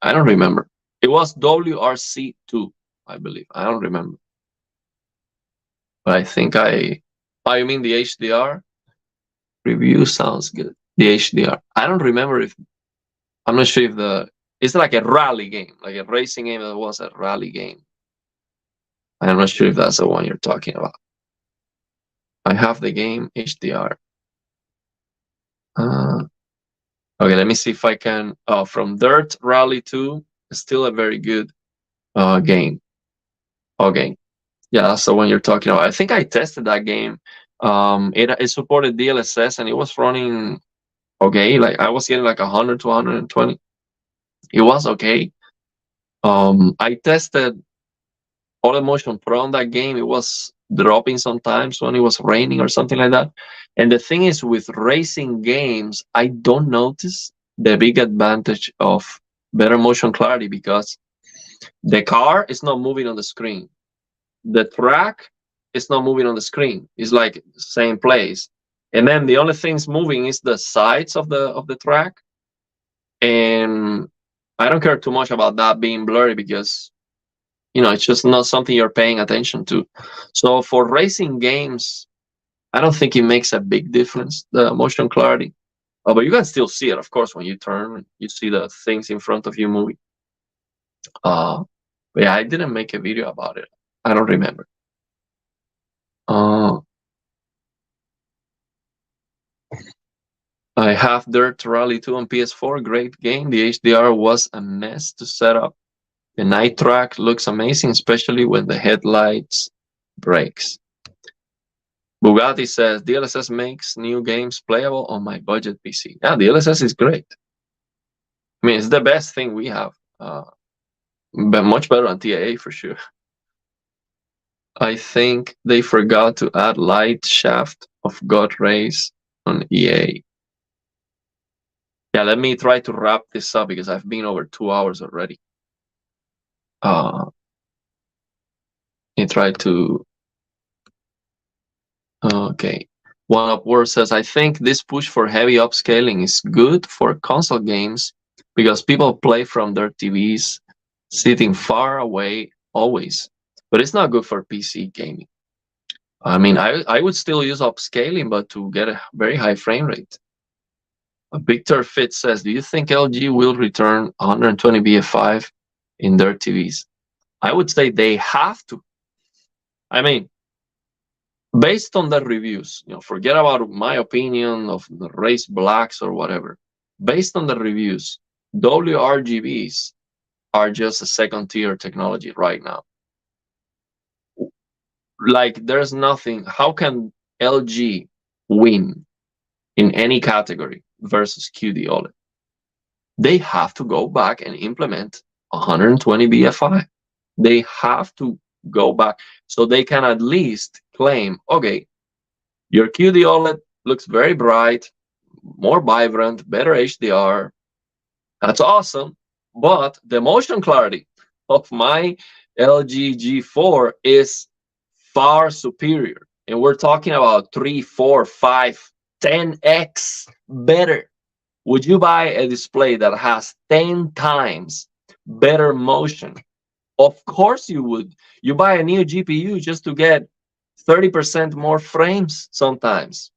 don't remember. It was WRC2, I believe. I don't remember. But I think oh, you mean the HDR? Review sounds good. The HDR. I don't remember if, I'm not sure if it's like a rally game, like a racing game that was a rally game. I'm not sure if that's the one you're talking about. I have the game HDR. Okay, let me see if I can. From Dirt Rally 2, still a very good game. Okay, yeah, that's the one you're talking about. I think I tested that game. It supported DLSS and it was running okay. Like I was getting like 100 to 120. It was okay. I tested OLED Motion Pro on that game. It was dropping sometimes when it was raining or something like that. And the thing is, with racing games, I don't notice the big advantage of better motion clarity because the car is not moving on the screen. The track is not moving on the screen. It's like same place. And then the only things moving is the sides of the track. And I don't care too much about that being blurry because, you know, it's just not something you're paying attention to. So for racing games, I don't think it makes a big difference, the motion clarity. But you can still see it, of course, when you turn, you see the things in front of you moving. But yeah, I didn't make a video about it. I don't remember. I have Dirt Rally 2 on PS4. Great game. The HDR was a mess to set up. The night track looks amazing, especially when the headlights breaks. Bugatti says DLSS makes new games playable on my budget PC. Yeah, DLSS is great. I mean, it's the best thing we have. But much better than TIA for sure. I think they forgot to add light shaft of God rays on EA. Yeah, let me try to wrap this up because I've been over 2 hours already. Let me try to. Okay. One Upward says, I think this push for heavy upscaling is good for console games because people play from their TVs sitting far away always. But it's not good for PC gaming. I mean, I would still use upscaling, but to get a very high frame rate. Victor Fitz says, do you think LG will return 120 BF5 in their TVs? I would say they have to. I mean, based on the reviews, forget about my opinion of the race blacks or whatever. Based on the reviews, WRGBs are just a second tier technology right now. Like, there's nothing. How can LG win in any category versus QD OLED? They have to go back and implement 120 BFI. They have to go back so they can at least claim, okay, your QD OLED looks very bright, more vibrant, better HDR. That's awesome. But the motion clarity of my LG G4 is far superior. And we're talking about 3, 4, 5, 10x better. Would you buy a display that has 10 times better motion? Of course you would. You buy a new GPU just to get 30% more frames sometimes.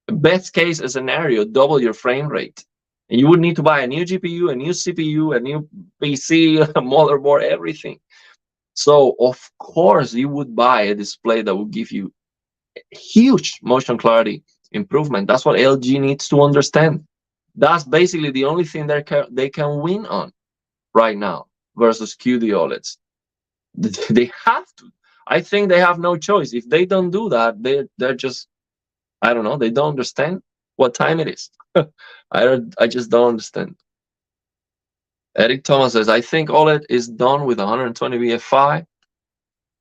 Best case scenario, double your frame rate. And you would need to buy a new GPU, a new CPU, a new PC, a motherboard, everything. So, of course, you would buy a display that would give you huge motion clarity improvement. That's what LG needs to understand. That's basically the only thing they can win on right now versus QD OLEDs. They have to. I think they have no choice. If they don't do that, they're just, I don't know, they don't understand what time it is. I just don't understand. Eric Thomas says, I think OLED is done with 120 BFI.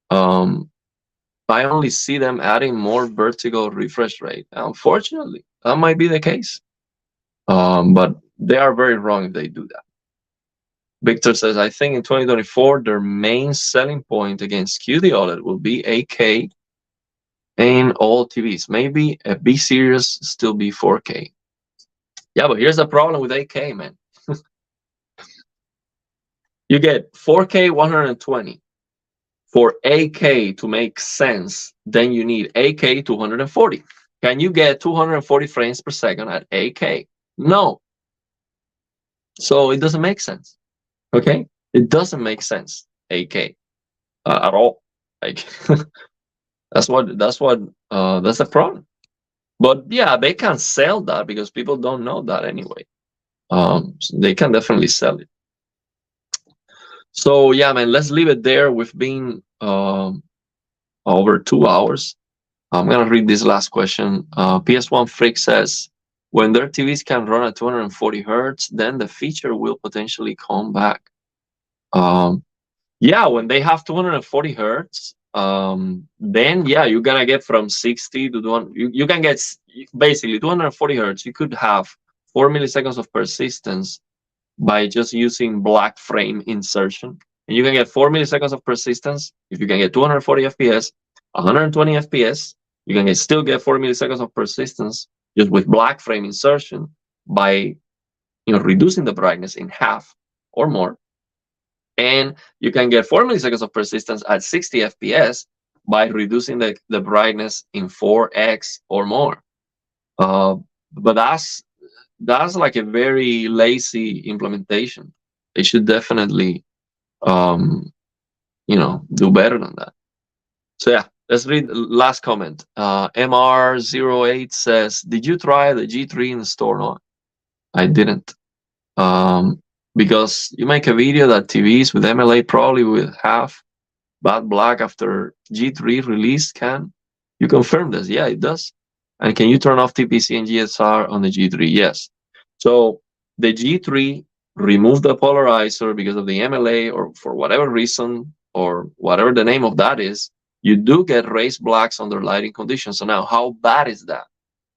I only see them adding more vertical refresh rate. Unfortunately, that might be the case. But they are very wrong if they do that. Victor says, I think in 2024, their main selling point against QD OLED will be 8K in all TVs. Maybe a B series still be 4K. Yeah, but here's the problem with 8K, man. You get 4K 120. For 8K to make sense, then you need 8K 240. Can you get 240 frames per second at 8K? No. So it doesn't make sense. Okay? It doesn't make sense, 8K, at all. Like that's the problem. But yeah, they can sell that because people don't know that anyway. So they can definitely sell it. So yeah, man, let's leave it there. We've been over 2 hours. I'm gonna read this last question. PS1 Freak says, when their TVs can run at 240 hertz, then the feature will potentially come back. Yeah, when they have 240 hertz, then yeah, you're gonna get from 60 to 1. You can get basically 240 hertz. You could have 4 milliseconds of persistence by just using black frame insertion, and you can get 4 milliseconds of persistence if you can get 240 FPS, 120 FPS. You can still get 4 milliseconds of persistence just with black frame insertion by reducing the brightness in half or more. And you can get 4 milliseconds of persistence at 60 FPS by reducing the brightness in 4x or more. Uh, but that's like a very lazy implementation. They should definitely, um, do better than that. So yeah, let's read the last comment. MR08 says, "Did you try the G3 in the store?" No, I didn't. Um, because you make a video that TVs with MLA probably will have bad black after G3 release. Can you confirm this? Yeah, it does. And can you turn off TPC and GSR on the G3? Yes. So the G3 removed the polarizer because of the MLA or for whatever reason or whatever the name of that is. You do get raised blacks under lighting conditions. So now, how bad is that?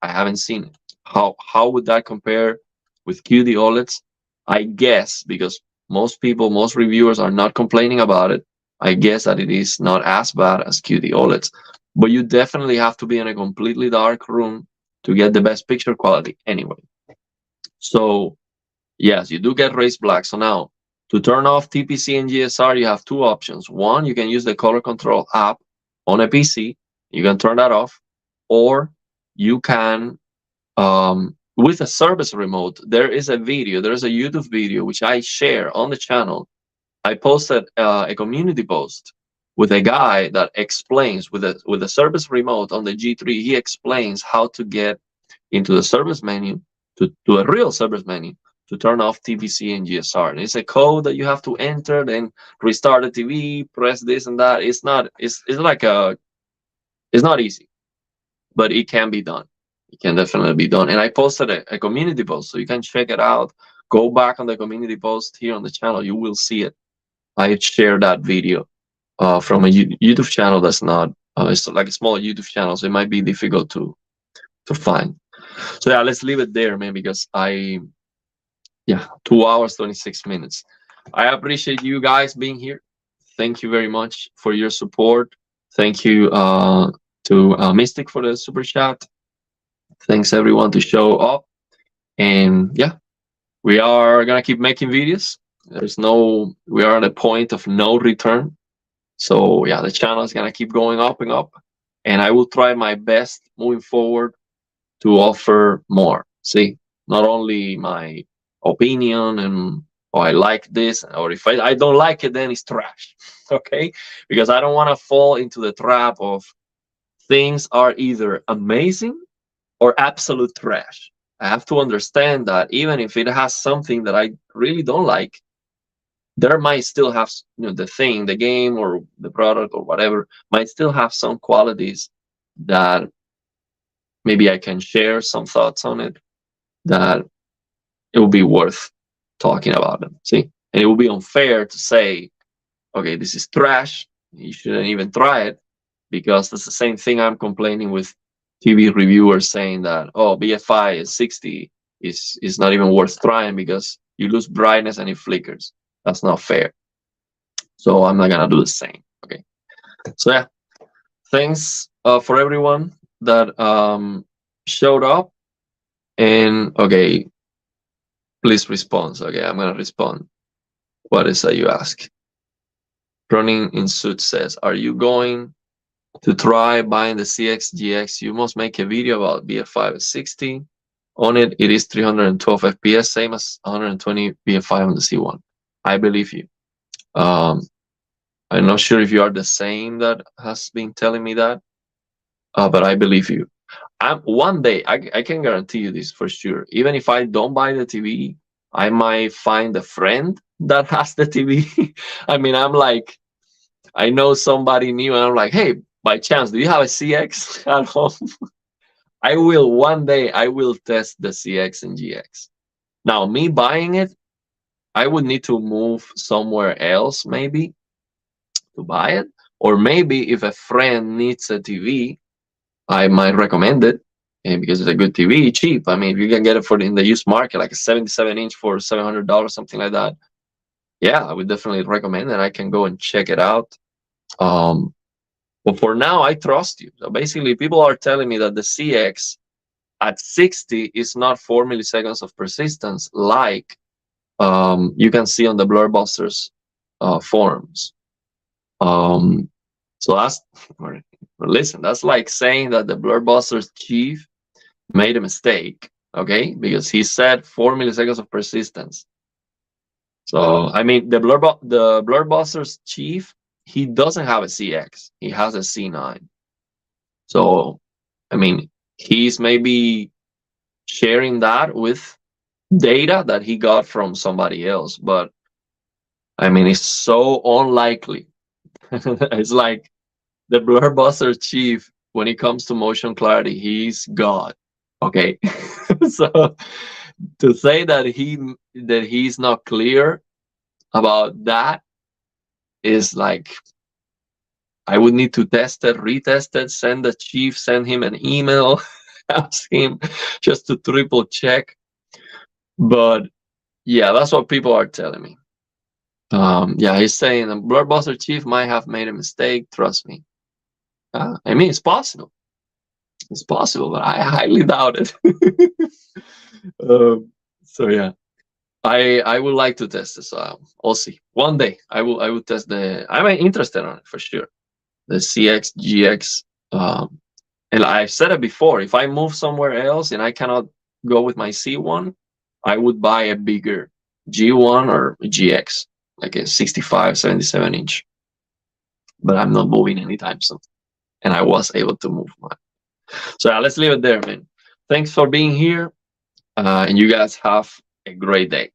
I haven't seen it. How would that compare with QD OLEDs? I guess because most reviewers are not complaining about it. I guess that it is not as bad as QD OLEDs, but you definitely have to be in a completely dark room to get the best picture quality anyway. So yes, you do get raised black. So now to turn off TPC and GSR, you have two options. One, you can use the color control app on a PC. You can turn that off, or you can with a service remote. There is a video. There is a YouTube video which I share on the channel. I posted a community post with a guy that explains with a service remote on the G3. He explains how to get into the service menu to a real service menu to turn off TPC and GSR. And it's a code that you have to enter, then restart the TV, press this and that. It's not easy, but it can be done. It can definitely be done. And I posted a community post, so you can check it out. Go back on the community post here on the channel. You will see it. I shared that video from a YouTube channel that's not, it's like a small YouTube channel, so it might be difficult to find. So yeah, let's leave it there, man, because 2 hours, 26 minutes. I appreciate you guys being here. Thank you very much for your support. Thank you to Mystic for the super chat. Thanks everyone to show up. And yeah, we are gonna keep making videos. We are at a point of no return. So yeah, the channel is gonna keep going up and up. And I will try my best moving forward to offer more. See, not only my opinion and I like this, or if I don't like it, then it's trash. Okay? Because I don't want to fall into the trap of things are either amazing or absolute trash. I have to understand that even if it has something that I really don't like, there might still have the game or the product or whatever might still have some qualities that maybe I can share some thoughts on it, that it will be worth talking about them. See, and it will be unfair to say, okay, this is trash, you shouldn't even try it, because that's the same thing I'm complaining with TV reviewers saying that, oh, BFI is 60 is not even worth trying because you lose brightness and it flickers. That's not fair. So I'm not gonna do the same. Okay. So yeah, thanks for everyone that showed up. And okay, please respond. Okay, I'm gonna respond. What is that you ask? Running in Suit says, are you going to try buying the CX GX? You must make a video about BF5 at 60. On it, it is 312 FPS, same as 120 BF5 on the C1. I believe you. I'm not sure if you are the same that has been telling me that, but I believe you. One day, I can guarantee you this for sure. Even if I don't buy the TV, I might find a friend that has the TV. I mean, I know somebody new, and I'm like, hey, by chance, do you have a CX at home? One day, I will test the CX and GX. Now, me buying it, I would need to move somewhere else, maybe, to buy it. Or maybe if a friend needs a TV, I might recommend it, because it's a good TV, cheap. I mean, if you can get it in the used market, like a 77-inch for $700, something like that, yeah, I would definitely recommend it. I can go and check it out. But for now, I trust you. So basically, people are telling me that the CX at 60 is not 4 milliseconds of persistence like you can see on the Blurbusters forums. So that's, listen, that's like saying that the Blurbuster's chief made a mistake, okay? Because he said 4 milliseconds of persistence. So I mean, the Blurbuster's chief, he doesn't have a CX. He has a C9. So I mean, he's maybe sharing that with data that he got from somebody else. But I mean, it's so unlikely. It's like the Blurbuster chief, when it comes to motion clarity, he's God. Okay. So to say that he's not clear about that is like, I would need to test it, retest it, send the chief, send him an email, ask him just to triple check. But yeah, that's what people are telling me. Yeah, he's saying the Blurbuster chief might have made a mistake. Trust me. I mean, it's possible. It's possible, but I highly doubt it. So yeah, I would like to test this. I'll see. One day I will test the. I'm interested on it for sure. The CX GX. And I've said it before. If I move somewhere else and I cannot go with my C1, I would buy a bigger G1 or GX, like a 65, 77 inch. But I'm not moving anytime soon. And I was able to move mine. So yeah, let's leave it there, man. Thanks for being here. And you guys have a great day.